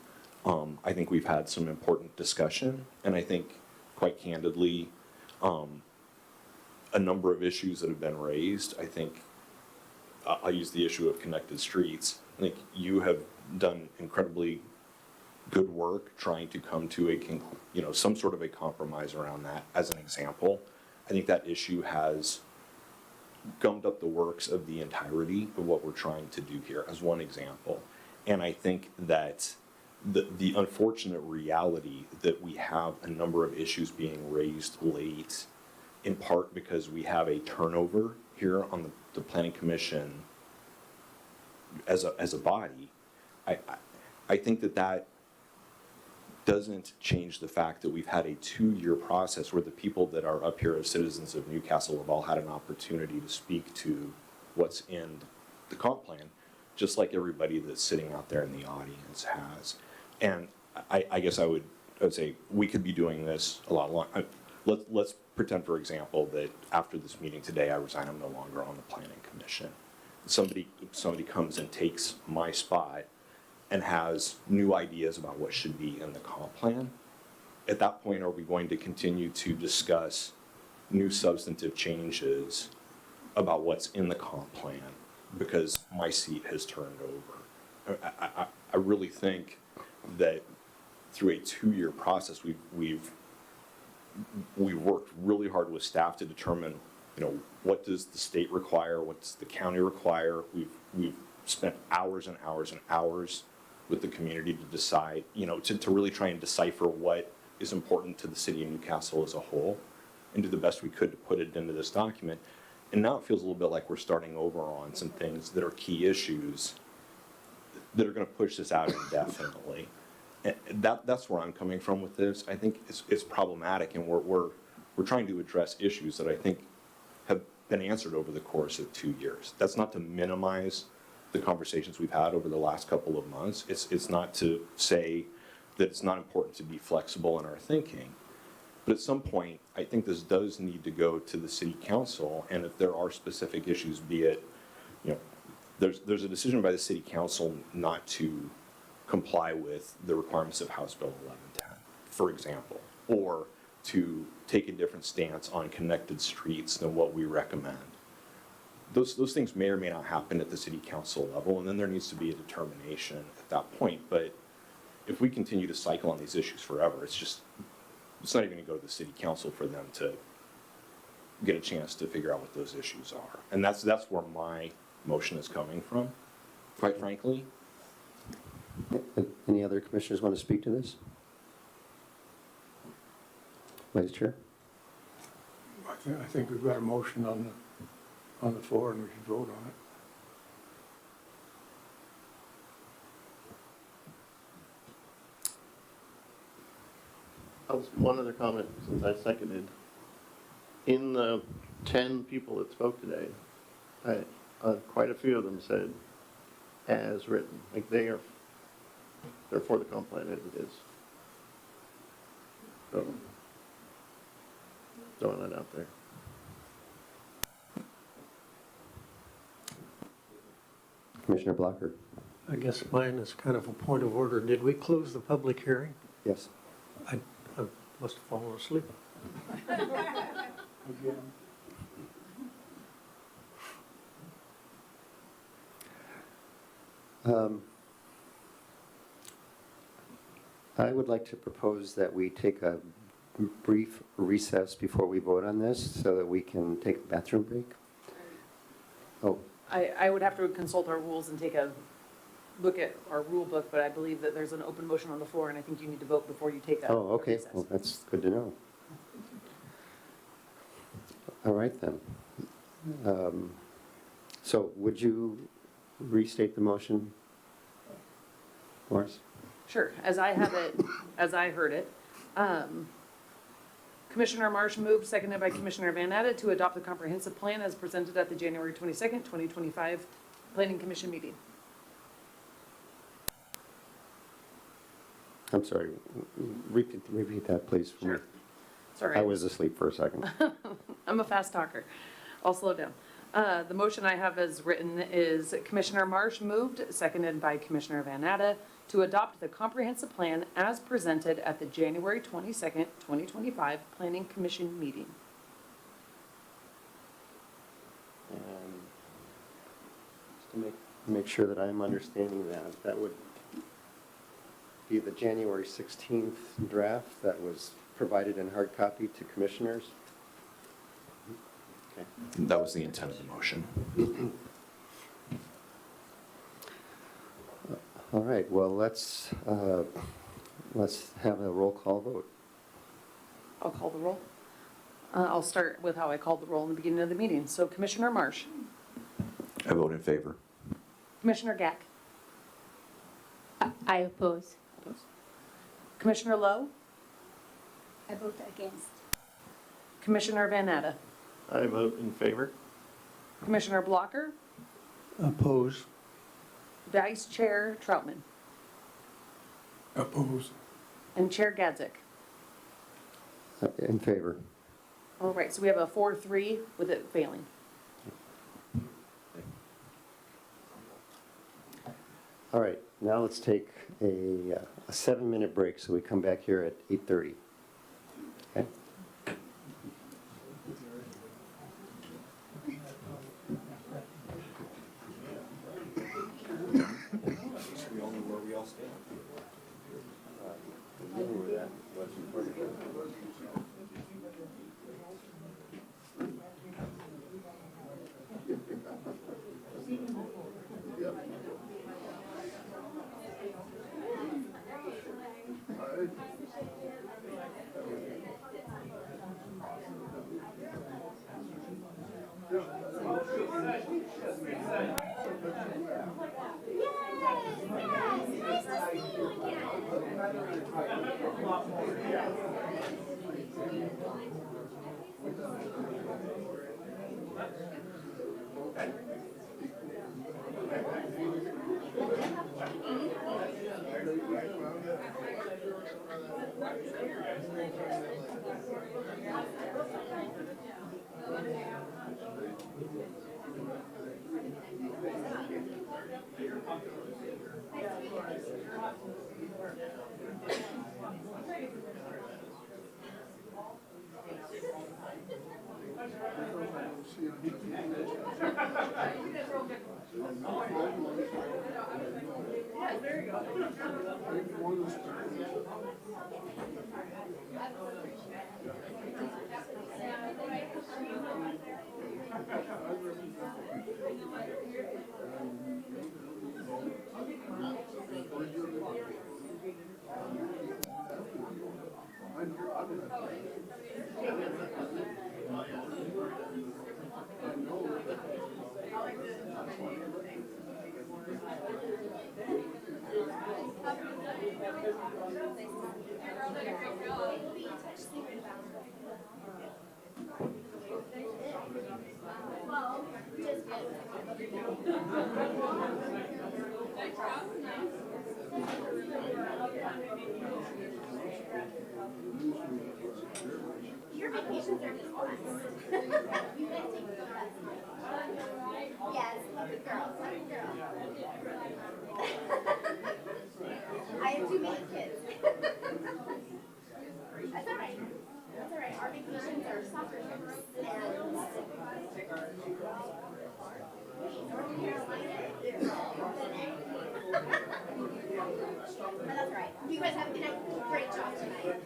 I think we've had some important discussion. And I think, quite candidly, a number of issues that have been raised. I think I'll use the issue of connected streets. I think you have done incredibly good work trying to come to some sort of a compromise around that. As an example, I think that issue has gummed up the works of the entirety of what we're trying to do here, as one example. And I think that the unfortunate reality that we have a number of issues being raised late, in part because we have a turnover here on the Planning Commission as a body, I think that doesn't change the fact that we've had a 2-year process where the people that are up here as citizens of Newcastle have all had an opportunity to speak to what's in the comp plan, just like everybody that's sitting out there in the audience has. And I guess I would say we could be doing this a lot longer. Let's pretend, for example, that after this meeting today, I resign, I'm no longer on the Planning Commission. Somebody comes and takes my spot and has new ideas about what should be in the comp plan. At that point, are we going to continue to discuss new substantive changes about what's in the comp plan because my seat has turned over? I really think that through a 2-year process, we've worked really hard with staff to determine, what does the state require, what does the county require. We've spent hours and hours and hours with the community to decide, to really try and decipher what is important to the city of Newcastle as a whole, and do the best we could to put it into this document. And now it feels a little bit like we're starting over on some things that are key issues that are going to push this out indefinitely. And that's where I'm coming from with this. I think it's problematic, and we're we're trying to address issues that I think have been answered over the course of 2 years. That's not to minimize the conversations we've had over the last couple of months. It's not to say that it's not important to be flexible in our thinking. But at some point, I think this does need to go to the city council, and if there are specific issues, be it, there's a decision by the city council not to comply with the requirements of House Bill 1110, for example, or to take a different stance on connected streets than what we recommend. Those things may or may not happen at the city council level, and then there needs to be a determination at that point. But if we continue to cycle on these issues forever, it's not even going to go to the city council for them to get a chance to figure out what those issues are. And that's where my motion is coming from, quite frankly. Any other commissioners want to speak to this? Vice Chair? I think we've got a motion on the floor and we should vote on it. One other comment, since I seconded. In the 10 people that spoke today, quite a few of them said, as written, like they're for the comp plan as it is. So, throwing that out there. Commissioner Blocker? I guess mine is kind of a point of order. Did we close the public hearing? Yes. I must have fallen asleep. I would like to propose that we take a brief recess before we vote on this so that we can take a bathroom break. Oh, I would have to consult our rules and take a look at our rule book, but I believe that there's an open motion on the floor, and I think you need to vote before you take that. oh, okay. recess. Well, that's good to know. All right, then. So would you restate the motion, Morris? Sure, as I have it, as I heard it. Commissioner Marsh moved, seconded by Commissioner Van Natta, to adopt the comprehensive plan as presented at the January 22nd, 2025 Planning Commission meeting. I'm sorry, repeat that, please, for me. Sorry. I was asleep for a second. I'm a fast talker. I'll slow down. The motion I have as written is Commissioner Marsh moved, seconded by Commissioner Van Natta, to adopt the comprehensive plan as presented at the January 22nd, 2025 Planning Commission meeting. And just to make sure that I'm understanding that would be the January 16th draft that was provided in hard copy to commissioners. Okay. That was the intent of the motion. All right, well, let's have a roll call vote. I'll call the roll. I'll start with how I called the roll in the beginning of the meeting. So Commissioner Marsh, I vote in favor. Commissioner Gack, I oppose. Commissioner Lowe, I vote against. Commissioner Van Natta, I vote in favor. Commissioner Blocker, Oppose. Vice Chair Troutman, Oppose. and Chair Gadzik. In favor. All right, so we have a 4-3 with it failing. All right, now let's take a 7-minute break, so we come back here at 8:30. Okay? We all know where we all stand. Your vacations are just blessed. You guys take the best. Yes, lucky girl, lucky girl. I have too many kids. That's all right. That's all right. Our vacations are soccer trips and North Carolina. But that's all right. You guys have done a great job tonight.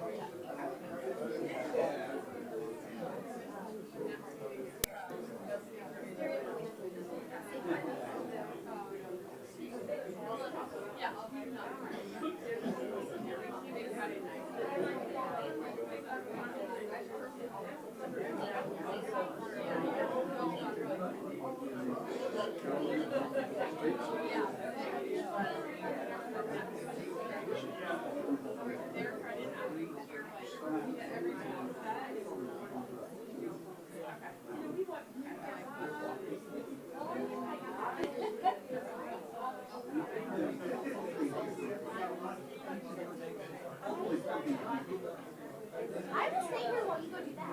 I will stay here while you go do that.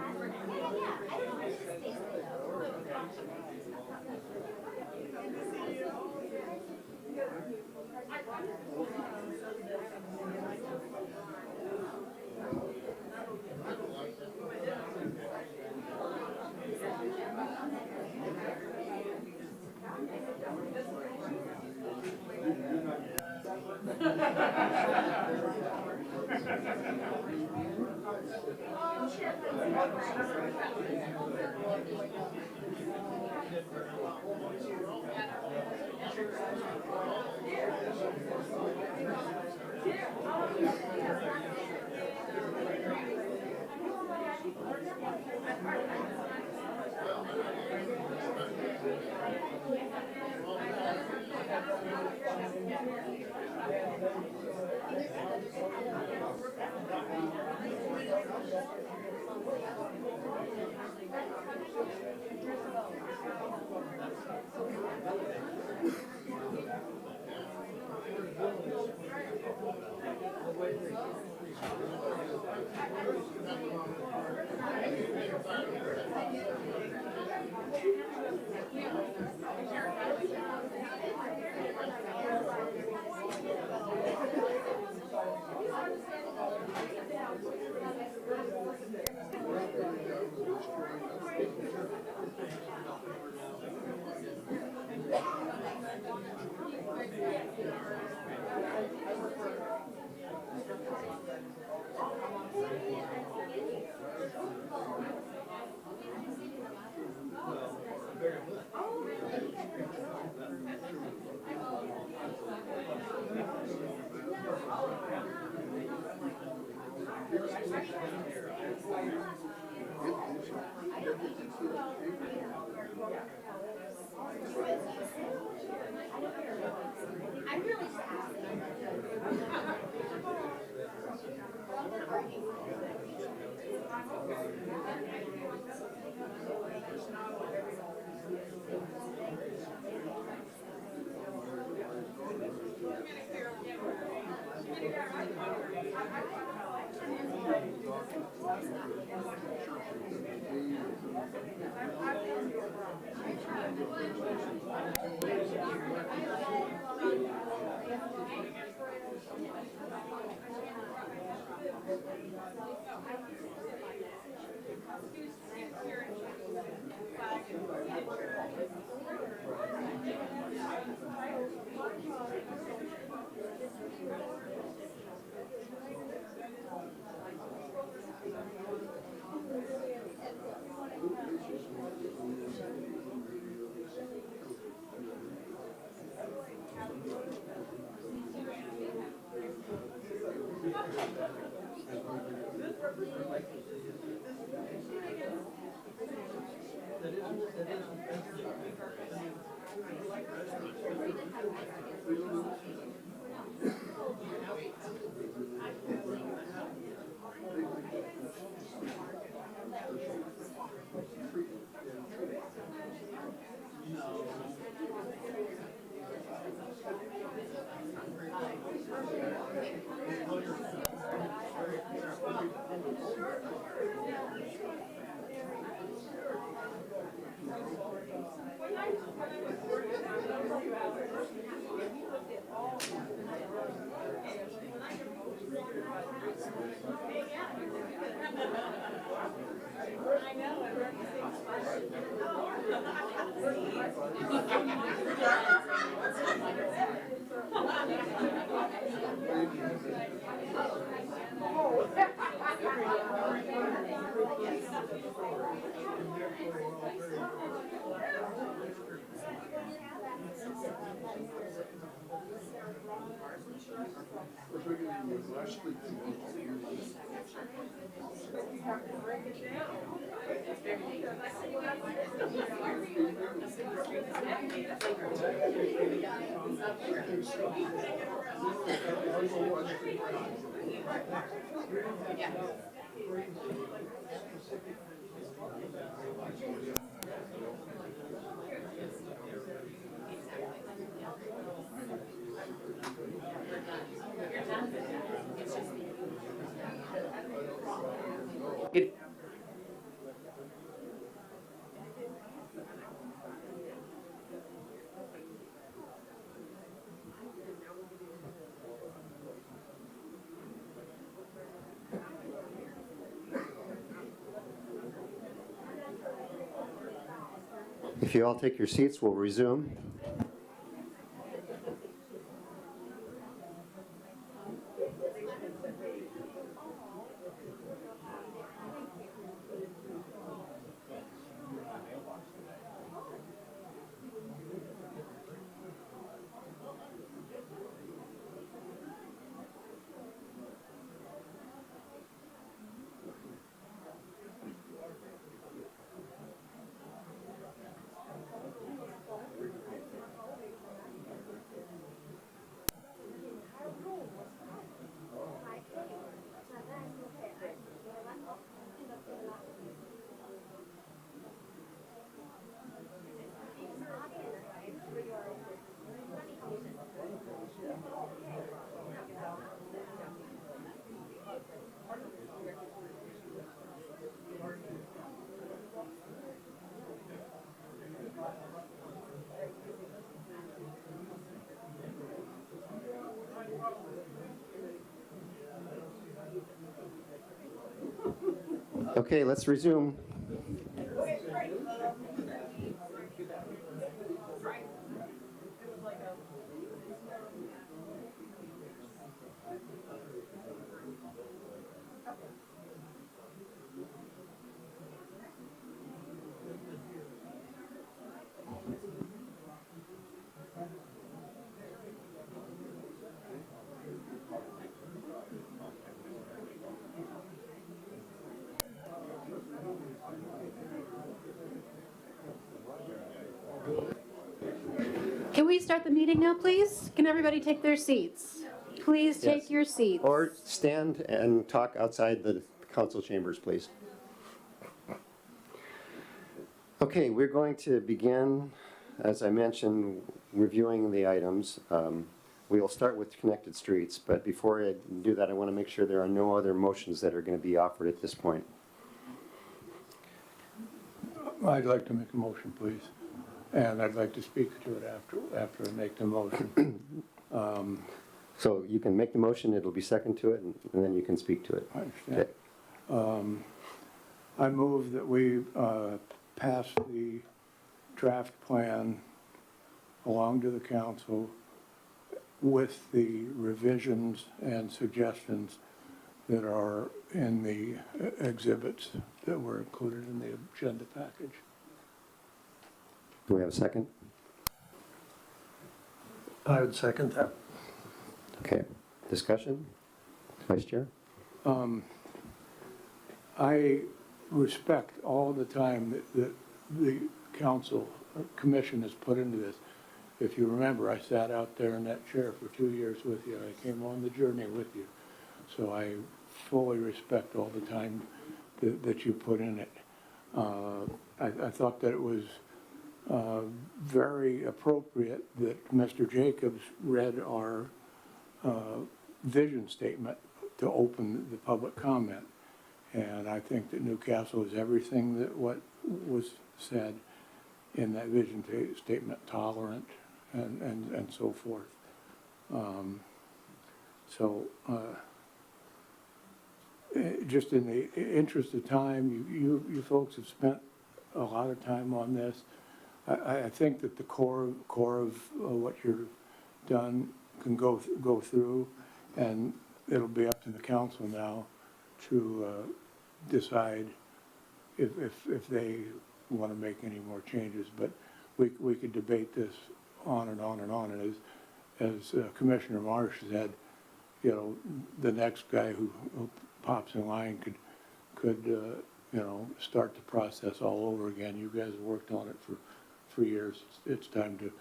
Yeah. I don't know if this stays there I'm really sad. If you all take your seats, we'll resume. Okay, let's resume. Can we start the meeting now, please? Can everybody take their seats? Please take Yes. your seats. Or stand and talk outside the council chambers, please. Okay, we're going to begin, as I mentioned, reviewing the items. We will start with connected streets, but before I do that, I want to make sure there are no other motions that are going to be offered at this point. I'd like to make a motion, please. And I'd like to speak to it after I make the motion. So you can make the motion, it'll be second to it, and then you can speak to it. I understand. I move that we pass the draft plan along to the council with the revisions and suggestions that are in the exhibits that were included in the agenda package. Do we have a second? I would second that. Okay, discussion? Vice Chair? I respect all the time that the council, commission has put into this. If you remember, I sat out there in that chair for 2 years with you. I came on the journey with you. So I fully respect all the time that you put in it. I thought that it was very appropriate that Mr. Jacobs read our vision statement to open the public comment. And I think that Newcastle is everything that what was said in that vision statement, tolerant and so forth. Just in the interest of time, you folks have spent a lot of time on this. I think that the core of what you've done can go through, and it'll be up to the council now to decide if they want to make any more changes. But we could debate this on and on and on. And as Commissioner Marsh said, you know, the next guy who pops in line could you know, start the process all over again. You guys have worked on it for 3 years. It's time to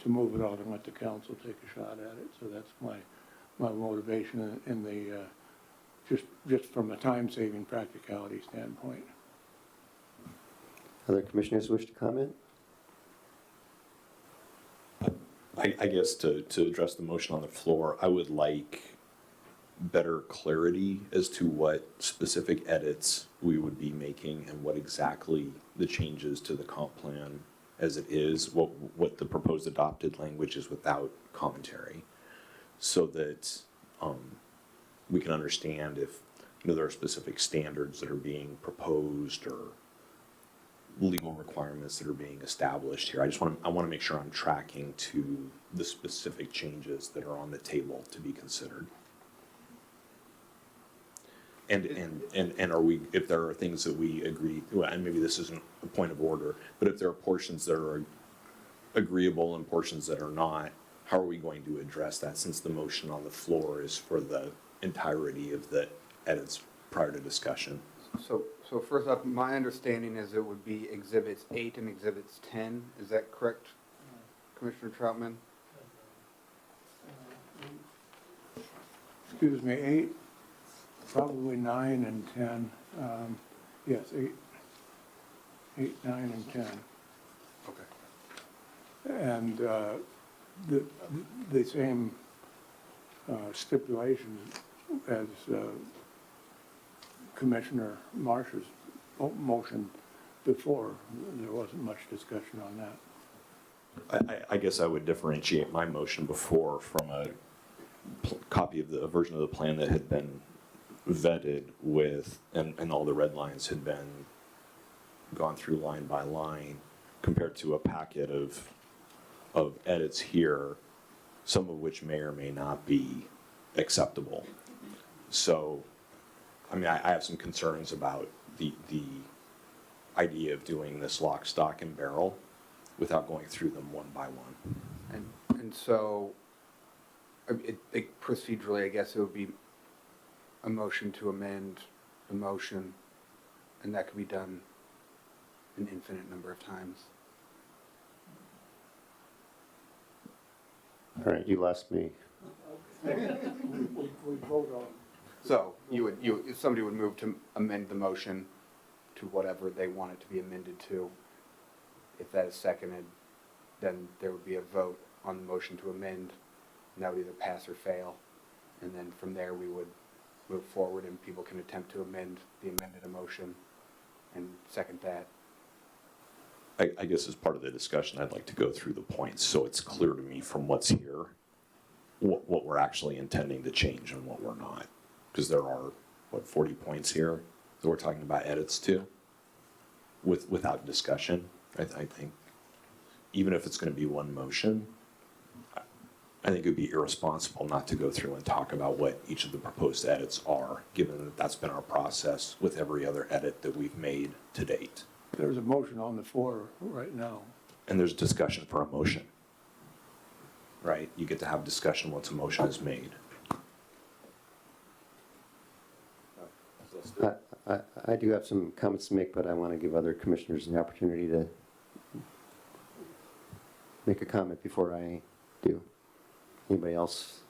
move it on and let the council take a shot at it. So that's my motivation in the just from a time-saving practicality standpoint. Other commissioners wish to comment? I guess to address the motion on the floor, I would like better clarity as to what specific edits we would be making and what exactly the changes to the comp plan as it is, what the proposed adopted language is without commentary, so that we can understand if, you know, there are specific standards that are being proposed or legal requirements that are being established here. I want to make sure I'm tracking to the specific changes that are on the table to be considered. And are we, if there are things that we agree, well, and maybe this isn't a point of order, but if there are portions that are agreeable and portions that are not, how are we going to address that, since the motion on the floor is for the entirety of the edits prior to discussion? So first up, my understanding is it would be Exhibits 8 and Exhibits 10. Is that correct, Commissioner Troutman? Excuse me, 8, probably 9 and 10. Yes, 8, 9, and 10. Okay. And the same stipulation as Commissioner Marsh's motion before. There wasn't much discussion on that. I guess I would differentiate my motion before from a copy of the version of the plan that had been vetted with, and all the red lines had been gone through line by line, compared to a packet of edits here, some of which may or may not be acceptable. So, I mean, I have some concerns about the idea of doing this lock, stock, and barrel without going through them one by one. And so, procedurally, I guess it would be a motion to amend the motion, and that could be done an infinite number of times. All right, you lost me. We vote on. So if somebody would move to amend the motion to whatever they want it to be amended to, If that is seconded, then there would be a vote on the motion to amend, and that would either pass or fail. And then from there, we would move forward and people can attempt to amend the amended motion and second that. I guess as part of the discussion, I'd like to go through the points so it's clear to me from what's here, what we're actually intending to change and what we're not. Because there are, 40 points here that we're talking about edits to without discussion. I think even if it's going to be one motion, I think it would be irresponsible not to go through and talk about what each of the proposed edits are, given that that's been our process with every other edit that we've made to date. There's a motion on the floor right now. And there's discussion for a motion, right? You get to have discussion once a motion is made. I do have some comments to make, but I want to give other commissioners an opportunity to make a comment before I do. Anybody else?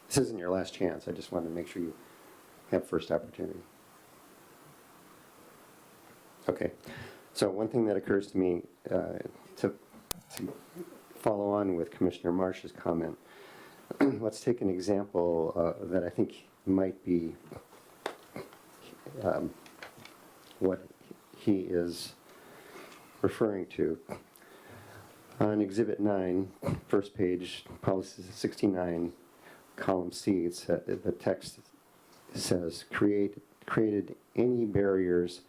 This isn't your last chance. I just want to make sure you have first opportunity. Okay. So one thing that occurs to me to follow on with Commissioner Marsh's comment, let's take an example that I think might be what he is referring to. On Exhibit 9, first page, Policy 69, column C, the text says, created any barriers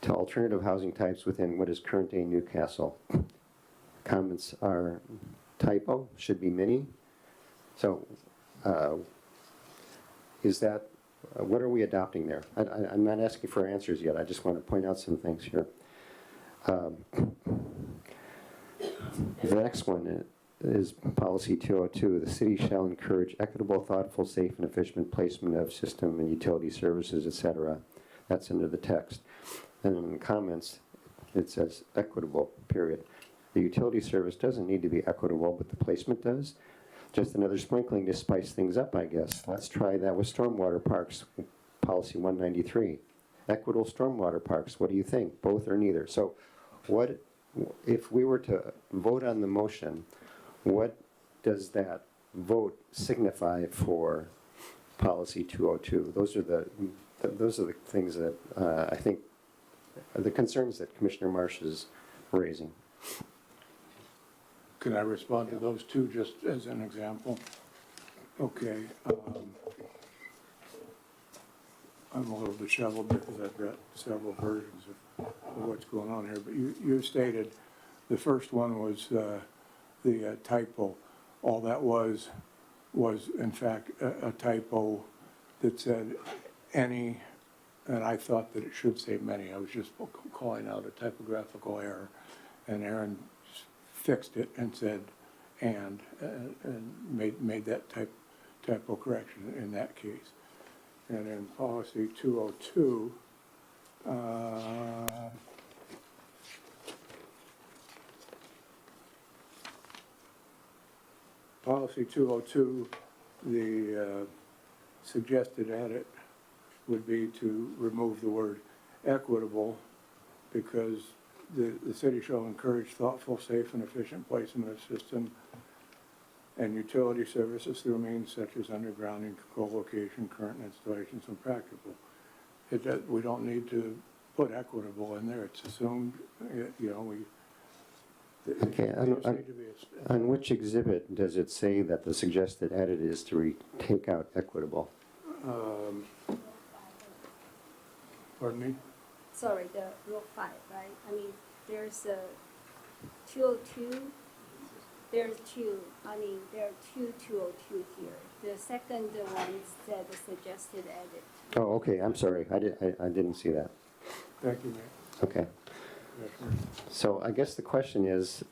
to alternative housing types within what is current day Newcastle. Comments are typo, should be many. So is that, what are we adopting there? I'm not asking for answers yet. I just want to point out some things here. The next one is Policy 202. The city shall encourage equitable, thoughtful, safe, and efficient placement of system and utility services, etc. That's under the text. And in the comments, it says equitable, period. The utility service doesn't need to be equitable, but the placement does. Just another sprinkling to spice things up, I guess. Let's try that with stormwater parks, Policy 193. Equitable stormwater parks, what do you think? Both or neither? So what, if we were to vote on the motion, what does that vote signify for Policy 202? Those are the things that I think are the concerns that Commissioner Marsh is raising. Can I respond to those two just as an example? Okay. I'm a little disheveled because I've got several versions of what's going on here, but you stated the first one was the typo. All that was in fact a typo that said any, and I thought that it should say many. I was just calling out a typographical error, and Aaron fixed it and said and made that typo correction in that case. And in Policy 202, Policy 202, the suggested edit would be to remove the word equitable, because the city shall encourage thoughtful, safe, and efficient placement of system and utility services through means such as undergrounding, co-location, current installations, when practical. We don't need to put equitable in there. It's assumed, you know, Okay, on which exhibit does it say that the suggested edit is to take out equitable? Pardon me? Sorry, the row 5, right? I mean, there's a 202. There are two 202 here. The second one said the suggested edit. Oh, okay, I'm sorry. I didn't see that. Thank you, Mayor. Okay. So I guess the question is,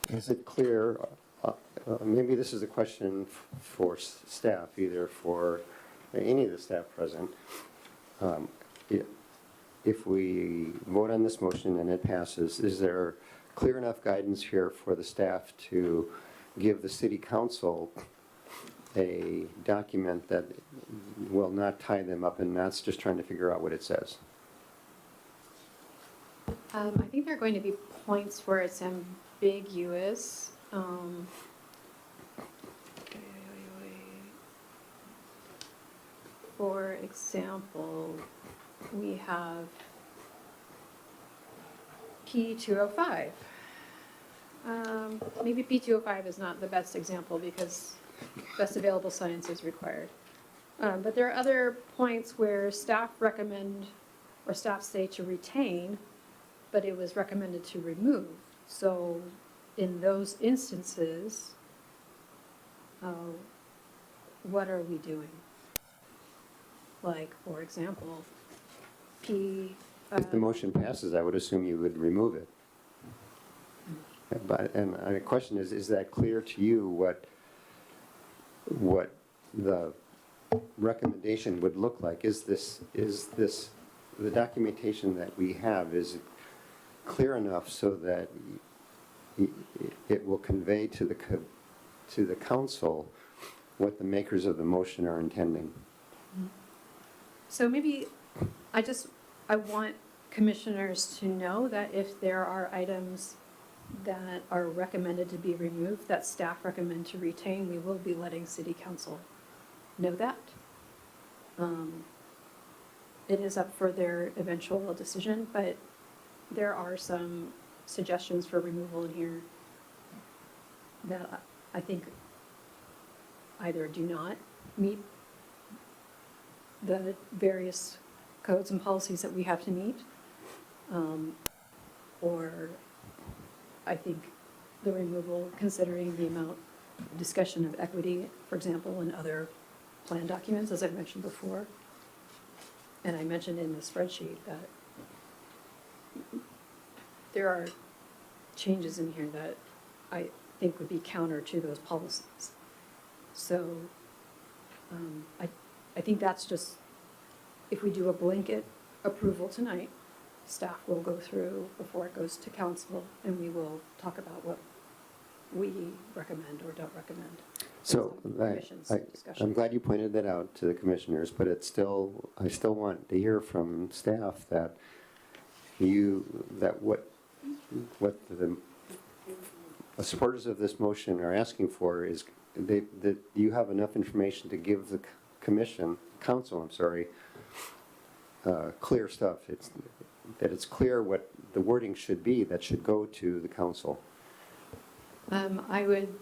is it clear, maybe this is a question for staff, either for any of the staff present. If we vote on this motion and it passes, is there clear enough guidance here for the staff to give the city council a document that will not tie them up in knots just trying to figure out what it says? I think there are going to be points where it's ambiguous. For example, we have P205. Maybe P205 is not the best example because best available science is required. But there are other points where staff recommend, or staff say to retain, but it was recommended to remove. So in those instances, what are we doing? Like, for example, If the motion passes, I would assume you would remove it. But, and the question is that clear to you what the recommendation would look like? Is this, the documentation that we have, is it clear enough so that it will convey to the council what the makers of the motion are intending? So maybe I want commissioners to know that if there are items that are recommended to be removed, that staff recommend to retain, we will be letting city council know that. It is up for their eventual decision, but there are some suggestions for removal in here that I think either do not meet the various codes and policies that we have to meet, or I think the removal, considering the amount of discussion of equity, for example, in other plan documents, as I've mentioned before. And I mentioned in the spreadsheet that there are changes in here that I think would be counter to those policies. So I think that's just, if we do a blanket approval tonight, staff will go through before it goes to council, and we will talk about what we recommend or don't recommend. So Commission's discussion. I'm glad you pointed that out to the commissioners, but I still want to hear from staff that what the supporters of this motion are asking for is that you have enough information to give the council, clear stuff. That it's clear what the wording should be that should go to the council. I would,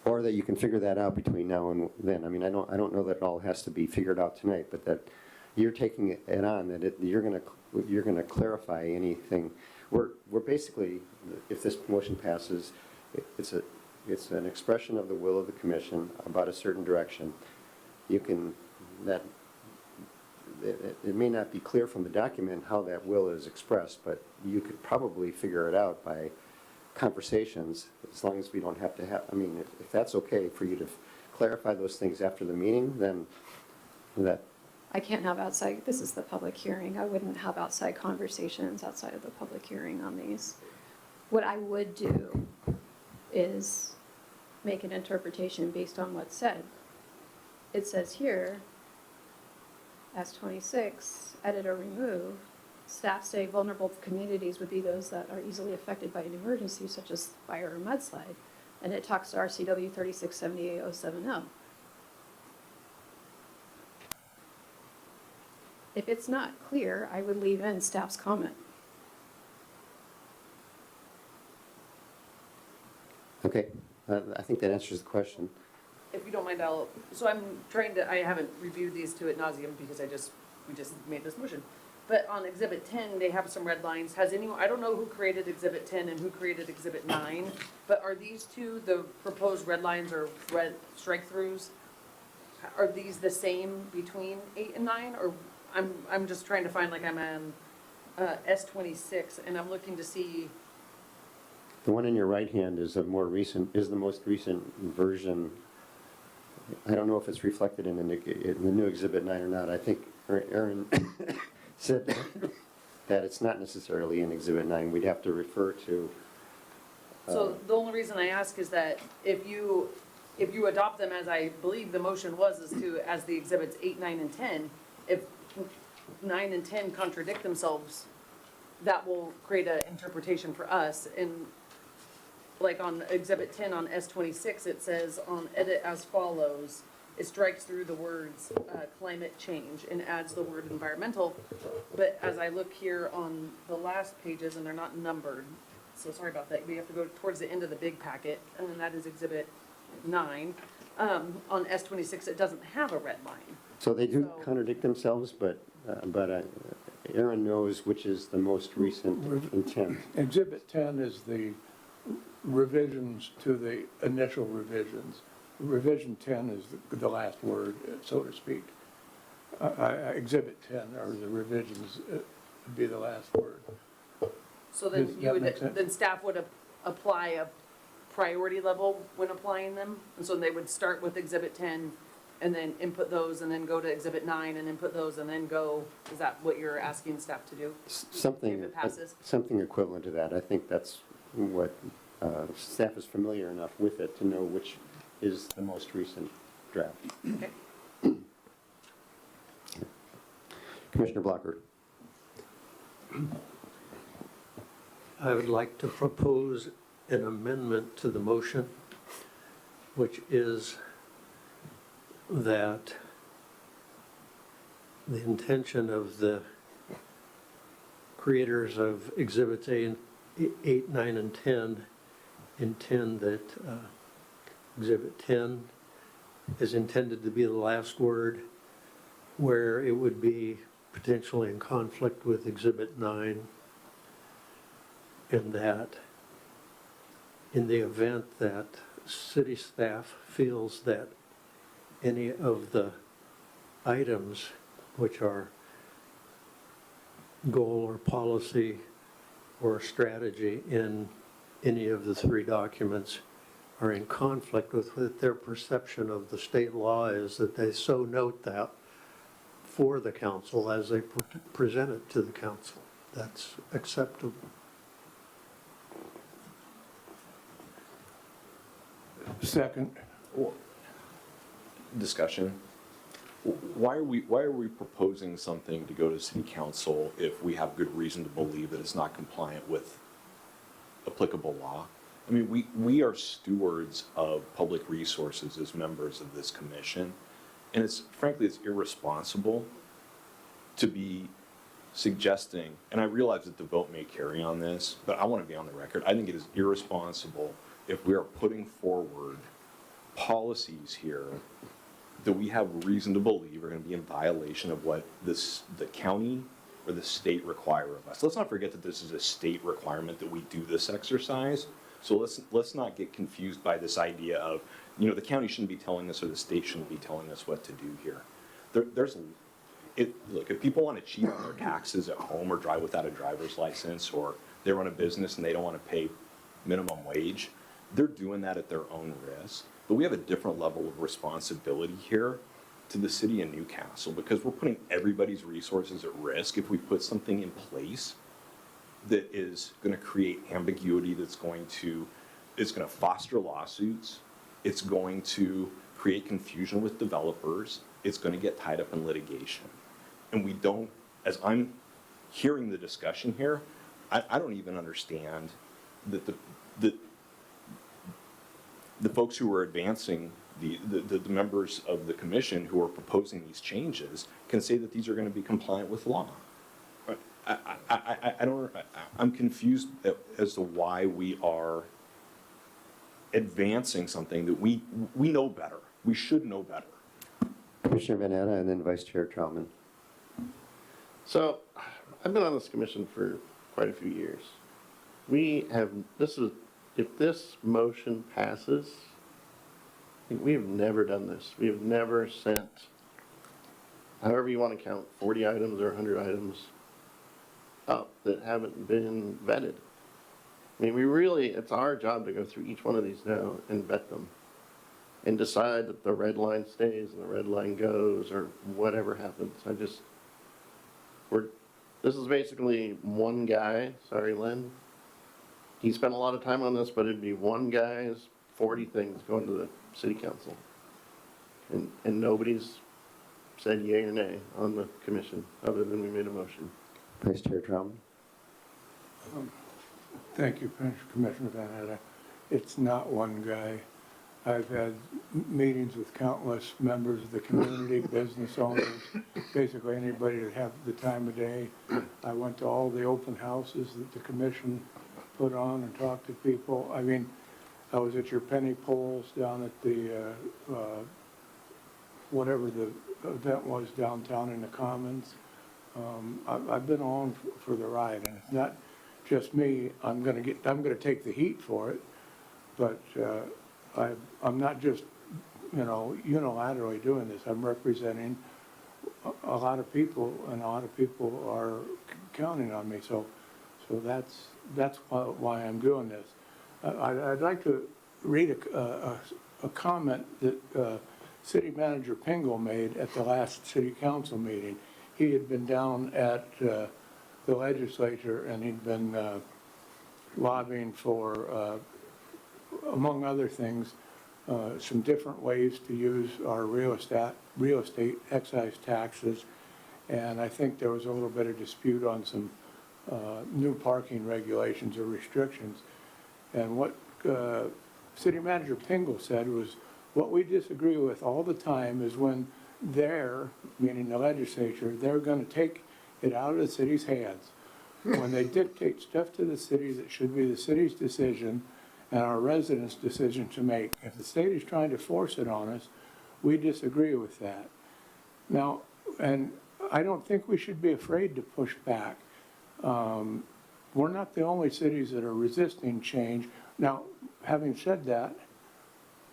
Or that you can figure that out between now and then. I mean, I don't know that it all has to be figured out tonight, but that you're taking it on, that you're gonna clarify anything. We're basically, if this motion passes, it's an expression of the will of the commission about a certain direction. It may not be clear from the document how that will is expressed, but you could probably figure it out by conversations, as long as we don't have to have, I mean, if that's okay for you to clarify those things after the meeting, then that. I can't have outside, this is the public hearing, I wouldn't have outside conversations outside of the public hearing on these. What I would do is make an interpretation based on what's said. It says here, S26, edit or remove, staff say vulnerable communities would be those that are easily affected by an emergency such as fire or mudslide. And it talks to RCW 3678070. If it's not clear, I would leave in staff's comment. Okay, I think that answers the question. If you don't mind, so I'm trying to, I haven't reviewed these to ad nauseum because we just made this motion. But on Exhibit 10, they have some red lines. Has anyone, I don't know who created Exhibit 10 and who created Exhibit 9, but are these two, the proposed red lines or red strike-throughs, are these the same between 8 and 9? Or I'm just trying to find, like, I'm on S26, and I'm looking to see. The one in your right hand is the most recent version. I don't know if it's reflected in the new Exhibit 9 or not. I think Aaron said that it's not necessarily in Exhibit 9. We'd have to refer to. So the only reason I ask is that if you if you adopt them as I believe the motion was, as the exhibits 8, 9, and 10, 9 and 10 contradict themselves, that will create an interpretation for us. And like on Exhibit 10 on S26, it says on edit as follows, it strikes through the words climate change and adds the word environmental. But as I look here on the last pages, and they're not numbered, so sorry about that, we have to go towards the end of the big packet, and then that is Exhibit 9. On S26, it doesn't have a red line. So they do contradict themselves, but Aaron knows which is the most recent intent. Exhibit 10 is the revisions to the initial revisions. Revision 10 is the last word, so to speak. Exhibit 10 are the revisions, would be the last word. So then Does you that would, make sense? then staff would apply a priority level when applying them? And so they would start with Exhibit 10 and then input those and then go to Exhibit 9 and input those and then go, is that what you're asking staff to do? Something, If it passes? something equivalent to that. I think that's what, staff is familiar enough with it to know which is the most recent draft. Okay. Commissioner Blocker. I would like to propose an amendment to the motion, which is that the intention of the creators of Exhibits 8, 9, and 10 intend that Exhibit 10 is intended to be the last word, where it would be potentially in conflict with Exhibit 9, and that in the event that city staff feels that any of the items which are goal or policy or strategy in any of the three documents are in conflict with what their perception of the state law is, that they so note that for the council as they present it to the council. That's acceptable. Second. Discussion. Why are we proposing something to go to city council if we have good reason to believe that it's not compliant with applicable law? I mean, we are stewards of public resources as members of this commission, and frankly, it's irresponsible to be suggesting, and I realize that the vote may carry on this, but I want to be on the record. I think it is irresponsible if we are putting forward policies here that we have reason to believe are going to be in violation of what the county or the state require of us. Let's not forget that this is a state requirement that we do this exercise. So let's not get confused by this idea of, the county shouldn't be telling us or the state shouldn't be telling us what to do here. Look, if people want to cheat on their taxes at home or drive without a driver's license, or they run a business and they don't want to pay minimum wage, they're doing that at their own risk. But we have a different level of responsibility here to the city of Newcastle, because we're putting everybody's resources at risk if we put something in place that is going to create ambiguity, it's going to foster lawsuits, it's going to create confusion with developers, it's going to get tied up in litigation. And we don't, as I'm hearing the discussion here, I don't even understand that the folks who are advancing, the members of the commission who are proposing these changes can say that these are going to be compliant with law. I'm confused as to why we are advancing something that we know better. We should know better. Commissioner Van Atta and then Vice Chair Troutman. So, I've been on this commission for quite a few years. If this motion passes, we have never done this. We have never sent, however you want to count, 40 items or 100 items up that haven't been vetted. I mean, it's our job to go through each one of these now and vet them and decide that the red line stays and the red line goes or whatever happens. This is basically one guy, sorry, Len. He spent a lot of time on this, but it'd be one guy's 40 things going to the city council. And nobody's said yea or nay on the commission, other than we made a motion. Vice Chair Trauman. Thank you, Commissioner Van Atta. It's not one guy. I've had meetings with countless members of the community, business owners, basically anybody that have the time of day. I went to all the open houses that the commission put on and talked to people. I mean, I was at your penny polls down at the, whatever the event was downtown in the Commons. I've been on for the ride, and it's not just me. I'm gonna take the heat for it, but I'm not just, unilaterally doing this. I'm representing a lot of people, and a lot of people are counting on me. So that's why I'm doing this. I'd like to read a comment that City Manager Pingle made at the last City Council meeting. He had been down at the legislature, and he'd been lobbying for, among other things, some different ways to use our real estate excise taxes. And I think there was a little bit of dispute on some new parking regulations or restrictions. And what City Manager Pingle said was, what we disagree with all the time is when they're, meaning the legislature, they're going to take it out of the city's hands. When they dictate stuff to the city that should be the city's decision and our residents' decision to make. If the state is trying to force it on us, we disagree with that. Now, and I don't think we should be afraid to push back. We're not the only cities that are resisting change. Now, having said that,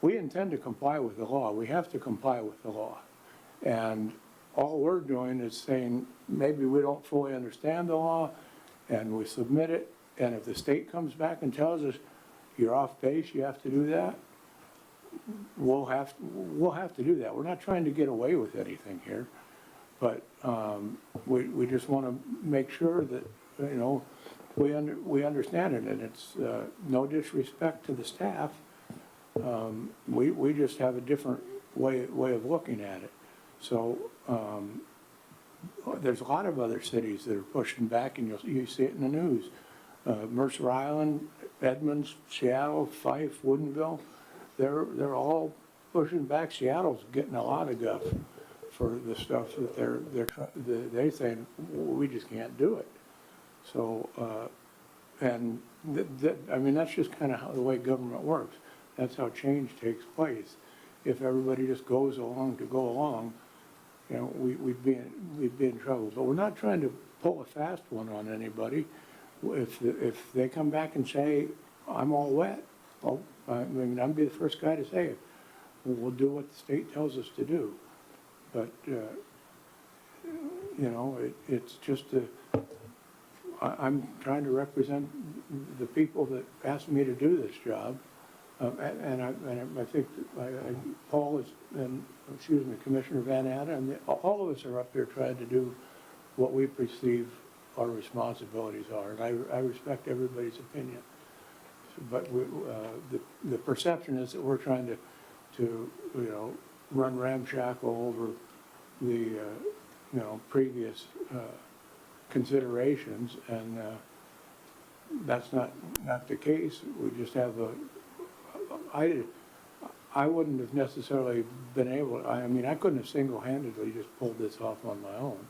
we intend to comply with the law. We have to comply with the law. And all we're doing is saying, maybe we don't fully understand the law, and we submit it, and if the state comes back and tells us, you're off base, you have to do that, we'll have to do that. We're not trying to get away with anything here, but we just want to make sure that, we understand it, and it's no disrespect to the staff. We just have a different way of looking at it. So there's a lot of other cities that are pushing back, and you see it in the news. Mercer Island, Edmonds, Seattle, Fife, Woodinville, they're all pushing back. Seattle's getting a lot of guff for the stuff that they're saying, we just can't do it. So, and that's just kind of how the way government works. That's how change takes place. If everybody just goes along to go along, we'd be in trouble. But we're not trying to pull a fast one on anybody. If they come back and say, I'm all wet, well, I'd be the first guy to say it. We'll do what the state tells us to do. But, it's just I'm trying to represent the people that asked me to do this job. And I think that Paul and Commissioner Van Atta, and all of us are up here trying to do what we perceive our responsibilities are. And I respect everybody's opinion. But the perception is that we're trying to run ramshackle over the previous considerations, and that's not the case. We just have I wouldn't have necessarily been able, I couldn't have single-handedly just pulled this off on my own.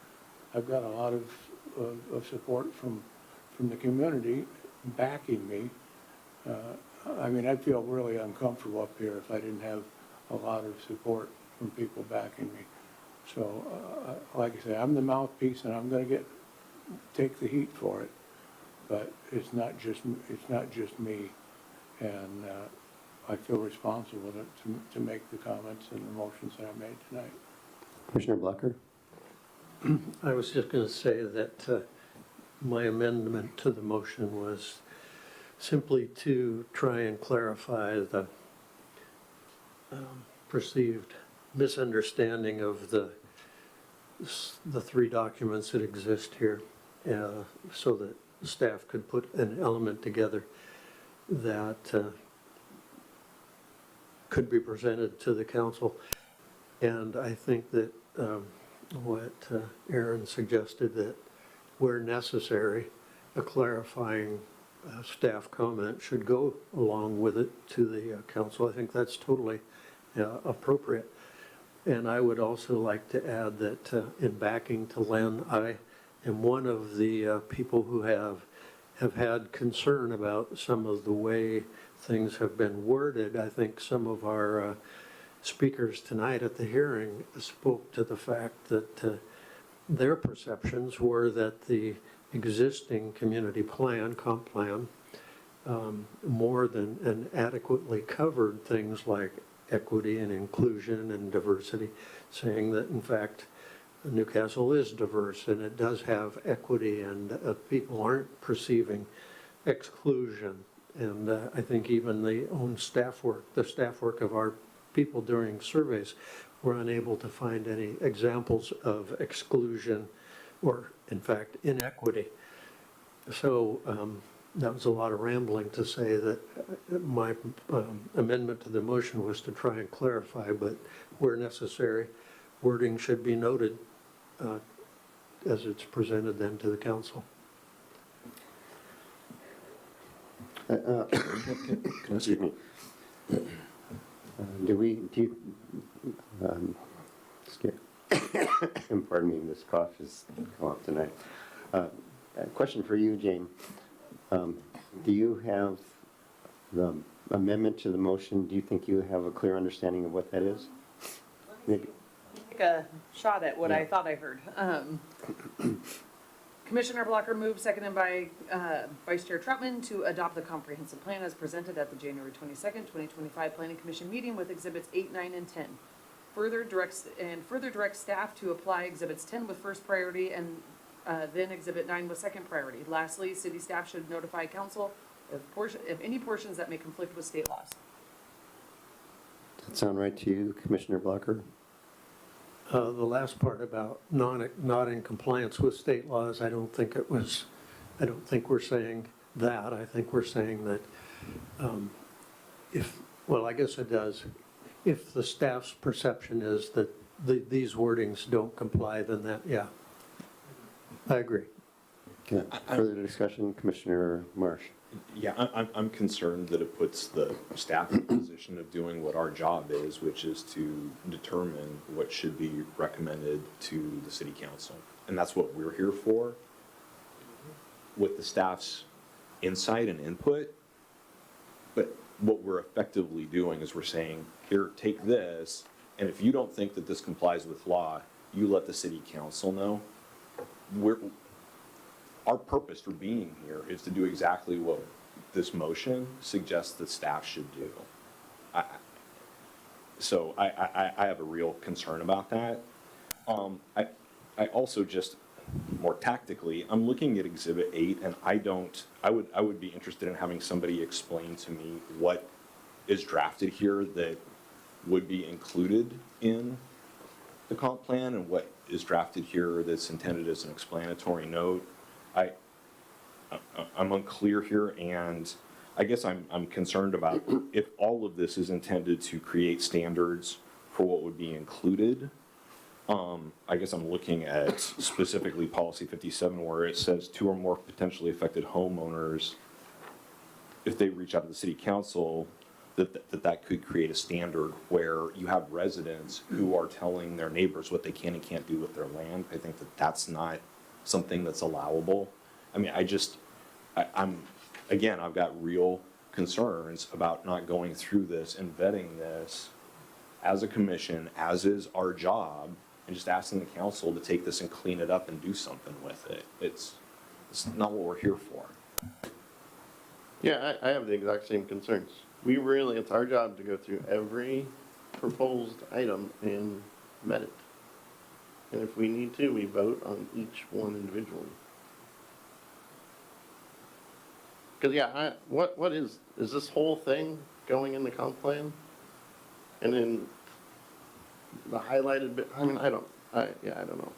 I've got a lot of support from the community backing me. I'd feel really uncomfortable up here if I didn't have a lot of support from people backing me. So, like I say, I'm the mouthpiece, and I'm going to take the heat for it. But it's not just me, and I feel responsible to make the comments and the motions that I made tonight. Commissioner Blecker? I was just going to say that my amendment to the motion was simply to try and clarify the perceived misunderstanding of the three documents that exist here, so that staff could put an element together that could be presented to the council. And I think that what Aaron suggested, that where necessary, a clarifying staff comment should go along with it to the council. I think that's totally appropriate. And I would also like to add that in backing to Len, I am one of the people who have had concern about some of the way things have been worded. I think some of our speakers tonight at the hearing spoke to the fact that their perceptions were that the existing community plan, comp plan, more than adequately covered things like equity and inclusion and diversity, saying that in fact Newcastle is diverse and it does have equity, and people aren't perceiving exclusion. And I think even the staff work of our people during surveys were unable to find any examples of exclusion or in fact inequity. So that was a lot of rambling to say that my amendment to the motion was to try and clarify, but where necessary, wording should be noted as it's presented then to the council. Excuse me. Pardon me, this cough has come up tonight. A question for you, Jane. Do you have the amendment to the motion? Do you think you have a clear understanding of what that is? Maybe. Take a shot at what I thought I heard. Commissioner Blocker moved, seconded by Vice Chair Troutman, to adopt the comprehensive plan as presented at the January 22nd, 2025 Planning Commission meeting with Exhibits 8, 9, and 10. Further directs staff to apply Exhibits 10 with first priority and then Exhibit 9 with second priority. Lastly, city staff should notify council of any portions that may conflict with state laws. Does that sound right to you, Commissioner Blocker? The last part about not in compliance with state laws, I don't think we're saying that. I think we're saying that well, I guess it does. If the staff's perception is that these wordings don't comply, then that, yeah, I agree. Okay. Further discussion, Commissioner Marsh. Yeah, I'm concerned that it puts the staff in a position of doing what our job is, which is to determine what should be recommended to the city council. And that's what we're here for. With the staff's insight and input, but what we're effectively doing is we're saying, here, take this, and if you don't think that this complies with law, you let the city council know. Our purpose for being here is to do exactly what this motion suggests that staff should do. So I have a real concern about that. I also just, more tactically, I'm looking at Exhibit 8, and I would be interested in having somebody explain to me what is drafted here that would be included in the comp plan and what is drafted here that's intended as an explanatory note. I'm unclear here, and I guess I'm concerned about if all of this is intended to create standards for what would be included. I guess I'm looking at specifically Policy 57, where it says 2 or more potentially affected homeowners, if they reach out to the city council, that could create a standard where you have residents who are telling their neighbors what they can and can't do with their land. I think that that's not something that's allowable. I mean, again, I've got real concerns about not going through this and vetting this as a commission, as is our job, and just asking the council to take this and clean it up and do something with it. It's not what we're here for. Yeah, I have the exact same concerns. It's our job to go through every proposed item and vet it. And if we need to, we vote on each one individually. Because, yeah, what is this whole thing going in the comp plan? And then the highlighted bit, I mean, I don't know.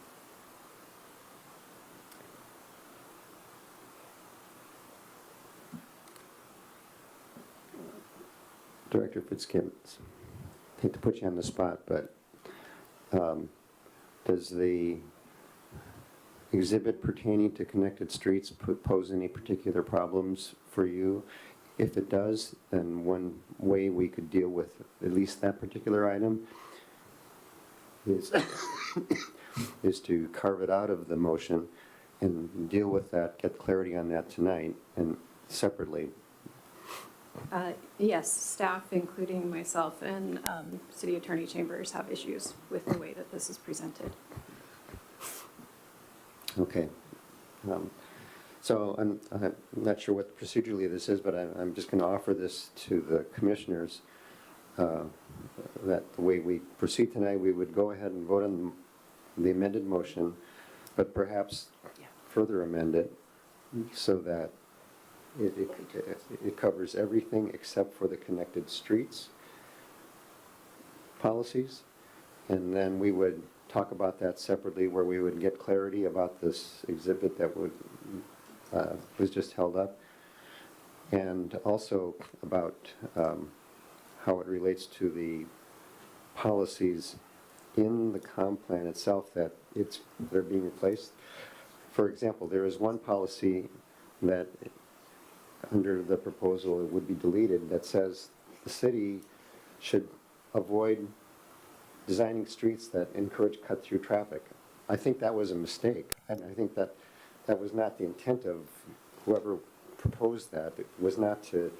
Director Fitzgibbons, I hate to put you on the spot, but Does the exhibit pertaining to connected streets pose any particular problems for you? If it does, then one way we could deal with at least that particular item is, is to carve it out of the motion and deal with that, get clarity on that tonight and separately. Yes, staff, including myself and City Attorney Chambers, have issues with the way that this is presented. Okay. So I'm not sure what procedurally this is, but I'm just going to offer this to the commissioners, that the way we proceed tonight, we would go ahead and vote on the amended motion, but perhaps further amend it so that it covers everything except for the connected streets policies. And then we would talk about that separately, where we would get clarity about this exhibit that was just held up, and also about how it relates to the policies in the comp plan itself that they're being replaced. For example, there is one policy that under the proposal it would be deleted that says the city should avoid designing streets that encourage cut-through traffic. I think that was a mistake. I think that was not the intent of whoever proposed that. It was not to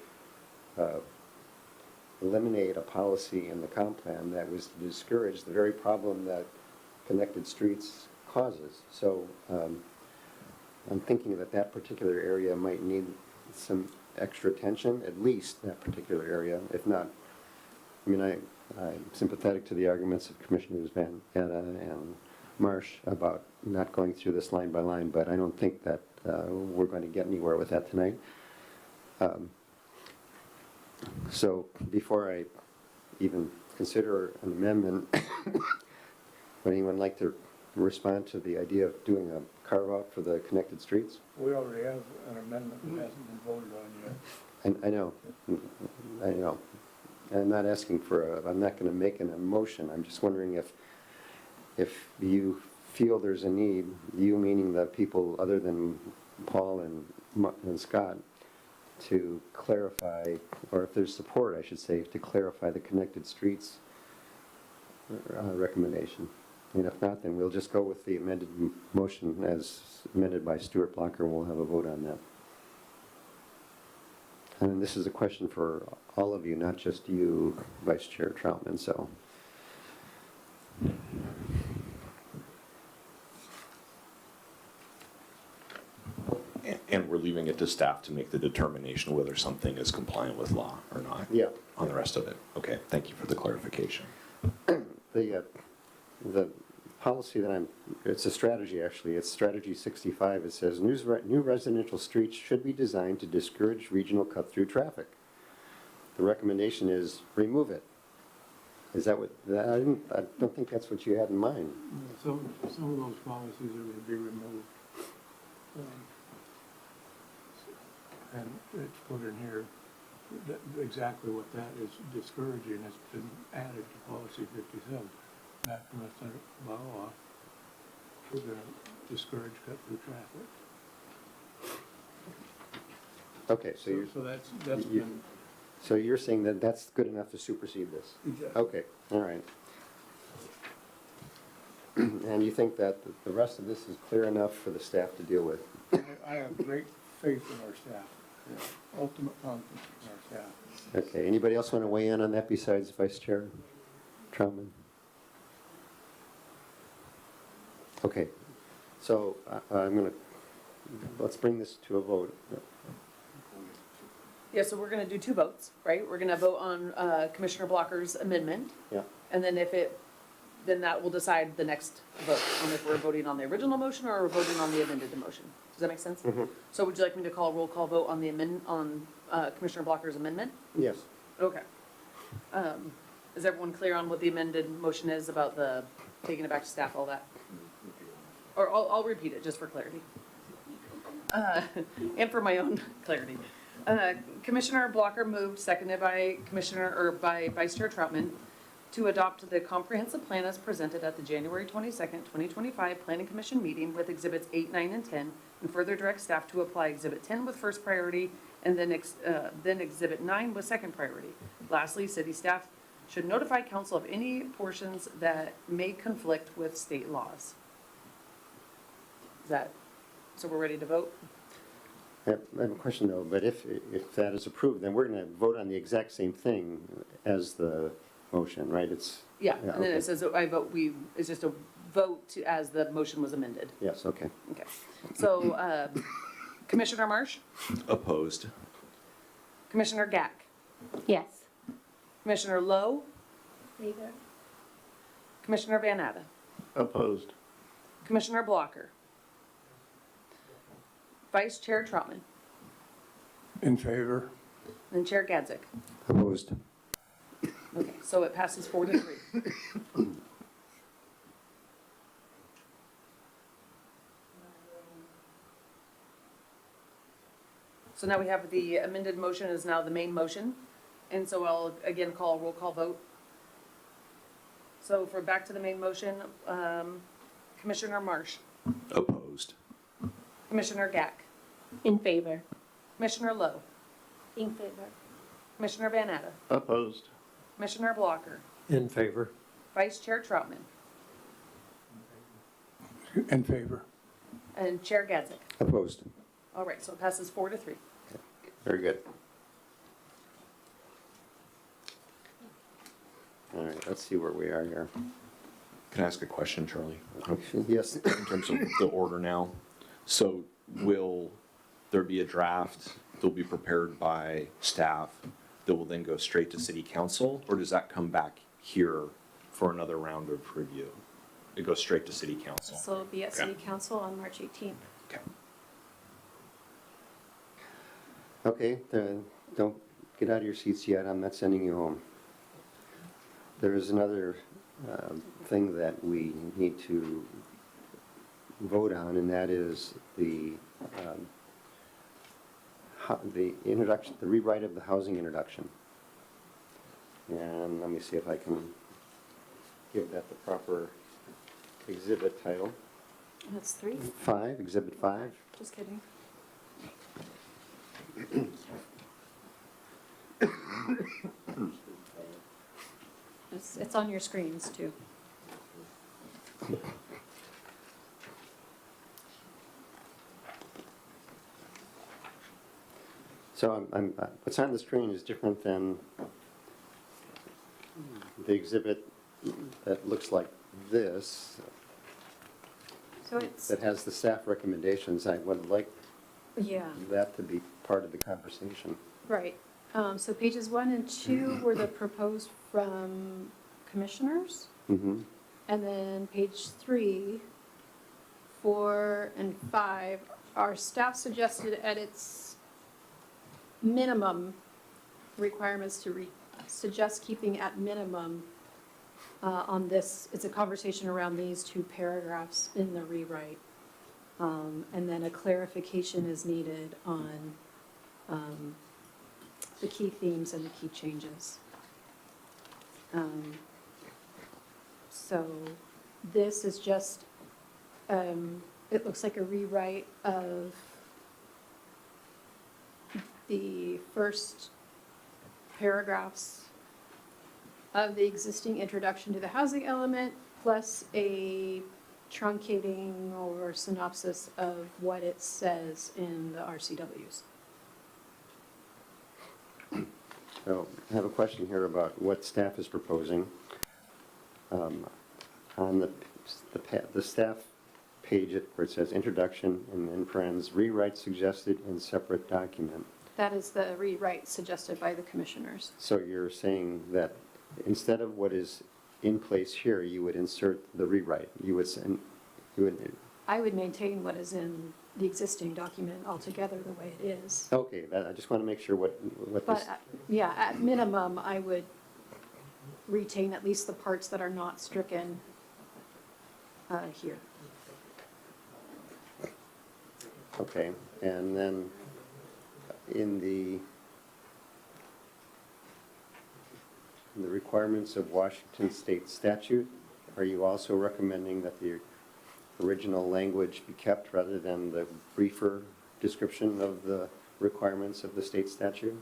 eliminate a policy in the comp plan that was to discourage the very problem that connected streets causes. So I'm thinking that that particular area might need some extra attention, at least that particular area, if not. I mean, I'm sympathetic to the arguments of Commissioners Van Anna and Marsh about not going through this line by line, but I don't think that we're going to get anywhere with that tonight. So before I even consider an amendment, would anyone like to respond to the idea of doing a carve-out for the connected streets? We already have an amendment that hasn't been voted on yet. I know. I'm not asking for I'm not going to make an emotion. I'm just wondering if you feel there's a need, you meaning the people other than Paul and Scott, to clarify, or if there's support, I should say, to clarify the connected streets recommendation. And if not, then we'll just go with the amended motion as amended by Stuart Blocker, and we'll have a vote on that. And this is a question for all of you, not just you, Vice Chair Troutman, so. And we're leaving it to staff to make the determination whether something is compliant with law or not? Yeah. On the rest of it? Okay, thank you for the clarification. The policy that it's a strategy actually, it's strategy 65. It says new residential streets should be designed to discourage regional cut-through traffic. The recommendation is remove it. Is that what, I don't think that's what you had in mind. Some of those policies are going to be removed. And it's put in here, exactly what that is discouraging has been added to policy 57. Back from the Senate bylaw, we're going to discourage cut-through traffic. Okay, so you're saying that that's good enough to supersede this? Exactly. Okay, all right. And you think that the rest of this is clear enough for the staff to deal with? I have great faith in our staff, ultimate confidence in our staff. Okay, anybody else want to weigh in on that besides Vice Chair Troutman? Okay, so let's bring this to a vote. Yeah, so we're going to do two votes, right? We're going to vote on Commissioner Blocker's amendment. Yeah. And then then that will decide the next vote on if we're voting on the original motion or we're voting on the amended motion. Does that make sense? Mm-hmm. So would you like me to call a roll call vote on Commissioner Blocker's amendment? Yes. Okay. Is everyone clear on what the amended motion is about the taking it back to staff, all that? Or I'll repeat it just for clarity. And for my own clarity. Commissioner Blocker moved, seconded by by Vice Chair Troutman, to adopt the comprehensive plan as presented at the January 22nd, 2025 Planning Commission meeting with Exhibits 8, 9, and 10, and further direct staff to apply Exhibit 10 with first priority and then Exhibit 9 with second priority. Lastly, city staff should notify council of any portions that may conflict with state laws. Is that, so we're ready to vote? I have a question though, but if that is approved, then we're going to vote on the exact same thing as the motion, right? Yeah, and then okay. it says, it's just a vote to, as the motion was amended. Yes, okay. Okay. So, Commissioner Marsh? Opposed. Commissioner Gack? Yes. Commissioner Lowe? Neither. Commissioner Van Atta? Opposed. Commissioner Blocker? Vice Chair Troutman? In favor? And Chair Gadzik? Opposed. Okay, so it passes 4-3. So now we have the amended motion is now the main motion. And so I'll again call roll call vote. So for back to the main motion, Commissioner Marsh, Opposed. Commissioner Gack, In favor. Commissioner Lowe, In favor. Commissioner Van Atta, Opposed. Commissioner Blocker, In favor. Vice Chair Troutman, In favor. and Chair Gadzik. Opposed. All right, so it passes 4-3. Very good. All right, let's see where we are here. Can I ask a question, Charlie? Yes. In terms of the order now, so will there be a draft that'll be prepared by staff that will then go straight to city council, or does that come back here for another round of review? It goes straight to city council. So it'll be at City Council on March 18th. Okay. Okay, then don't get out of your seats yet. I'm not sending you home. There is another thing that we need to vote on, and that is the introduction, the rewrite of the housing introduction. And let me see if I can give that the proper exhibit title. That's 3. 5, Exhibit 5. Just kidding. It's on your screens too. So what's on the screen is different than the exhibit that looks like this, So it's, that has the staff recommendations. I would like yeah, that to be part of the conversation. right. So pages 1 and 2 were the proposed from commissioners. Mm-hmm. And then page 3, 4, and 5 are staff suggested edits, minimum requirements to suggest keeping at minimum on this. It's a conversation around these 2 paragraphs in the rewrite. And then a clarification is needed on the key themes and the key changes. So this is just, it looks like a rewrite of the first paragraphs of the existing introduction to the housing element, plus a truncating or synopsis of what it says in the RCWs. So I have a question here about what staff is proposing. On the staff page where it says introduction and then friends, rewrite suggested in separate document. That is the rewrite suggested by the commissioners. So you're saying that instead of what is in place here, you would insert the rewrite. I would maintain what is in the existing document altogether the way it is. Okay, I just want to make sure what this. But, yeah, at minimum, I would retain at least the parts that are not stricken here. Okay, and then in the requirements of Washington State statute? Are you also recommending that the original language be kept rather than the briefer description of the requirements of the state statute?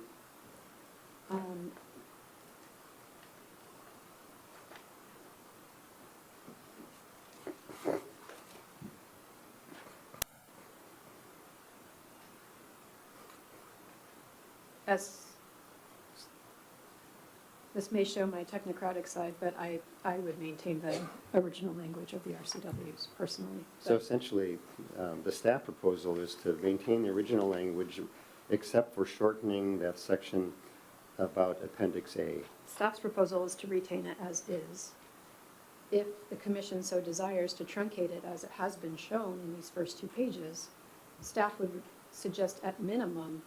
As, this may show my technocratic side, but I would maintain the original language of the RCWs personally. So essentially, the staff proposal is to maintain the original language except for shortening that section about Appendix A. Staff's proposal is to retain it as is. If the commission so desires to truncate it as it has been shown in these first two pages, staff would suggest at minimum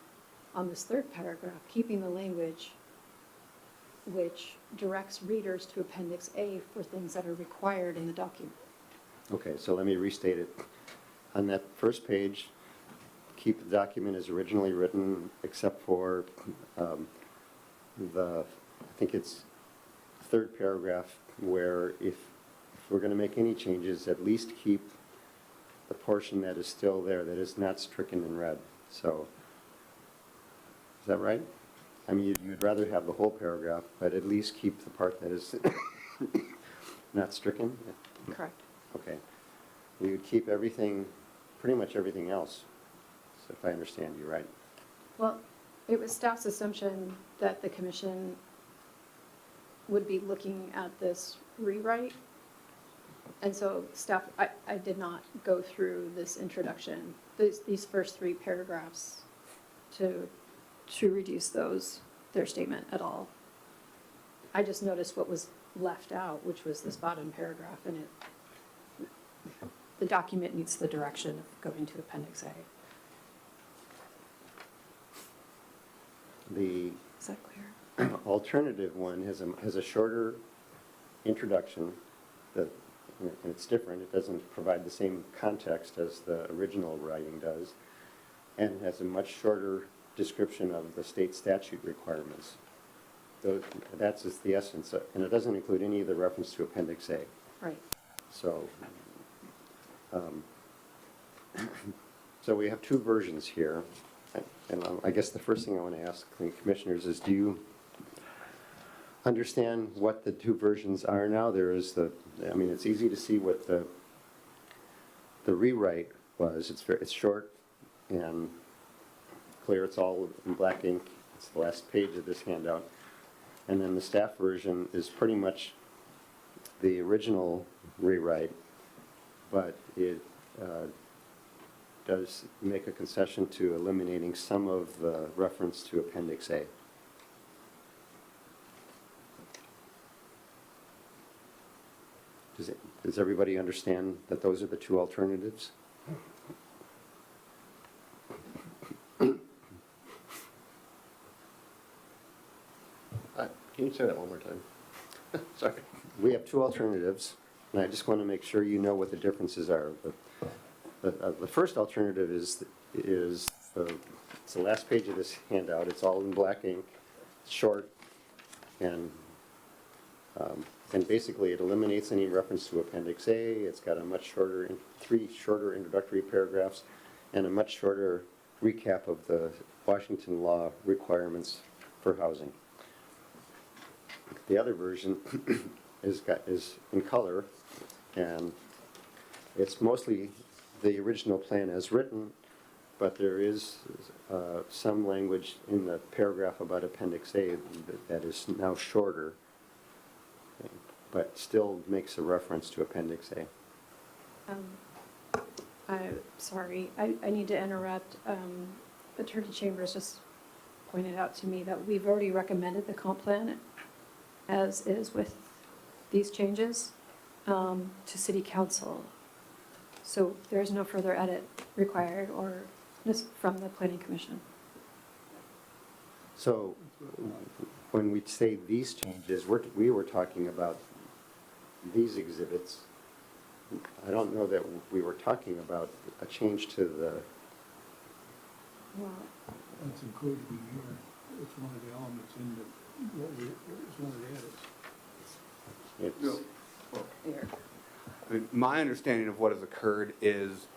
on this third paragraph, keeping the language which directs readers to Appendix A for things that are required in the document. Okay, so let me restate it. On that first page, keep the document as originally written except for I think it's third paragraph, where if we're going to make any changes, at least keep the portion that is still there, that is not stricken in red. So, is that right? I mean, you'd rather have the whole paragraph, but at least keep the part that is not stricken? Correct. Okay. We would keep everything, pretty much everything else, so if I understand you right. Well, it was staff's assumption that the commission would be looking at this rewrite. And so staff, I did not go through this introduction, these first three paragraphs to reduce their statement at all. I just noticed what was left out, which was this bottom paragraph, and the document needs the direction of going to Appendix A. The Is that clear? alternative one has a shorter introduction, and it's different. It doesn't provide the same context as the original writing does, and has a much shorter description of the state statute requirements. That's just the essence, and it doesn't include any of the reference to Appendix A. Right. So, so we have two versions here, and I guess the first thing I want to ask the commissioners is, do you understand what the two versions are now? There is I mean, it's easy to see what the rewrite was. It's short and clear. It's all in black ink. It's the last page of this handout. And then the staff version is pretty much the original rewrite, but it does make a concession to eliminating some of the reference to Appendix A. Does everybody understand that those are the two alternatives? Can you say that one more time? Sorry. We have two alternatives, and I just want to make sure you know what the differences are. The first alternative is it's the last page of this handout. It's all in black ink, it's short, and basically it eliminates any reference to Appendix A. It's got a much shorter, three shorter introductory paragraphs, and a much shorter recap of the Washington law requirements for housing. The other version is in color, and it's mostly the original plan as written, but there is some language in the paragraph about Appendix A that is now shorter, but still makes a reference to Appendix A. Sorry, I need to interrupt. Attorney Chambers just pointed out to me that we've already recommended the comp plan as is with these changes to City Council. So there's no further edit required or from the Planning Commission. So when we say these changes, we were talking about these exhibits. I don't know that we were talking about a change to the... Well, That's included in here. It's one of the elements in the It's, I mean, my understanding of what has occurred is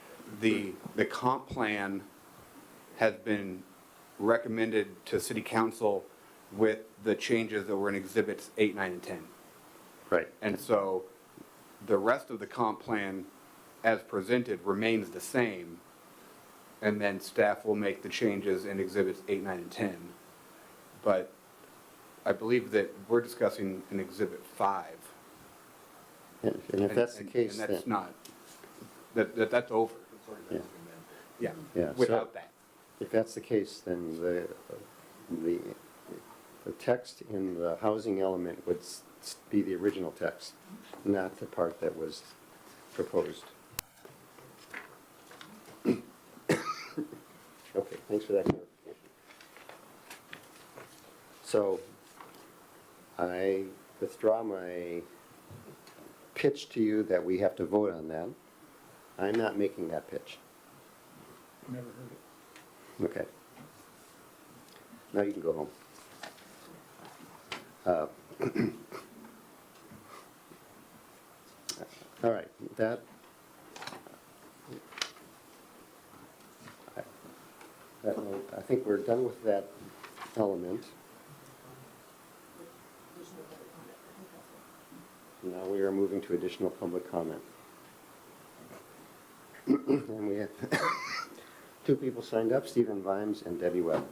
the comp plan has been recommended to city council with the changes that were in exhibits 8, 9, and 10. right. And so the rest of the comp plan as presented remains the same. And then staff will make the changes in exhibits 8, 9, and 10. But I believe that we're discussing in exhibit 5. And if that's the case, And then. that's not, that's over. Yeah. Yeah, Yeah, so without that. If that's the case, then the text in the housing element would be the original text, not the part that was proposed. Okay, thanks for that clarification. So I withdraw my pitch to you that we have to vote on that. I'm not making that pitch. Never heard it. Okay. Now you can go home. All right, I think we're done with that element. Now we are moving to additional public comment. And we have two people signed up, Stephen Vimes and Debbie Webb.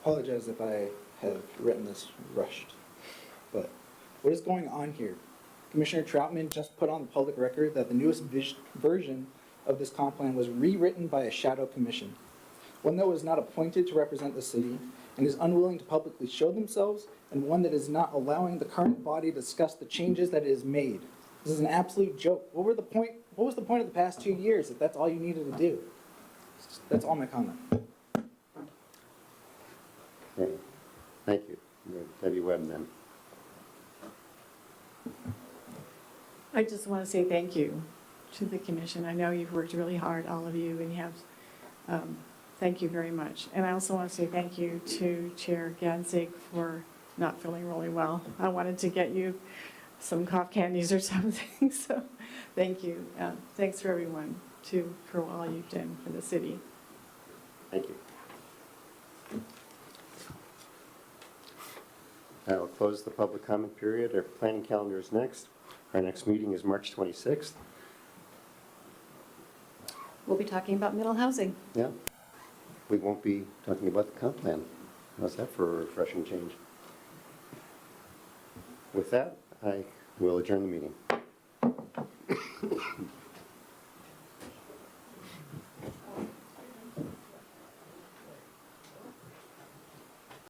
Apologize if I have written this rushed, but what is going on here? Commissioner Troutman just put on the public record that the newest version of this comp plan was rewritten by a shadow commission, one that was not appointed to represent the city and is unwilling to publicly show themselves, and one that is not allowing the current body to discuss the changes that it has made. This is an absolute joke. What was the point of the past 2 years if that's all you needed to do? That's all my comment. Okay, thank you. Debbie Webb then. I just want to say thank you to the commission. I know you've worked really hard, all of you, and you have, thank you very much. And I also want to say thank you to Chair Gansig for not feeling really well. I wanted to get you some cough candies or something, so thank you. Thanks for everyone, too, for all you've done for the city. Thank you. I will close the public comment period. Our planning calendar is next. Our next meeting is March 26th. We'll be talking about middle housing. Yeah. We won't be talking about the comp plan. How's that for a refreshing change? With that, I will adjourn the meeting.